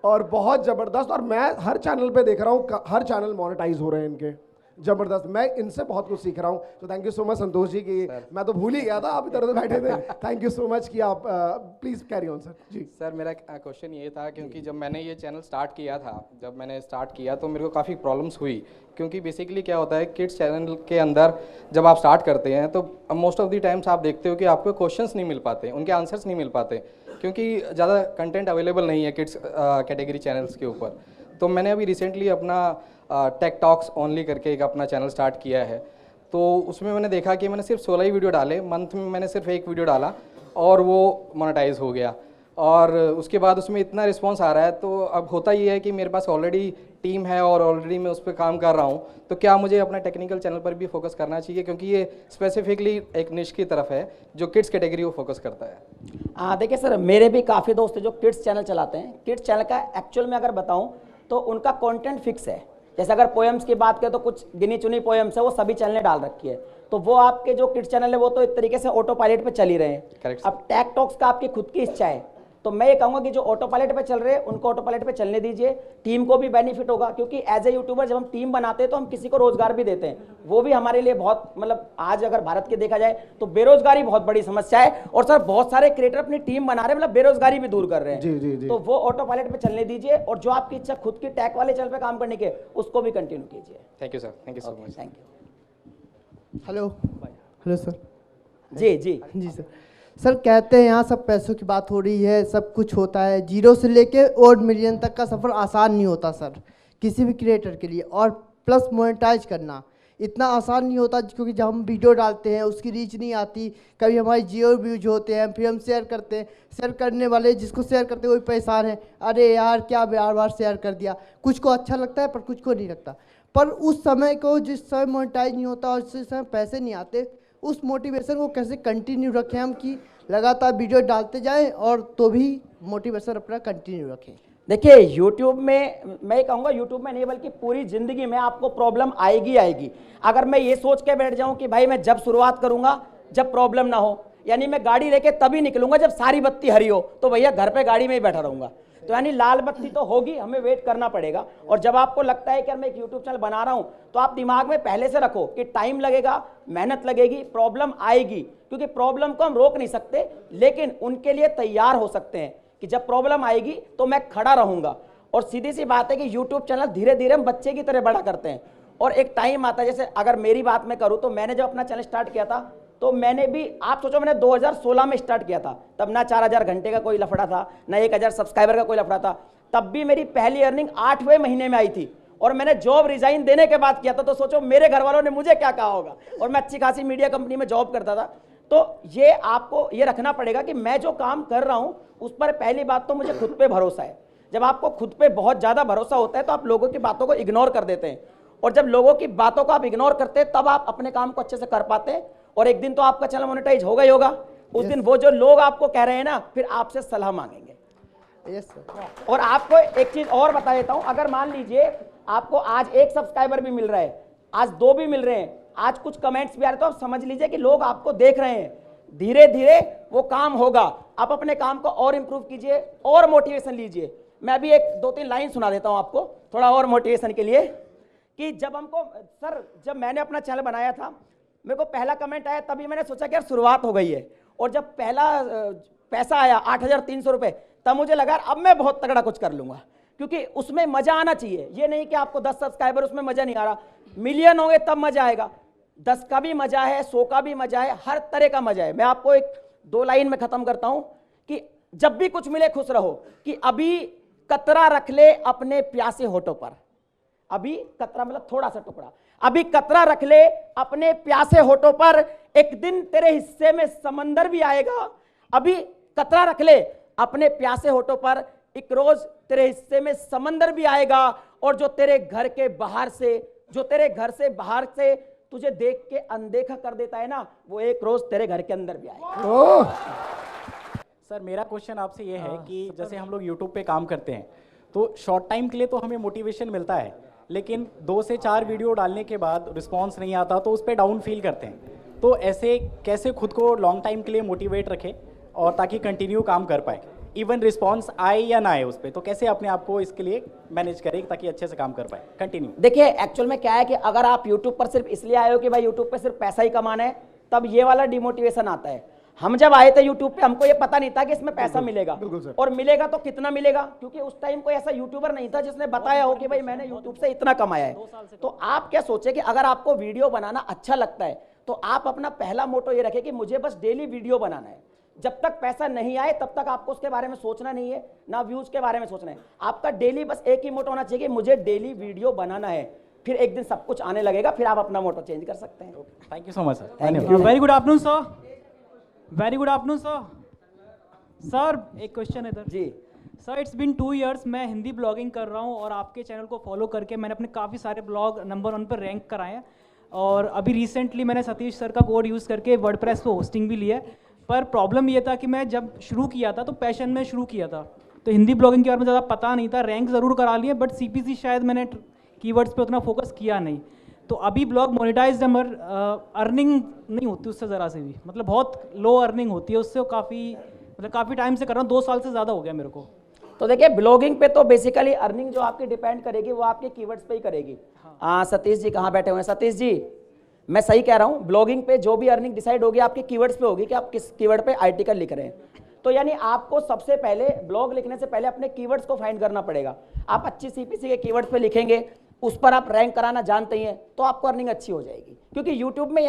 और बहुत ज़बरदस्त। और मैं हर चैनल पे देख रहा हूँ, हर चैनल मोनेटाइज हो रहे हैं इनके, जबरदस्त। मैं इनसे बहुत कुछ सीख रहा हूँ। तो thank you so much Santosh ji की, मैं तो भूल ही गया था, आप इधर उधर बैठे थे। थैंक यू सो मच कि आप प्लीज़ कैरी ऑन सर। जी सर, मेरा क्वेश्चन ये था, क्योंकि जब मैंने ये चैनल स्टार्ट किया था, तो मेरे को काफ़ी प्रॉब्लम्स हुई। क्योंकि बेसिकली क्या होता है, किड्स चैनल के अंदर जब आप स्टार्ट करते हैं तो मोस्ट ऑफ द टाइम्स आप देखते हो कि आपको क्वेश्चंस नहीं मिल पाते, उनके आंसर्स नहीं मिल पाते, क्योंकि ज़्यादा कंटेंट अवेलेबल नहीं है किड्स कैटेगरी चैनल्स के ऊपर। तो मैंने अभी रिसेंटली अपना टेक टॉक्स ओनली करके एक अपना चैनल स्टार्ट किया है। तो उसमें मैंने देखा कि मैंने सिर्फ 16 ही वीडियो डाले, मंथ में मैंने सिर्फ एक वीडियो डाला और वो मोनेटाइज हो गया। और उसके बाद उसमें इतना रिस्पांस आ रहा है। तो अब होता ये है कि मेरे पास ऑलरेडी टीम है और ऑलरेडी मैं उस पर काम कर रहा हूँ, तो क्या मुझे अपना टेक्निकल चैनल पर भी फोकस करना चाहिए, क्योंकि ये स्पेसिफिकली एक निश की तरफ है जो किड्स कैटेगरी को फोकस करता है। देखिए सर, मेरे भी काफ़ी दोस्त हैं जो किड्स चैनल चलाते हैं। किड्स चैनल का एक्चुअल में अगर बताऊँ तो उनका कंटेंट फिक्स है। जैसे अगर पोएम्स की बात करें तो कुछ गिनी चुनी पोएम्स है, वो सभी चैनल ने डाल रखी है। तो वो आपके जो किड्स चैनल है वो तो एक तरीके से ऑटो पायलट पे चल ही रहे हैं। अब टैग टॉक्स का आपकी खुद की इच्छा है, तो मैं ये कहूँगा कि जो ऑटो पायलट पे चल रहे हैं उनको ऑटो पायलट पे चलने दीजिए। टीम को भी बेनिफिट होगा, क्योंकि एज ए यूट्यूबर जब हम टीम बनाते हैं तो हम किसी को रोजगार भी देते हैं। वो भी हमारे लिए बहुत, मतलब आज अगर भारत के देखा जाए तो बेरोजगारी बहुत बड़ी समस्या है। और सर बहुत सारे क्रिएटर अपनी टीम बना रहे हैं, मतलब बेरोजगारी भी दूर कर रहे हैं। जी। तो वो ऑटो पायलट पे चलने दीजिए, और जो आपकी इच्छा खुद की टैग वाले चैनल पे काम करने के, उसको भी कंटिन्यू कीजिए। Thank you sir, thank you so much. Thank you. Hello sir. जी सर कहते हैं यहाँ सब पैसों की बात हो रही है, सब कुछ होता है, जीरो से लेके और मिलियन तक का सफ़र आसान नहीं होता सर किसी भी क्रिएटर के लिए। और प्लस मोनेटाइज करना इतना आसान नहीं होता, क्योंकि जब हम वीडियो डालते हैं उसकी रीच नहीं आती, कभी हमारी जियो व्यूज होते हैं, फिर हम शेयर करते हैं, शेयर करने वाले जिसको शेयर करते हैं वही परेशान है, अरे यार क्या बार बार शेयर कर दिया। कुछ को अच्छा लगता है पर कुछ को नहीं लगता। पर उस समय को, जिस समय मोनेटाइज नहीं होता और जिस समय पैसे नहीं आते, उस मोटिवेशन को कैसे कंटिन्यू रखें हम, कि लगातार वीडियो डालते जाएं और तो भी मोटिवेशन अपना कंटिन्यू रखें। देखिए यूट्यूब में मैं कहूँगा, यूट्यूब में नहीं बल्कि पूरी ज़िंदगी में आपको प्रॉब्लम आएगी। अगर मैं ये सोच के बैठ जाऊँ कि भाई मैं जब शुरुआत करूँगा जब प्रॉब्लम ना हो, यानी मैं गाड़ी लेके तभी निकलूंगा जब सारी बत्ती हरी हो, तो भैया घर पे गाड़ी में ही बैठा रहूँगा। तो यानी लाल बत्ती तो होगी, हमें वेट करना पड़ेगा। और जब आपको लगता है कि मैं एक यूट्यूब चैनल बना रहा हूं, तो आप दिमाग में पहले से रखो कि टाइम लगेगा, मेहनत लगेगी, प्रॉब्लम आएगी, क्योंकि प्रॉब्लम को हम रोक नहीं सकते, लेकिन उनके लिए तैयार हो सकते हैं कि जब प्रॉब्लम आएगी तो मैं खड़ा रहूंगा। और सीधी सी बात है कि यूट्यूब चैनल धीरे धीरे हम बच्चे की तरह बड़ा करते हैं, और एक टाइम आता है। जैसे अगर मेरी बात मैं करूं तो मैंने जब अपना चैनल स्टार्ट किया था, तो मैंने भी, आप सोचो मैंने 2016 में स्टार्ट किया था, तब ना 4000 घंटे का कोई लफड़ा था, ना 1000 सब्सक्राइबर का कोई लफड़ा था। तब भी मेरी पहली अर्निंग 8वें महीने में आई थी, और मैंने जॉब रिजाइन देने के बाद किया था। तो सोचो मेरे घर वालों ने मुझे क्या कहा होगा, और मैं अच्छी खासी मीडिया कंपनी में जॉब करता था। तो ये आपको ये रखना पड़ेगा कि मैं जो काम कर रहा हूं उस पर पहली बात तो मुझे खुद पे भरोसा है। जब आपको खुद पे बहुत ज्यादा भरोसा होता है तो आप लोगों की बातों को इग्नोर कर देते हैं, और जब लोगों की बातों को आप इग्नोर करते हैं तब आप अपने काम को अच्छे से कर पाते हैं, और एक दिन तो आपका चैनल मोनेटाइज होगा ही होगा। उस दिन वो जो लोग आपको कह रहे हैं ना, फिर आपसे सलाह मांगेंगे। और आपको एक चीज और बता देता हूं, अगर मान लीजिए आपको आज 1 सब्सक्राइबर भी मिल रहा है, आज 2 भी मिल रहे हैं, आज कुछ कमेंट्स भी आ रहे हैं, तो आप समझ लीजिए कि लोग आपको देख रहे हैं। धीरे धीरे वो काम होगा। आप अपने काम को और इम्प्रूव कीजिए और मोटिवेशन लीजिए। मैं अभी एक 2-3 लाइन सुना देता हूं आपको थोड़ा और मोटिवेशन के लिए कि जब हमको सर जब मैंने अपना चैनल बनाया था मेरे को पहला कमेंट आया तभी मैंने सोचा कि यार शुरुआत हो गई है, और जब पहला पैसा आया 8,300 रुपये तब मुझे लगा अब मैं बहुत तगड़ा कुछ कर लूँगा, क्योंकि उसमें मज़ा आना चाहिए। ये नहीं कि आपको 10 सब्सक्राइबर उसमें मज़ा नहीं आ रहा, मिलियन होंगे तब मज़ा आएगा। 10 का भी मज़ा है, 100 का भी मज़ा है, हर तरह का मज़ा है। मैं आपको एक 2 लाइन में ख़त्म करता हूँ कि जब भी कुछ मिले खुश रहो, कि अभी कतरा रख ले अपने प्यासे होठों पर। अभी कतरा मतलब थोड़ा सा टुकड़ा, अभी कतरा रख ले अपने प्यासे होठों पर, एक दिन तेरे हिस्से में समंदर भी आएगा। अभी कतरा रख ले अपने प्यासे होठों पर, एक रोज तेरे हिस्से में समंदर भी आएगा, और जो तेरे घर के बाहर से, जो तेरे घर से बाहर से तुझे देख के अनदेखा कर देता है ना, वो एक रोज तेरे घर के अंदर भी आएगा। सर मेरा क्वेश्चन आपसे ये है कि जैसे हम लोग यूट्यूब पे काम करते हैं तो शॉर्ट टाइम के लिए तो हमें मोटिवेशन मिलता है, लेकिन 2 से 4 वीडियो डालने के बाद रिस्पांस नहीं आता तो उस पर डाउन फील करते हैं। तो ऐसे कैसे खुद को लॉन्ग टाइम के लिए मोटिवेट रखें और ताकि कंटिन्यू काम कर पाए, इवन रिस्पांस आए या ना आए उस पर, तो कैसे अपने आप को इसके लिए मैनेज करें ताकि अच्छे से काम कर पाए कंटिन्यू? देखिए एक्चुअल में क्या है कि अगर आप यूट्यूब पर सिर्फ इसलिए आए हो कि भाई यूट्यूब पर सिर्फ पैसा ही कमाना है, तब ये वाला डिमोटिवेशन आता है। हम जब आए थे यूट्यूब पे हमको ये पता नहीं था कि इसमें पैसा मिलेगा, और मिलेगा तो कितना मिलेगा, क्योंकि उस टाइम कोई ऐसा यूट्यूबर नहीं था जिसने बताया हो कि भाई मैंने यूट्यूब से इतना कमाया है। तो आप क्या सोचे कि अगर आपको वीडियो बनाना अच्छा लगता है तो आप अपना पहला मोटो ये रखें कि मुझे बस डेली वीडियो बनाना है। जब तक पैसा नहीं आए तब तक आपको उसके बारे में सोचना नहीं है, ना व्यूज के बारे में सोचना है। आपका डेली बस एक ही मोटो होना चाहिए कि मुझे डेली वीडियो बनाना है, फिर एक दिन सब कुछ आने लगेगा, फिर आप अपना मोटो चेंज कर सकते हैं। Thank you so much sir. Thank you. Very good afternoon sir. Very good afternoon sir. Sir एक क्वेश्चन है इधर जी। सर इट्स बिन 2 इयर्स मैं हिंदी ब्लॉगिंग कर रहा हूँ और आपके चैनल को फॉलो करके मैंने अपने काफ़ी सारे ब्लॉग नंबर 1 पर रैंक कराए हैं, और अभी रिसेंटली मैंने सतीश सर का कोड यूज़ करके वर्डप्रेस पे होस्टिंग भी लिया है। पर प्रॉब्लम ये था कि मैं जब शुरू किया था तो पैशन में शुरू किया था, तो हिंदी ब्लॉगिंग के बारे में ज़्यादा पता नहीं था। रैंक ज़रूर करा लिए बट CPC शायद मैंने कीवर्ड्स पे उतना फोकस किया नहीं। तो अभी ब्लॉग मोनेटाइज्ड है मगर अर्निंग नहीं होती उससे ज़रा से भी, मतलब बहुत लो अर्निंग होती है उससे। काफ़ी टाइम से कर रहा हूँ, 2 साल से ज़्यादा हो गया मेरे को। तो देखिए ब्लॉगिंग पे तो बेसिकली अर्निंग जो आपकी डिपेंड करेगी वो आपके कीवर्ड्स पे ही करेगी। सतीश जी कहाँ बैठे हुए हैं? सतीश जी मैं सही कह रहा हूँ, ब्लॉगिंग पे जो भी अर्निंग डिसाइड होगी आपके कीवर्ड्स पे होगी कि आप किस कीवर्ड पे आर्टिकल लिख रहे हैं। तो यानी आपको सबसे पहले ब्लॉग लिखने से पहले अपने कीवर्ड्स को फाइंड करना पड़ेगा। आप अच्छी CPC के कीवर्ड्स पे लिखेंगे, उस पर आप रैंक कराना जानते ही हैं, तो आपको अर्निंग अच्छी हो जाएगी। क्योंकि यूट्यूब में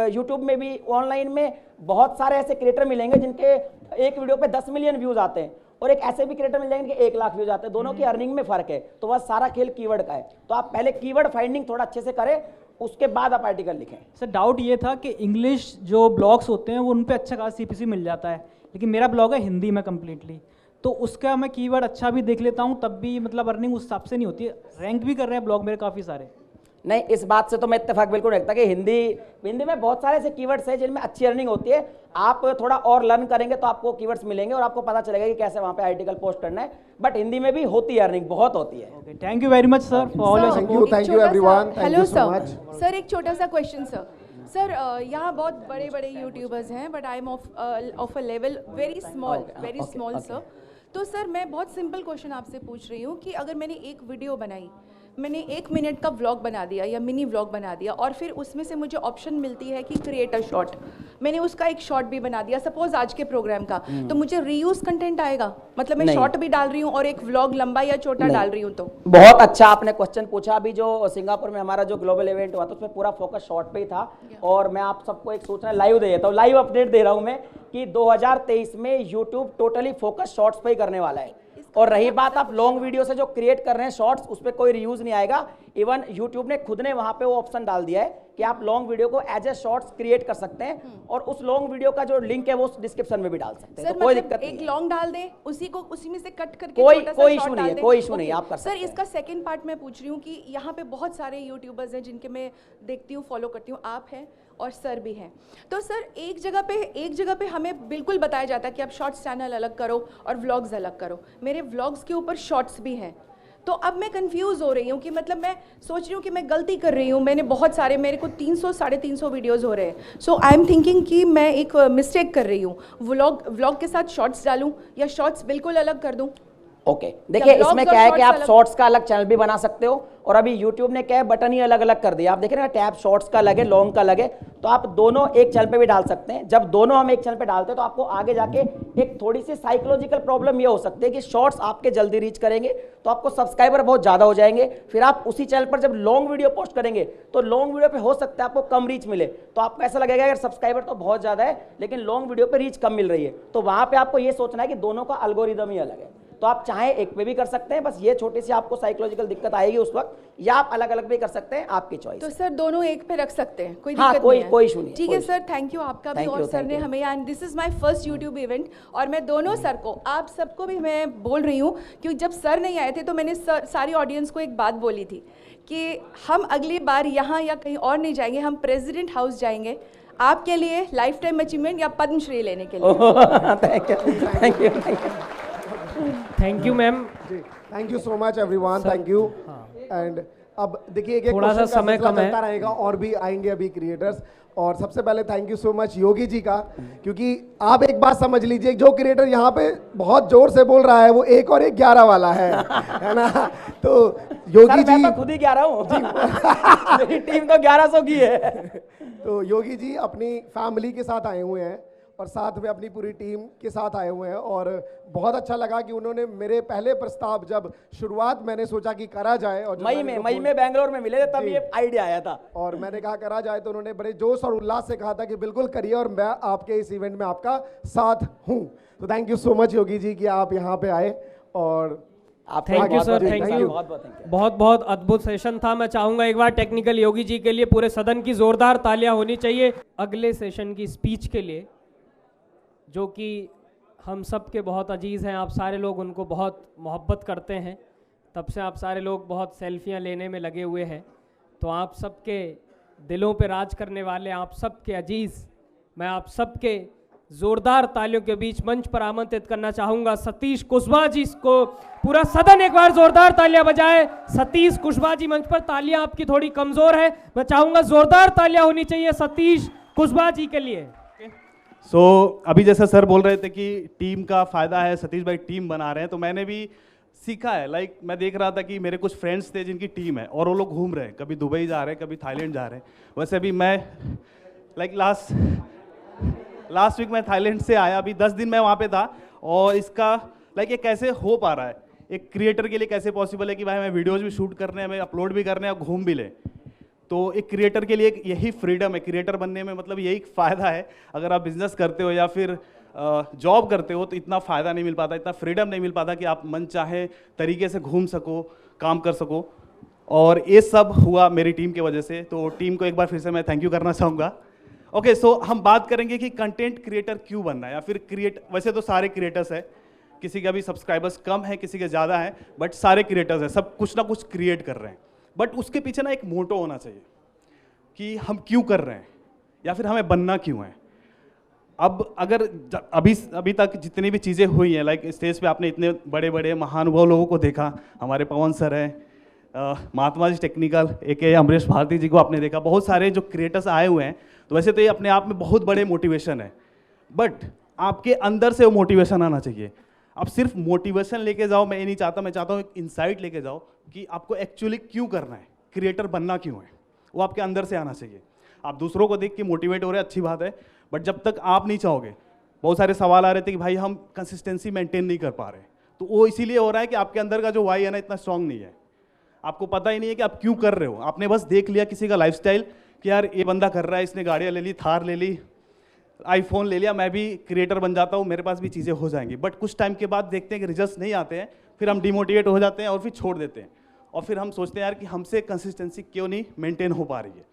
यूट्यूब में भी ऑनलाइन में बहुत सारे ऐसे क्रिएटर मिलेंगे जिनके एक वीडियो पे 10 मिलियन व्यूज आते हैं, और एक ऐसे भी क्रिएटर मिल जाएंगे कि 1 लाख व्यूज आते हैं। दोनों की अर्निंग में फर्क है। तो वह सारा खेल कीवर्ड का है। तो आप पहले कीवर्ड फाइंडिंग थोड़ा अच्छे से करें, उसके बाद आप आर्टिकल लिखें। सर डाउट ये था कि इंग्लिश जो ब्लॉग्स होते हैं वो उन पे अच्छा खासा CPC मिल जाता है, लेकिन मेरा ब्लॉग है हिंदी में कम्प्लीटली, तो उसका मैं कीवर्ड अच्छा भी देख लेता हूँ तब भी मतलब अर्निंग उस हिसाब से नहीं होती है। रैंक भी कर रहे हैं ब्लॉग मेरे काफ़ी सारे। नहीं, इस बात से तो मैं इत्तेफाक बिल्कुल रखता कि हिंदी में बहुत सारे ऐसे कीवर्ड्स हैं जिनमें अच्छी अर्निंग होती है। आप थोड़ा और लर्न करेंगे तो आपको कीवर्ड्स मिलेंगे और आपको पता चलेगा कि कैसे वहाँ पे आर्टिकल पोस्ट करना है। बट हिंदी में भी होती है अर्निंग, बहुत होती है। Thank you very much sir for all your support. Thank you everyone. Hello sir. Sir एक छोटा सा क्वेश्चन सर। सर यहाँ बहुत बड़े बड़े यूट्यूबर्स हैं but I am of a level very small sir. तो सर मैं बहुत सिंपल क्वेश्चन आपसे पूछ रही हूँ कि अगर मैंने एक वीडियो बनाई, मैंने 1 मिनट का व्लॉग बना दिया या मिनी व्लॉग बना दिया, और फिर उसमें से मुझे ऑप्शन मिलती है कि क्रिएट अ शॉर्ट, मैंने उसका एक शॉर्ट भी बना दिया सपोज आज के प्रोग्राम का, तो मुझे रीयूज कंटेंट आएगा? मतलब मैं शॉर्ट भी डाल रही हूँ और एक व्लॉग लंबा या छोटा डाल रही हूँ। तो बहुत अच्छा आपने क्वेश्चन पूछा। अभी जो सिंगापुर में हमारा जो ग्लोबल इवेंट हुआ था उसमें पूरा फोकस शॉर्ट पे ही था, और मैं आप सबको एक सूचना लाइव दे देता हूँ, लाइव अपडेट दे रहा हूँ मैं कि 2023 में यूट्यूब टोटली फोकस शॉर्ट्स पे ही करने वाला है। और रही बात आप लॉन्ग वीडियो से जो क्रिएट कर रहे हैं शॉर्ट्स, उस पर कोई रीयूज नहीं आएगा। इवन यूट्यूब ने खुद ने वहां पे वो ऑप्शन डाल दिया है कि आप लॉन्ग वीडियो को एज ए शॉर्ट्स क्रिएट कर सकते हैं, और उस लॉन्ग वीडियो का जो लिंक है वो डिस्क्रिप्शन में भी डाल सकते हैं। तो कोई दिक्कत नहीं। एक लॉन्ग डाल दें, उसी में से कट करके कोई इशू नहीं है, कोई इशू नहीं है, आप कर सकते हैं। सर इसका सेकंड पार्ट मैं पूछ रही हूँ कि यहाँ पे बहुत सारे यूट्यूबर्स हैं जिनके मैं देखती हूँ, फॉलो करती हूँ, आप हैं और सर भी हैं। तो सर एक जगह पे हमें बिल्कुल बताया जाता है कि आप शॉर्ट्स चैनल अलग करो और व्लॉग्स अलग करो। मेरे व्लॉग्स के ऊपर शॉर्ट्स भी हैं, तो अब मैं कंफ्यूज हो रही हूँ कि मतलब मैं सोच रही हूँ कि मैं गलती कर रही हूँ, मैंने बहुत सारे, मेरे को 300 350 वीडियोस हो रहे हैं। सो आई एम थिंकिंग कि मैं एक मिस्टेक कर रही हूँ, व्लॉग के साथ शॉर्ट्स डालूँ या शॉर्ट्स बिल्कुल अलग कर दूँ? ओके देखिए, इसमें क्या है कि आप शॉर्ट्स का अलग चैनल भी बना सकते हो, और अभी YouTube ने क्या है बटन ही अलग अलग कर दिया। आप देख रहे हैं टैब शॉर्ट्स का अलग है, लॉन्ग का अलग है, तो आप दोनों एक चैनल पे भी डाल सकते हैं। जब दोनों हम एक चैनल पे डालते हैं तो आपको आगे जाके एक थोड़ी सी साइकोलॉजिकल प्रॉब्लम ये हो सकती है कि शॉर्ट्स आपके जल्दी रीच करेंगे तो आपको सब्सक्राइबर बहुत ज्यादा हो जाएंगे, फिर आप उसी चैनल पर जब लॉन्ग वीडियो पोस्ट करेंगे तो लॉन्ग वीडियो पे हो सकता है आपको कम रीच मिले, तो आपको ऐसा लगेगा यार सब्सक्राइबर तो बहुत ज्यादा है लेकिन लॉन्ग वीडियो पे रीच कम मिल रही है। तो वहां पे आपको ये सोचना है कि दोनों का एल्गोरिदम ही अलग है, तो आप चाहे एक पे भी कर सकते हैं, बस ये छोटी सी आपको साइकोलॉजिकल दिक्कत आएगी उस वक्त, या आप अलग अलग भी कर सकते हैं, आपकी चॉइस। तो सर दोनों एक पे रख सकते हैं, कोई हाँ, दिक्कत कोई नहीं है? कोई इशू नहीं है। ठीक है सर, थैंक यू आपका भी, और सर ने हमें, and this is my first YouTube event, और मैं दोनों सर को, आप सबको भी मैं बोल रही हूँ, क्योंकि जब सर नहीं आए थे तो मैंने सारी ऑडियंस को एक बात बोली थी कि हम अगली बार यहाँ या कहीं और नहीं जाएंगे, हम प्रेसिडेंट हाउस जाएंगे आपके लिए लाइफ टाइम अचीवमेंट या पद्मश्री लेने के लिए। Thank you ma'am. Thank you so much everyone, thank you. And अब देखिए एक थोड़ा सा समय कम है, चलता रहेगा और भी आएंगे अभी क्रिएटर्स। और सबसे पहले thank you so much Yogi ji का, क्योंकि आप एक बात समझ लीजिए, जो क्रिएटर यहाँ पे बहुत जोर से बोल रहा है वो 1 और 1 11 वाला है ना। तो योगी जी, मैं तो खुद ही 11 हूँ, मेरी टीम तो 1100 की है। तो योगी जी अपनी फैमिली के साथ आए हुए हैं और साथ में अपनी पूरी टीम के साथ आए हुए हैं, और बहुत अच्छा लगा कि उन्होंने मेरे पहले प्रस्ताव, जब शुरुआत मैंने सोचा कि करा जाए, और मई में बेंगलोर में मिले थे तब ये आइडिया आया था, और मैंने कहा करा जाए, तो उन्होंने बड़े जोश और उल्लास से कहा था कि बिल्कुल करिए और मैं आपके इस इवेंट में आपका साथ हूँ। तो thank you so much Yogi ji कि आप यहाँ पे आए, और thank you sir, thank you. बहुत बहुत अद्भुत सेशन था। मैं चाहूंगा एक बार टेक्निकल योगी जी के लिए पूरे सदन की जोरदार तालियां होनी चाहिए अगले सेशन की स्पीच के लिए, जो कि हम सब के बहुत अजीज़ हैं। आप सारे लोग उनको बहुत मोहब्बत करते हैं, तब से आप सारे लोग बहुत सेल्फियां लेने में लगे हुए हैं। तो आप सबके दिलों पे राज करने वाले आप सबके अजीज़, मैं आप सबके ज़ोरदार तालियों के बीच मंच पर आमंत्रित करना चाहूँगा सतीश कुशवाहा जी को। पूरा सदन एक बार ज़ोरदार तालियां बजाए। सतीश कुशवाहा जी मंच पर। तालियां आपकी थोड़ी कमज़ोर है, मैं चाहूँगा ज़ोरदार तालियां होनी चाहिए सतीश कुशवाहा जी के लिए। अभी जैसे सर बोल रहे थे कि टीम का फ़ायदा है, सतीश भाई टीम बना रहे हैं, तो मैंने भी सीखा है। मैं देख रहा था कि मेरे कुछ फ्रेंड्स थे जिनकी टीम है और वो लोग घूम रहे हैं, कभी दुबई जा रहे हैं, कभी थाईलैंड जा रहे हैं। वैसे भी मैं लास्ट वीक मैं थाईलैंड से आया, अभी 10 दिन मैं वहाँ पे था, और इसका ये कैसे हो पा रहा है, एक क्रिएटर के लिए कैसे पॉसिबल है कि भाई हमें वीडियोज़ भी शूट करने हैं, हमें अपलोड भी करने हैं और घूम भी लें। तो एक क्रिएटर के लिए यही फ्रीडम है, क्रिएटर बनने में मतलब यही फ़ायदा है। अगर आप बिजनेस करते हो या फिर जॉब करते हो तो इतना फ़ायदा नहीं मिल पाता, इतना फ्रीडम नहीं मिल पाता कि आप मन चाहे तरीके से घूम सको, काम कर सको। और ये सब हुआ मेरी टीम की वजह से, तो टीम को एक बार फिर से मैं थैंक यू करना चाहूँगा। ओके, सो हम बात करेंगे कि कंटेंट क्रिएटर क्यों बनना है, या फिर वैसे तो सारे क्रिएटर्स हैं, किसी का भी सब्सक्राइबर्स कम है, किसी के ज़्यादा है, बट सारे क्रिएटर्स हैं, सब कुछ ना कुछ क्रिएट कर रहे हैं। बट उसके पीछे ना एक मोटो होना चाहिए कि हम क्यों कर रहे हैं या फिर हमें बनना क्यों है। अब अगर अभी तक जितनी भी चीज़ें हुई हैं, स्टेज पे आपने इतने बड़े बड़े महानुभाव लोगों को देखा, हमारे पवन सर हैं, महात्मा जी टेक्निकल एक अमरीश भारती जी को आपने देखा, बहुत सारे जो क्रिएटर्स आए हुए हैं। तो वैसे तो ये अपने आप में बहुत बड़े मोटिवेशन है, बट आपके अंदर से वो मोटिवेशन आना चाहिए। आप सिर्फ मोटिवेशन लेके जाओ, मैं ये नहीं चाहता, मैं चाहता हूँ एक इंसाइट लेके जाओ कि आपको एक्चुअली क्यों करना है, क्रिएटर बनना क्यों है, वो आपके अंदर से आना चाहिए। आप दूसरों को देख के मोटिवेट हो रहे हैं, अच्छी बात है, बट जब तक आप नहीं चाहोगे, बहुत सारे सवाल आ रहे थे कि भाई हम कंसिस्टेंसी मेंटेन नहीं कर पा रहे, तो वो इसीलिए हो रहा है कि आपके अंदर का जो वाई है ना इतना स्ट्रांग नहीं है, आपको पता ही नहीं है कि आप क्यों कर रहे हो। आपने बस देख लिया किसी का लाइफस्टाइल कि यार ये बंदा कर रहा है, इसने गाड़ियाँ ले ली, थार ले ली, आईफोन ले लिया, मैं भी क्रिएटर बन जाता हूँ, मेरे पास भी चीज़ें हो जाएंगी। बट कुछ टाइम के बाद देखते हैं कि रिजल्ट्स नहीं आते हैं, फिर हम डिमोटिवेट हो जाते हैं और फिर छोड़ देते हैं, और फिर हम सोचते हैं यार कि हमसे कंसिस्टेंसी क्यों नहीं मेंटेन हो पा रही है।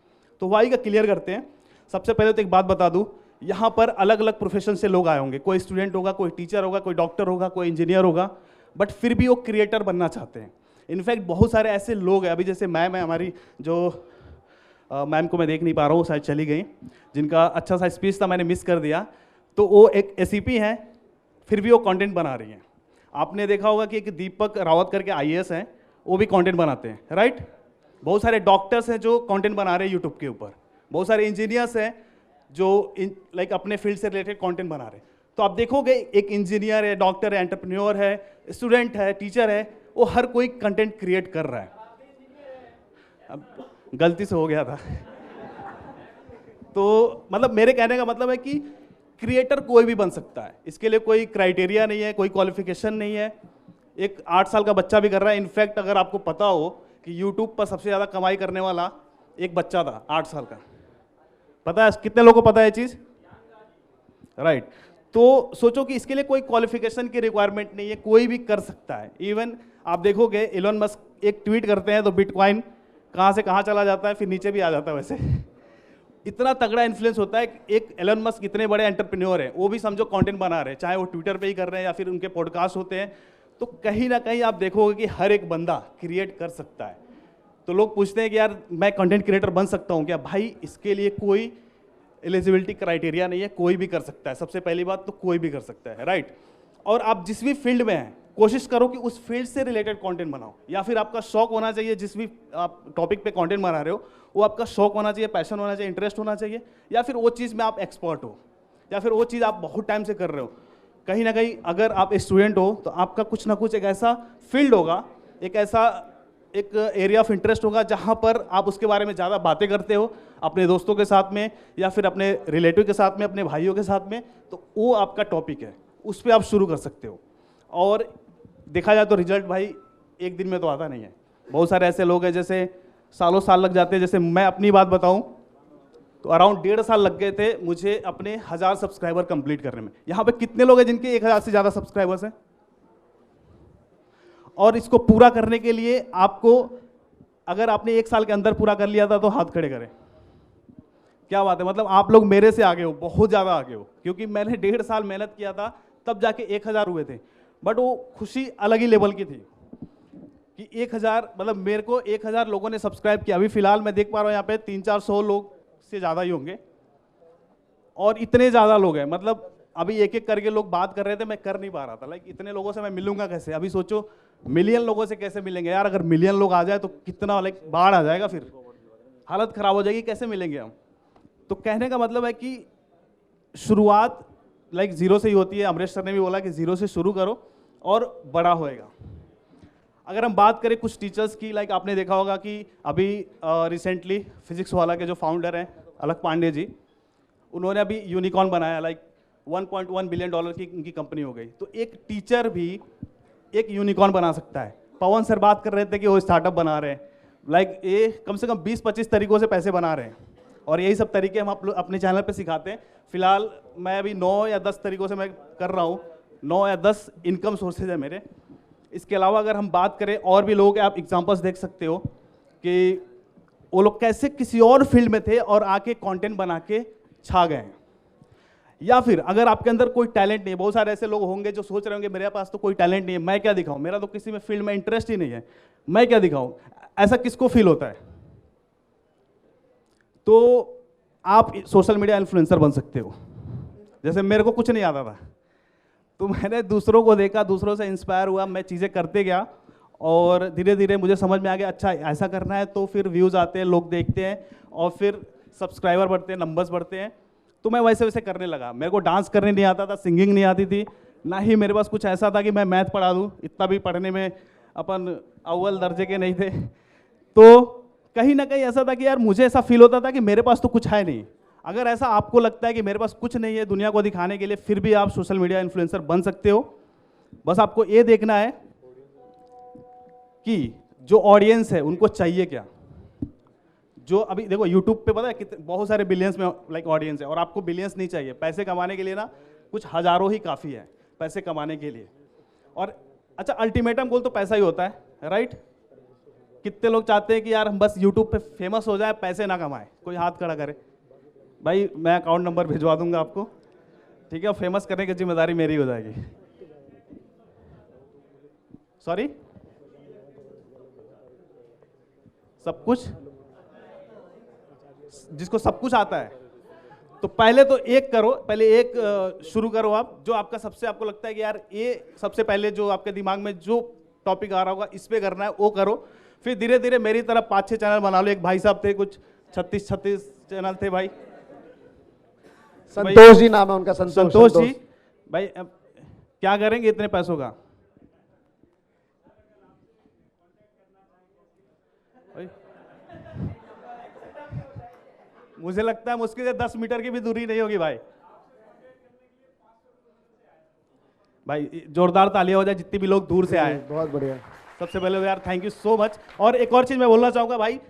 तो वाई का क्लियर करते हैं। सबसे पहले तो एक बात बता दूँ, यहाँ पर अलग अलग प्रोफेशन से लोग आए होंगे, कोई स्टूडेंट होगा, कोई टीचर होगा, कोई डॉक्टर होगा, कोई इंजीनियर होगा, बट फिर भी वो क्रिएटर बनना चाहते हैं। इनफैक्ट बहुत सारे ऐसे लोग हैं, अभी जैसे मैम है हमारी, जो मैम को मैं देख नहीं पा रहा हूँ, शायद चली गई, जिनका अच्छा सा स्पीच था मैंने मिस कर दिया। तो वो एक एसीपी हैं, फिर भी वो कंटेंट बना रही हैं। आपने देखा होगा कि एक दीपक रावत करके आईएएस हैं, वो भी कंटेंट बनाते हैं, राइट। बहुत सारे डॉक्टर्स हैं जो कंटेंट बना रहे हैं यूट्यूब के ऊपर, बहुत सारे इंजीनियर्स हैं जो लाइक अपने फील्ड से रिलेटेड कंटेंट बना रहे हैं। तो आप देखोगे एक इंजीनियर है, डॉक्टर है, एंटरप्रेन्योर है, स्टूडेंट है, टीचर है, वो हर कोई कंटेंट क्रिएट कर रहा है। अब गलती से हो गया था तो मतलब मेरे कहने का मतलब है कि क्रिएटर कोई भी बन सकता है, इसके लिए कोई क्राइटेरिया नहीं है, कोई क्वालिफिकेशन नहीं है। एक 8 साल का बच्चा भी कर रहा है। इनफैक्ट अगर आपको पता हो कि यूट्यूब पर सबसे ज़्यादा कमाई करने वाला एक बच्चा था 8 साल का, पता है कितने लोगों को पता है ये चीज़, राइट। तो सोचो कि इसके लिए कोई क्वालिफिकेशन की रिक्वायरमेंट नहीं है, कोई भी कर सकता है। इवन आप देखोगे एलन मस्क एक ट्वीट करते हैं तो बिटकॉइन कहाँ से कहाँ चला जाता है, फिर नीचे भी आ जाता है। वैसे इतना तगड़ा इन्फ्लुएंस होता है। एक एलन मस्क इतने बड़े एंटरप्रेन्योर हैं, वो भी समझो कंटेंट बना रहे हैं, चाहे वो ट्विटर पे ही कर रहे हैं या फिर उनके पॉडकास्ट होते हैं। तो कहीं ना कहीं आप देखोगे कि हर एक बंदा क्रिएट कर सकता है। तो लोग पूछते हैं कि यार मैं कंटेंट क्रिएटर बन सकता हूँ क्या? भाई इसके लिए कोई एलिजिबिलिटी क्राइटेरिया नहीं है, कोई भी कर सकता है। सबसे पहली बात तो कोई भी कर सकता है, राइट। और आप जिस भी फील्ड में हैं कोशिश करो कि उस फील्ड से रिलेटेड कंटेंट बनाओ, या फिर आपका शौक होना चाहिए, जिस भी आप टॉपिक पे कंटेंट बना रहे हो वो आपका शौक होना चाहिए, पैशन होना चाहिए, इंटरेस्ट होना चाहिए, या फिर वो चीज़ में आप एक्सपर्ट हो, या फिर वो चीज़ आप बहुत टाइम से कर रहे हो। कहीं ना कहीं अगर आप स्टूडेंट हो तो आपका कुछ ना कुछ एक ऐसा फील्ड होगा, एक ऐसा एक एरिया ऑफ इंटरेस्ट होगा जहाँ पर आप उसके बारे में ज़्यादा बातें करते हो अपने दोस्तों के साथ में या फिर अपने रिलेटिव के साथ में, अपने भाइयों के साथ में। तो वो आपका टॉपिक है, उस पर आप शुरू कर सकते हो। और देखा जाए तो रिजल्ट भाई एक दिन में तो आता नहीं है। बहुत सारे ऐसे लोग हैं जैसे सालों साल लग जाते हैं। जैसे मैं अपनी बात बताऊं तो अराउंड 1.5 साल लग गए थे मुझे अपने 1000 सब्सक्राइबर कंप्लीट करने में। यहाँ पे कितने लोग हैं जिनके 1000 से ज़्यादा सब्सक्राइबर्स हैं? और इसको पूरा करने के लिए आपको, अगर आपने 1 साल के अंदर पूरा कर लिया था तो हाथ खड़े करें। क्या बात है, मतलब आप लोग मेरे से आगे हो, बहुत ज़्यादा आगे हो, क्योंकि मैंने 1.5 साल मेहनत किया था तब जाके 1000 हुए थे। बट वो खुशी अलग ही लेवल की थी कि 1000, मतलब मेरे को 1000 लोगों ने सब्सक्राइब किया। अभी फिलहाल मैं देख पा रहा हूँ यहाँ पे 300-400 लोग से ज़्यादा ही होंगे, और इतने ज़्यादा लोग हैं। मतलब अभी एक एक करके लोग बात कर रहे थे, मैं कर नहीं पा रहा था। लाइक इतने लोगों से मैं मिलूंगा कैसे? अभी सोचो मिलियन लोगों से कैसे मिलेंगे यार? अगर मिलियन लोग आ जाए तो कितना लाइक बाढ़ आ जाएगा, फिर हालत खराब हो जाएगी, कैसे मिलेंगे हम? तो कहने का मतलब है कि शुरुआत लाइक जीरो से ही होती है। अमरीश सर ने भी बोला कि जीरो से शुरू करो और बड़ा होएगा। अगर हम बात करें कुछ टीचर्स की, लाइक आपने देखा होगा कि अभी रिसेंटली फिजिक्स वाला के जो फाउंडर हैं अलक पांडे जी, उन्होंने अभी यूनिकॉर्न बनाया। लाइक 1.1 बिलियन डॉलर की उनकी कंपनी हो गई। तो एक टीचर भी एक यूनिकॉर्न बना सकता है। पवन सर बात कर रहे थे कि वो स्टार्टअप बना रहे हैं, लाइक ये कम से कम 20-25 तरीकों से पैसे बना रहे हैं, और यही सब तरीके हम अपने चैनल पे सिखाते हैं। फिलहाल मैं अभी 9 या 10 तरीकों से मैं कर रहा हूँ, 9 या 10 इनकम सोर्सेज है मेरे। इसके अलावा अगर हम बात करें और भी लोगों के, आप एग्जांपल्स देख सकते हो कि वो लोग कैसे किसी और फील्ड में थे और आके कंटेंट बना के छा गए हैं। या फिर अगर आपके अंदर कोई टैलेंट नहीं है, बहुत सारे ऐसे लोग होंगे जो सोच रहे होंगे मेरे पास तो कोई टैलेंट नहीं है, मैं क्या दिखाऊं, मेरा तो किसी में फील्ड में इंटरेस्ट ही नहीं है, मैं क्या दिखाऊं। ऐसा किसको फील होता है? तो आप सोशल मीडिया इन्फ्लुएंसर बन सकते हो। जैसे मेरे को कुछ नहीं आता था, तो मैंने दूसरों को देखा, दूसरों से इंस्पायर हुआ, मैं चीज़ें करते गया और धीरे धीरे मुझे समझ में आ गया अच्छा ऐसा करना है। तो फिर व्यूज़ आते हैं, लोग देखते हैं और फिर सब्सक्राइबर बढ़ते हैं, नंबर्स बढ़ते हैं। तो मैं वैसे वैसे करने लगा। मेरे को डांस करने नहीं आता था, सिंगिंग नहीं आती थी, ना ही मेरे पास कुछ ऐसा था कि मैं मैथ पढ़ा दूँ, इतना भी पढ़ने में अपन अव्वल दर्जे के नहीं थे। तो कहीं ना कहीं ऐसा था कि यार मुझे ऐसा फील होता था कि मेरे पास तो कुछ है नहीं। अगर ऐसा आपको लगता है कि मेरे पास कुछ नहीं है दुनिया को दिखाने के लिए, फिर भी आप सोशल मीडिया इन्फ्लुएंसर बन सकते हो। बस आपको ये देखना है कि जो ऑडियंस है उनको चाहिए क्या। जो अभी देखो यूट्यूब पे पता है कितने, बहुत सारे बिलियंस में लाइक ऑडियंस है, और आपको बिलियंस नहीं चाहिए। पैसे कमाने के लिए ना कुछ हजारों ही काफ़ी है पैसे कमाने के लिए। और अच्छा, अल्टीमेटम गोल तो पैसा ही होता है, राइट। कितने लोग चाहते हैं कि यार हम बस यूट्यूब पे फेमस हो जाए, पैसे ना कमाए? कोई हाथ खड़ा करे। भाई मैं अकाउंट नंबर भिजवा दूंगा आपको, ठीक है। फेमस करने की जिम्मेदारी मेरी हो जाएगी। सॉरी, सब कुछ, जिसको सब कुछ आता है तो पहले तो एक करो, पहले एक शुरू करो आप, जो आपका सबसे आपको लगता है कि यार ये सबसे पहले जो आपके दिमाग में जो टॉपिक आ रहा होगा, इस पे करना है, वो करो। फिर धीरे धीरे मेरी तरफ 5-6 चैनल बना लो। एक भाई साहब थे, कुछ 36 चैनल थे भाई। संतोष जी नाम है उनका, संतोष जी। भाई अब क्या करेंगे इतने पैसों का? मुझे लगता है मुश्किल से 10 मीटर की भी दूरी नहीं होगी भाई। भाई जोरदार तालियां हो जाए जितने भी लोग दूर से आए। बहुत बढ़िया। सबसे पहले यार थैंक यू सो मच। और एक और चीज मैं बोलना चाहूंगा भाई,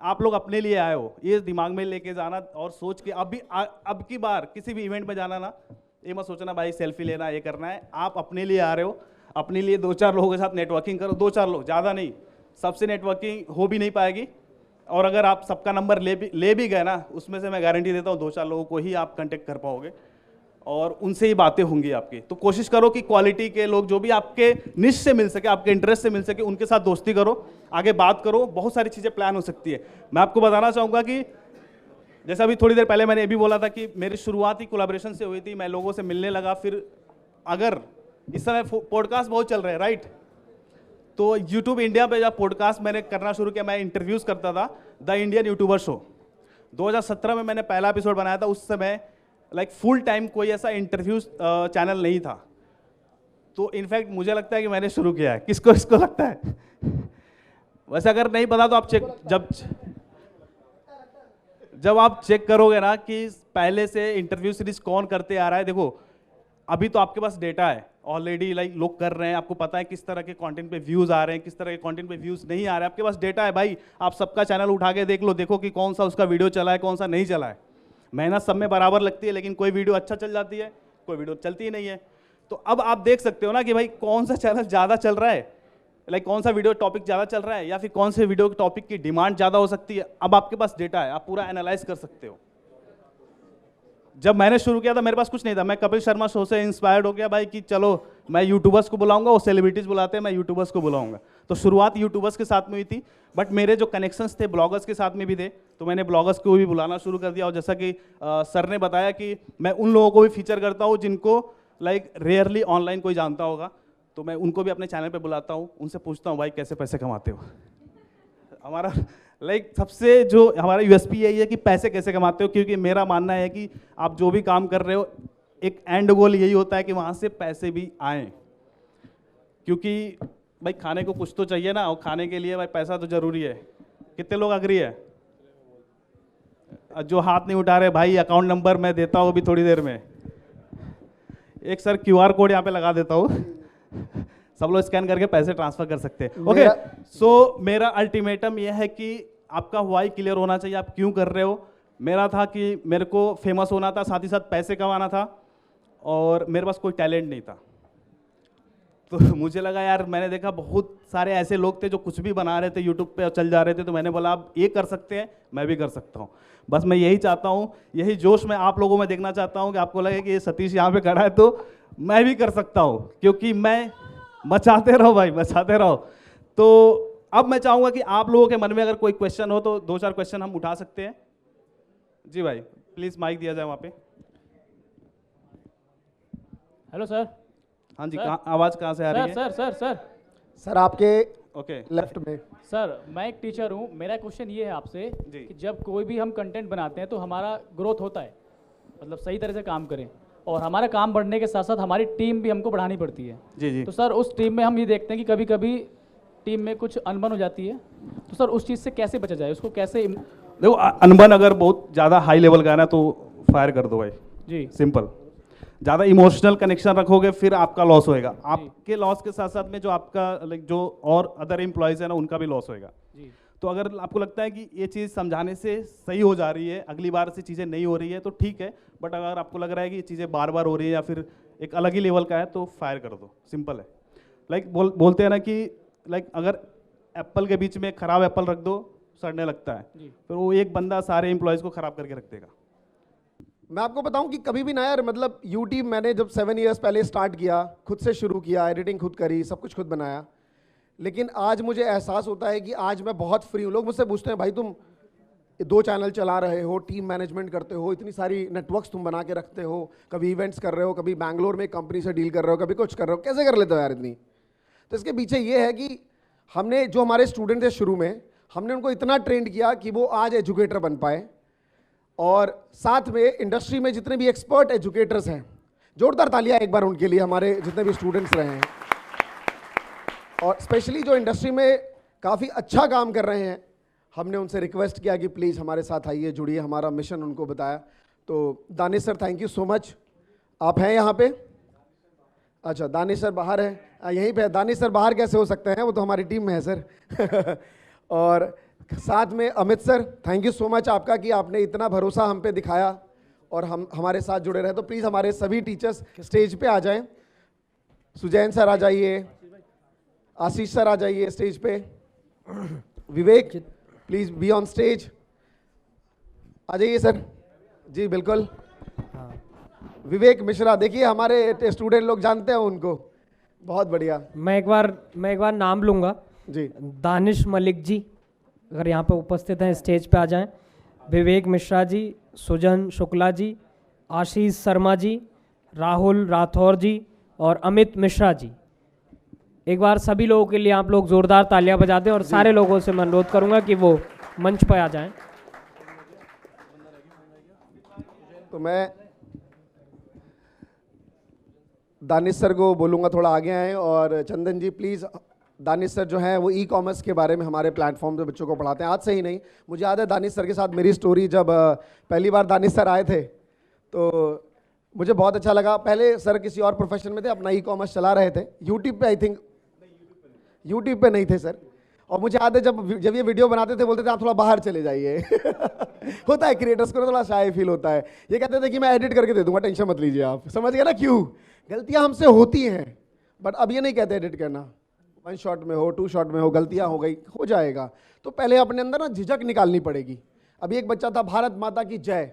आप लोग अपने लिए आए हो, ये दिमाग में लेके जाना और सोच के अब की बार किसी भी इवेंट में जाना ना, ये मत सोचना भाई सेल्फी लेना ये करना है। आप अपने लिए आ रहे हो, अपने लिए 2-4 लोगों के साथ नेटवर्किंग करो। 2-4 लोग, ज़्यादा नहीं, सबसे नेटवर्किंग हो भी नहीं पाएगी। और अगर आप सबका नंबर ले भी गए ना, उसमें से मैं गारंटी देता हूँ 2-4 लोगों को ही आप कांटेक्ट कर पाओगे और उनसे ही बातें होंगी आपकी। तो कोशिश करो कि क्वालिटी के लोग जो भी आपके निश से मिल सके, आपके इंटरेस्ट से मिल सके, उनके साथ दोस्ती करो, आगे बात करो, बहुत सारी चीज़ें प्लान हो सकती है। मैं आपको बताना चाहूँगा कि जैसा अभी थोड़ी देर पहले मैंने ये भी बोला था कि मेरी शुरुआत ही कोलैबोरेशन से हुई थी। मैं लोगों से मिलने लगा। फिर अगर इस समय पॉडकास्ट बहुत चल रहे हैं राइट, तो यूट्यूब इंडिया पे जब पॉडकास्ट मैंने करना शुरू किया, मैं इंटरव्यूज़ करता था द इंडियन यूट्यूबर शो। 2017 में मैंने पहला एपिसोड बनाया था। उस समय लाइक फुल टाइम कोई ऐसा इंटरव्यू चैनल नहीं था। तो इनफैक्ट मुझे लगता है कि मैंने शुरू किया है। किसको इसको लगता है? वैसे अगर नहीं पता तो आप जब आप चेक करोगे ना कि पहले से इंटरव्यू सीरीज कौन करते आ रहा है, देखो अभी तो आपके पास डेटा है ऑलरेडी, लाइक लोग कर रहे हैं, आपको पता है किस तरह के कंटेंट पे व्यूज आ रहे हैं, किस तरह के कंटेंट पे व्यूज नहीं आ रहे हैं, आपके पास डेटा है भाई। आप सबका चैनल उठा के देख लो, देखो कि कौन सा उसका वीडियो चला है, कौन सा नहीं चला है। मेहनत सब में बराबर लगती है, लेकिन कोई वीडियो अच्छा चल जाती है, कोई वीडियो चलती ही नहीं है। तो अब आप देख सकते हो ना कि भाई कौन सा चैनल ज़्यादा चल रहा है, लाइक कौन सा वीडियो टॉपिक ज़्यादा चल रहा है, या फिर कौन से वीडियो टॉपिक की डिमांड ज़्यादा हो सकती है। अब आपके पास डेटा है, आप पूरा एनालाइज कर सकते हो। जब मैंने शुरू किया था मेरे पास कुछ नहीं था। मैं कपिल शर्मा शो से इंस्पायर्ड हो गया भाई कि चलो मैं यूट्यूबर्स को बुलाऊंगा, वो सेलिब्रिटीज बुलाते हैं, मैं यूट्यूबर्स को बुलाऊंगा। तो शुरुआत यूट्यूबर्स के साथ में हुई थी, बट मेरे जो कनेक्शंस थे ब्लॉगर्स के साथ में भी थे, तो मैंने ब्लॉगर्स को भी बुलाना शुरू कर दिया। और जैसा कि सर ने बताया कि मैं उन लोगों को भी फीचर करता हूँ जिनको लाइक रेयरली ऑनलाइन कोई जानता होगा, तो मैं उनको भी अपने चैनल पर बुलाता हूँ, उनसे पूछता हूँ भाई कैसे पैसे कमाते हो। हमारा लाइक सबसे जो हमारा यूएसपी यही है कि पैसे कैसे कमाते हो, क्योंकि मेरा मानना है कि आप जो भी काम कर रहे हो एक एंड गोल यही होता है कि वहाँ से पैसे भी आएँ। क्योंकि भाई खाने को कुछ तो चाहिए ना, और खाने के लिए भाई पैसा तो जरूरी है। कितने लोग अग्री है? जो हाथ नहीं उठा रहे भाई, अकाउंट नंबर मैं देता हूँ अभी थोड़ी देर में। एक सर QR कोड यहाँ पे लगा देता हूँ सब लोग स्कैन करके पैसे ट्रांसफर कर सकते हैं। ओके, सो मेरा अल्टीमेटम यह है कि आपका व्हाई क्लियर होना चाहिए, आप क्यों कर रहे हो। मेरा था कि मेरे को फेमस होना था, साथ ही साथ पैसे कमाना था, और मेरे पास कोई टैलेंट नहीं था। तो मुझे लगा यार, मैंने देखा बहुत सारे ऐसे लोग थे जो कुछ भी बना रहे थे यूट्यूब पे और चल जा रहे थे, तो मैंने बोला आप ये कर सकते हैं, मैं भी कर सकता हूँ। बस मैं यही चाहता हूँ, यही जोश मैं आप लोगों में देखना चाहता हूँ कि आपको लगे कि ये सतीश यहाँ पे खड़ा है तो मैं भी कर सकता हूँ, क्योंकि मैं मचाते रहो भाई, मचाते रहो। तो अब मैं चाहूँगा कि आप लोगों के मन में अगर कोई क्वेश्चन हो तो 2-4 क्वेश्चन हम उठा सकते हैं। जी भाई प्लीज़ माइक दिया जाए वहाँ पे। Hello sir. हाँ जी, आवाज़ कहाँ से आ रही है? सर आपके ओके लेफ्ट में। सर मैं एक टीचर हूँ, मेरा क्वेश्चन ये है आपसे कि जब कोई भी हम कंटेंट बनाते हैं तो हमारा ग्रोथ होता है, मतलब सही तरह से काम करें, और हमारा काम बढ़ने के साथ साथ हमारी टीम भी हमको बढ़ानी पड़ती है। जी जी। तो सर उस टीम में हम ये देखते हैं कि कभी कभी टीम में कुछ अनबन हो जाती है, तो सर उस चीज़ से कैसे बचा जाए, उसको कैसे? देखो अनबन अगर बहुत ज़्यादा हाई लेवल का है ना तो फायर कर दो भाई जी, सिंपल। ज़्यादा इमोशनल कनेक्शन रखोगे फिर आपका लॉस होएगा। आपके लॉस के साथ साथ में जो आपका लाइक जो और अदर एम्प्लॉयज़ है ना उनका भी लॉस होएगा जी। तो अगर आपको लगता है कि ये चीज़ समझाने से सही हो जा रही है, अगली बार से चीज़ें नहीं हो रही है तो ठीक है, बट अगर आपको लग रहा है कि ये चीज़ें बार बार हो रही है या फिर एक अलग ही लेवल का है तो फायर कर दो, सिंपल है। लाइक बोलते हैं ना कि लाइक अगर एप्पल के बीच में ख़राब एप्पल रख दो सड़ने लगता है, फिर वो एक बंदा सारे एम्प्लॉयज़ को ख़राब करके रख देगा। मैं आपको बताऊं कि कभी भी ना यार, मतलब यूट्यूब मैंने जब 7 इयर्स पहले स्टार्ट किया, खुद से शुरू किया, एडिटिंग खुद करी, सब कुछ खुद बनाया, लेकिन आज मुझे एहसास होता है कि आज मैं बहुत फ्री हूँ। लोग मुझसे पूछते हैं भाई तुम 2 चैनल चला रहे हो, टीम मैनेजमेंट करते हो, इतनी सारी नेटवर्क्स तुम बना के रखते हो, कभी इवेंट्स कर रहे हो, कभी बैंगलोर में एक कंपनी से डील कर रहे हो, कभी कुछ कर रहे हो, कैसे कर लेते हो यार इतनी? तो इसके पीछे ये है कि हमने जो हमारे स्टूडेंट थे शुरू में, हमने उनको इतना ट्रेंड किया कि वो आज एजुकेटर बन पाए, और साथ में इंडस्ट्री में जितने भी एक्सपर्ट एजुकेटर्स हैं, जोरदार तालियां एक बार उनके लिए, हमारे जितने भी स्टूडेंट्स रहे हैं, और स्पेशली जो इंडस्ट्री में काफ़ी अच्छा काम कर रहे हैं, हमने उनसे रिक्वेस्ट किया कि प्लीज़ हमारे साथ आइए, जुड़िए, हमारा मिशन उनको बताया। तो Danish sir, thank you so much. आप हैं यहाँ पे? अच्छा, दानिश सर बाहर है, यहीं पे है। दानिश सर बाहर कैसे हो सकते हैं, वो तो हमारी टीम में है सर। और साथ में Amit sir, thank you so much आपका कि आपने इतना भरोसा हम पे दिखाया और हम हमारे साथ जुड़े रहे। तो प्लीज़ हमारे सभी टीचर्स स्टेज पे आ जाएं। सुजैन सर आ जाइए, आशीष सर आ जाइए स्टेज पे, विवेक प्लीज़ बी ऑन स्टेज, आ जाइए सर जी, बिल्कुल। विवेक मिश्रा, देखिए हमारे स्टूडेंट लोग जानते हैं उनको, बहुत बढ़िया। मैं एक बार नाम लूँगा जी। दानिश मलिक जी अगर यहाँ पे उपस्थित हैं स्टेज पे आ जाएं, विवेक मिश्रा जी, सुजन शुक्ला जी, आशीष शर्मा जी, राहुल राठौर जी और अमित मिश्रा जी। एक बार सभी लोगों के लिए आप लोग जोरदार तालियां बजा दें, और सारे लोगों से मैं अनुरोध करूंगा कि वो मंच पर आ जाएं। तो मैं दानिश सर को बोलूँगा थोड़ा आगे आएँ, और चंदन जी प्लीज़। दानिश सर जो है वो ई कॉमर्स के बारे में हमारे प्लेटफॉर्म पे बच्चों को पढ़ाते हैं। आज से ही नहीं, मुझे याद है दानिश सर के साथ मेरी स्टोरी, जब पहली बार दानिश सर आए थे तो मुझे बहुत अच्छा लगा। पहले सर किसी और प्रोफेशन में थे, अपना ई कॉमर्स चला रहे थे, यूट्यूब पे, आई थिंक यूट्यूब पे नहीं थे सर। और मुझे याद है जब ये वीडियो बनाते थे बोलते थे आप थोड़ा बाहर चले जाइए। होता है क्रिएटर्स को थोड़ा शाय फील होता है। ये कहते थे कि मैं एडिट करके दे दूंगा, टेंशन मत लीजिए आप। समझ गए ना क्यों? गलतियां हमसे होती हैं, बट अब ये नहीं कहते एडिट करना, 1 शॉट में हो, 2 शॉट में हो, गलतियां हो गई, हो जाएगा। तो पहले अपने अंदर ना झिझक निकालनी पड़ेगी। अभी एक बच्चा था, भारत माता की जय,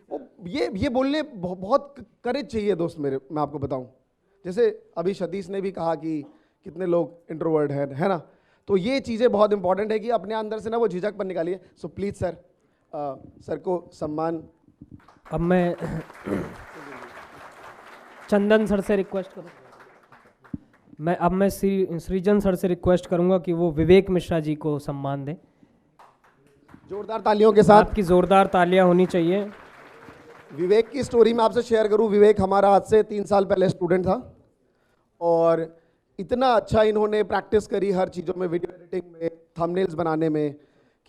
वो ये बोलने बहुत करेज चाहिए दोस्त मेरे, मैं आपको बताऊं। जैसे अभी सतीश ने भी कहा कि कितने लोग इंट्रोवर्ट हैं, है ना? तो ये चीज़ें बहुत इंपॉर्टेंट है कि अपने अंदर से ना वो झिझक पर निकालिए। सो प्लीज़ सर, सर को सम्मान। अब मैं चंदन सर से रिक्वेस्ट करूँ, मैं सृजन सर से रिक्वेस्ट करूंगा कि वो विवेक मिश्रा जी को सम्मान दें। जोरदार तालियों के साथ। आपकी जोरदार तालियां होनी चाहिए। विवेक की स्टोरी मैं आपसे शेयर करूं। विवेक हमारा आज से 3 साल पहले स्टूडेंट था, और इतना अच्छा इन्होंने प्रैक्टिस करी हर चीज़ों में, वीडियो एडिटिंग में, थंबनेल्स बनाने में,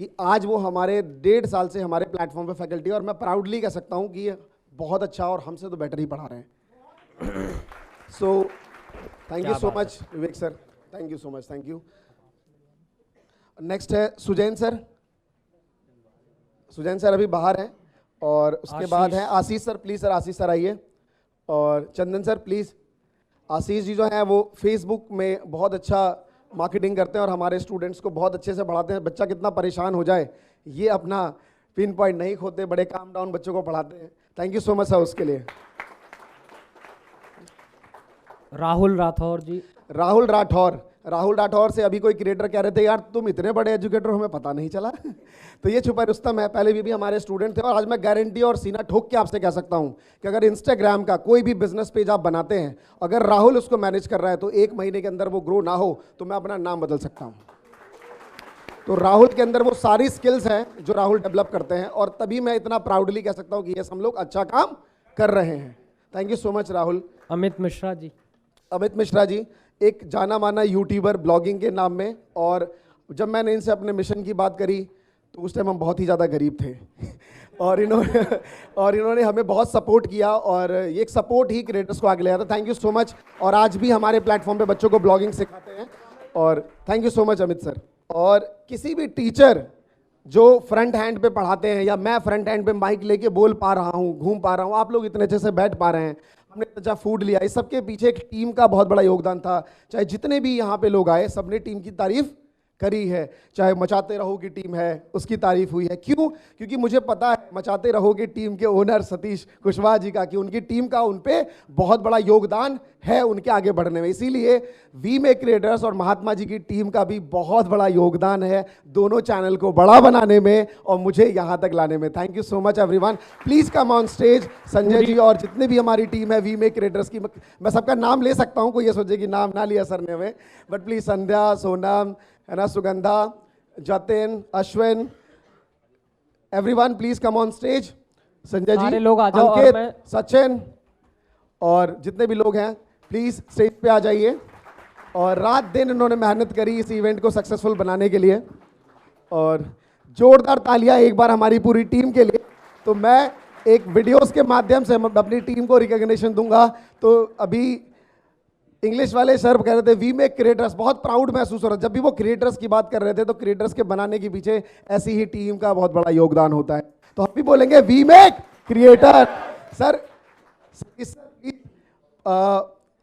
कि आज वो हमारे 1.5 साल से हमारे प्लेटफॉर्म पे फैकल्टी, और मैं प्राउडली कह सकता हूँ कि बहुत अच्छा और हमसे तो बेटर ही पढ़ा रहे हैं। So thank you so much Vivek sir, thank you so much, thank you. Next है सुजैन सर। सुजैन सर अभी बाहर हैं, और उसके बाद है Ashish sir. Please sir, Ashish sir आइए, और चंदन सर प्लीज़। आशीष जी जो हैं वो फेसबुक में बहुत अच्छा मार्केटिंग करते हैं और हमारे स्टूडेंट्स को बहुत अच्छे से पढ़ाते हैं। बच्चा कितना परेशान हो जाए ये अपना पिन पॉइंट नहीं खोते, बड़े काम डाउन बच्चों को पढ़ाते हैं। Thank you so much sir उसके लिए। राहुल राठौर जी। राहुल राठौर से अभी कोई क्रिएटर कह रहे थे यार तुम इतने बड़े एजुकेटर हो, हमें पता नहीं चला। तो ये छुपा रुस्तम है, पहले भी हमारे स्टूडेंट थे, और आज मैं गारंटी और सीना ठोक के आपसे कह सकता हूं कि अगर इंस्टाग्राम का कोई भी बिजनेस पेज आप बनाते हैं, अगर राहुल उसको मैनेज कर रहा है, तो 1 महीने के अंदर वो ग्रो ना हो तो मैं अपना नाम बदल सकता हूं। तो राहुल के अंदर वो सारी स्किल्स हैं जो राहुल डेवलप करते हैं, और तभी मैं इतना प्राउडली कह सकता हूं कि यस हम लोग अच्छा काम कर रहे हैं। Thank you so much Rahul. Amit Mishra ji. Amit Mishra ji एक जाना माना यूट्यूबर ब्लॉगिंग के नाम में, और जब मैंने इनसे अपने मिशन की बात करी तो उस टाइम हम बहुत ही ज़्यादा गरीब थे और इन्होंने हमें बहुत सपोर्ट किया, और ये एक सपोर्ट ही क्रिएटर्स को आगे ले जाता। Thank you so much. और आज भी हमारे प्लेटफॉर्म पे बच्चों को ब्लॉगिंग सिखाते हैं, और thank you so much Amit sir. और किसी भी टीचर जो फ्रंट हैंड पे पढ़ाते हैं, या मैं फ्रंट हैंड पे माइक लेके बोल पा रहा हूँ, घूम पा रहा हूँ, आप लोग इतने अच्छे से बैठ पा रहे हैं, हमने अच्छा फूड लिया, इस सबके पीछे एक टीम का बहुत बड़ा योगदान था। चाहे जितने भी यहाँ पे लोग आए, सबने टीम की तारीफ करी है, चाहे मचाते रहो की टीम है उसकी तारीफ हुई है। क्यों? क्योंकि मुझे पता है मचाते रहो की टीम के ओनर सतीश कुशवाहा जी का, कि उनकी टीम का उन पे बहुत बड़ा योगदान है उनके आगे बढ़ने में। इसीलिए वी मेक क्रिएटर्स और महात्मा जी की टीम का भी बहुत बड़ा योगदान है दोनों चैनल को बड़ा बनाने में और मुझे यहाँ तक लाने में। Thank you so much everyone. Please come on stage. Sanjay ji और जितने भी हमारी टीम है वी मेक क्रिएटर्स की, मैं सबका नाम ले सकता हूँ, कोई ये सोचे कि नाम ना लिया सर ने हमें, बट प्लीज संध्या, सोनम, है ना, Sugandha, Jatin, Ashwin, everyone please come on stage. Sanjay ji, सारे लोग आ जाओ। अंकित, और मैं सचिन और जितने भी लोग हैं प्लीज स्टेज पे आ जाइए। और रात दिन इन्होंने मेहनत करी इस इवेंट को सक्सेसफुल बनाने के लिए, और जोरदार तालियां एक बार हमारी पूरी टीम के लिए। तो मैं एक वीडियोस के माध्यम से अपनी टीम को रिकॉग्निशन दूंगा। तो अभी इंग्लिश वाले सर कह रहे थे वी मेक क्रिएटर्स, बहुत प्राउड महसूस हो रहा है जब भी वो क्रिएटर्स की बात कर रहे थे। तो क्रिएटर्स के बनाने के पीछे ऐसी ही टीम का बहुत बड़ा योगदान होता है। तो हम भी बोलेंगे we make creator. Sir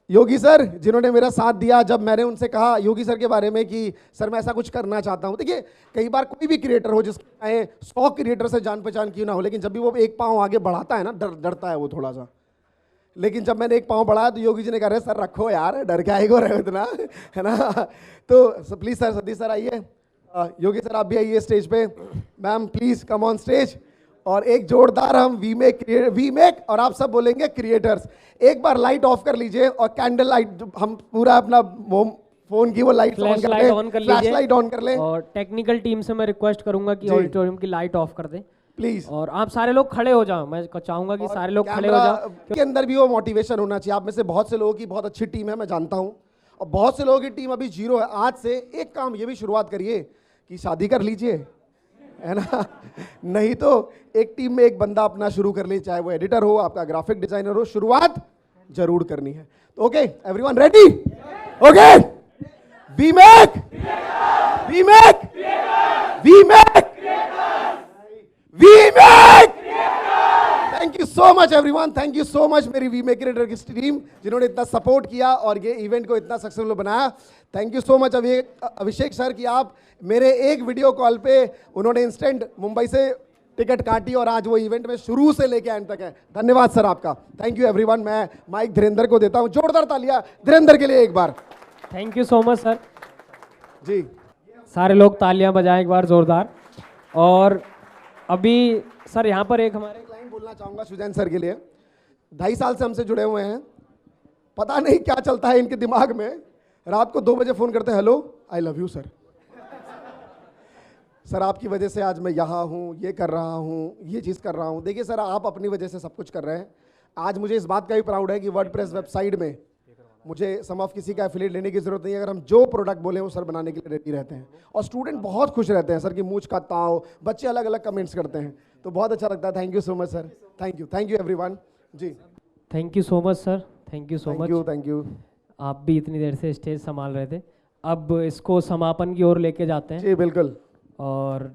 Yogi sir जिन्होंने मेरा साथ दिया, जब मैंने उनसे कहा योगी सर के बारे में कि सर मैं ऐसा कुछ करना चाहता हूं। देखिए कई बार कोई भी क्रिएटर हो, जिसके चाहे 100 क्रिएटर से जान पहचान क्यों ना हो, लेकिन जब भी वो एक पाँव आगे बढ़ाता है ना, डरता है वो थोड़ा सा। लेकिन जब मैंने एक पाँव बढ़ाया तो योगी जी ने कहा रहे सर रखो यार, डर के आएगो रहे इतना, है ना। तो प्लीज सर, सतीश सर आइए, योगी सर आप भी आइए स्टेज पे। Ma'am please come on stage. और एक जोरदार हम वी मेक और आप सब बोलेंगे क्रिएटर्स। एक बार लाइट ऑफ कर लीजिए और कैंडल लाइट, हम पूरा अपना फोन की वो लाइट ऑन कर लें, फ्लैश लाइट ऑन कर लें। और टेक्निकल टीम से मैं रिक्वेस्ट करूंगा कि ऑडिटोरियम की लाइट ऑफ कर दें प्लीज। और आप सारे लोग खड़े हो जाओ, मैं चाहूंगा कि सारे लोग खड़े हो जाओ। के अंदर भी वो मोटिवेशन होना चाहिए। आप में से बहुत से लोगों की बहुत अच्छी टीम है, मैं जानता हूं, और बहुत से लोगों की टीम अभी जीरो है। आज से एक काम ये भी शुरुआत करिए कि शादी कर लीजिए, है ना। नहीं तो एक टीम में एक बंदा अपना शुरू कर ले, चाहे वो एडिटर हो, आपका ग्राफिक डिजाइनर हो, शुरुआत जरूर करनी है। तो okay everyone ready? Okay, we make, we make, we make, we make. Thank you so much everyone, thank you so much मेरी वी मेक क्रिएटर की टीम जिन्होंने इतना सपोर्ट किया और ये इवेंट को इतना सक्सेसफुल बनाया। Thank you so much Abhishek sir कि आप मेरे एक वीडियो कॉल पे उन्होंने इंस्टेंट मुंबई से टिकट काटी और आज वो इवेंट में शुरू से लेके एंड तक है। धन्यवाद सर आपका, थैंक यू एवरीवन। मैं माइक धीरेंद्र को देता हूँ, जोरदार तालियां धीरेंद्र के लिए एक बार। Thank you so much sir ji. सारे लोग तालियां बजाएं एक बार जोरदार। और अभी सर यहाँ पर एक हमारे लाइन बोलना चाहूंगा सुजैन सर के लिए। 2.5 साल से हमसे जुड़े हुए हैं, पता नहीं क्या चलता है इनके दिमाग में, रात को 2 बजे फोन करते हैं, hello I love you sir, sir आपकी वजह से आज मैं यहाँ हूँ, ये कर रहा हूँ, ये चीज़ कर रहा हूँ। देखिए सर आप अपनी वजह से सब कुछ कर रहे हैं। आज मुझे इस बात का भी प्राउड है कि वर्डप्रेस वेबसाइट में मुझे सम ऑफ किसी का एफिलिएट लेने की जरूरत नहीं है। अगर हम जो प्रोडक्ट बोले वो सर बनाने के लिए रेडी रहते हैं, और स्टूडेंट बहुत खुश रहते हैं सर की मूंछ का ताव, बच्चे अलग अलग कमेंट्स करते हैं, तो बहुत अच्छा लगता है। Thank you so much sir, thank you everyone. जी thank you so much sir, thank you so much. Thank you. आप भी इतनी देर से स्टेज संभाल रहे थे, अब इसको समापन की ओर लेके जाते हैं। जी बिल्कुल। और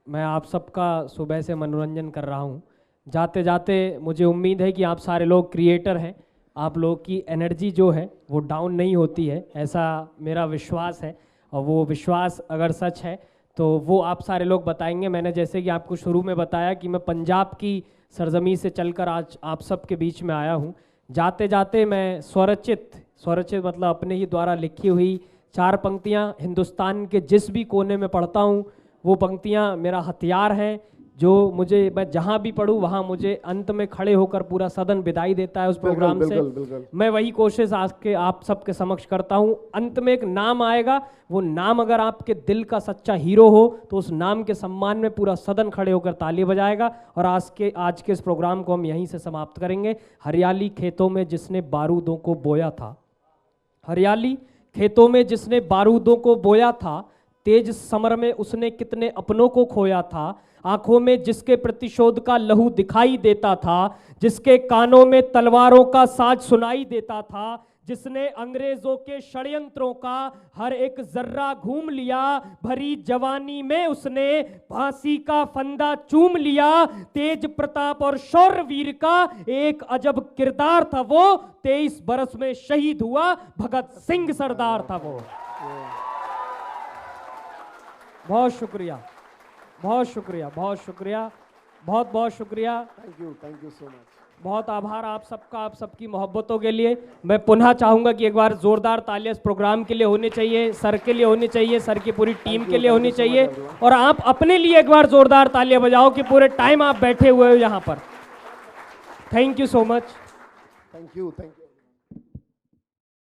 मैं आप सबका सुबह से मनोरंजन कर रहा हूँ। जाते जाते मुझे उम्मीद है कि आप सारे लोग क्रिएटर हैं, आप लोग की एनर्जी जो है वो डाउन नहीं होती है, ऐसा मेरा विश्वास है। और वो विश्वास अगर सच है तो वो आप सारे लोग बताएंगे। मैंने जैसे कि आपको शुरू में बताया कि मैं पंजाब की सरजमी से चलकर आज आप सबके बीच में आया हूँ। जाते जाते मैं स्वरचित मतलब अपने ही द्वारा लिखी हुई 4 पंक्तियाँ हिंदुस्तान के जिस भी कोने में पढ़ता हूँ वो पंक्तियाँ मेरा हथियार हैं, जो मैं जहाँ भी पढ़ूँ वहाँ मुझे अंत में खड़े होकर पूरा सदन विदाई देता है उस प्रोग्राम से। बिल्कुल। मैं वही कोशिश आज के आप सबके समक्ष करता हूँ। अंत में एक नाम आएगा, वो नाम अगर आपके दिल का सच्चा हीरो हो तो उस नाम के सम्मान में पूरा सदन खड़े होकर ताली बजाएगा। और आज के इस प्रोग्राम को हम यहीं से समाप्त करेंगे। हरियाली खेतों में जिसने बारूदों को बोया था, हरियाली खेतों में जिसने बारूदों को बोया था, तेज समर में उसने कितने अपनों को खोया था। आंखों में जिसके प्रतिशोध का लहू दिखाई देता था, जिसके कानों में तलवारों का साज सुनाई देता था, जिसने अंग्रेजों के षड्यंत्रों का हर एक जर्रा घूम लिया। भरी जवानी में उसने फांसी का फंदा चूम लिया। तेज प्रताप और शौर्यवीर का एक अजब किरदार था वो, 23 बरस में शहीद हुआ भगत सिंह सरदार था वो। बहुत शुक्रिया, बहुत शुक्रिया, बहुत शुक्रिया, बहुत बहुत शुक्रिया। Thank you so much. बहुत आभार आप सबका, आप सबकी मोहब्बतों के लिए। मैं पुनः चाहूँगा कि एक बार ज़ोरदार तालियां इस प्रोग्राम के लिए होनी चाहिए, सर के लिए होनी चाहिए, सर की पूरी टीम के लिए होनी चाहिए, और आप अपने लिए एक बार ज़ोरदार तालियां बजाओ कि पूरे टाइम आप बैठे हुए हो यहाँ पर। Thank you so much. Thank you.